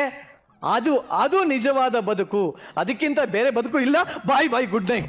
ಅದು ನಿಜವಾದ ಬದುಕು. ಅದಕ್ಕಿಂತ ಬೇರೆ ಬದುಕು ಇಲ್ಲ. ಬಾಯ್ ಬಾಯ್, ಗುಡ್ ನೈಟ್.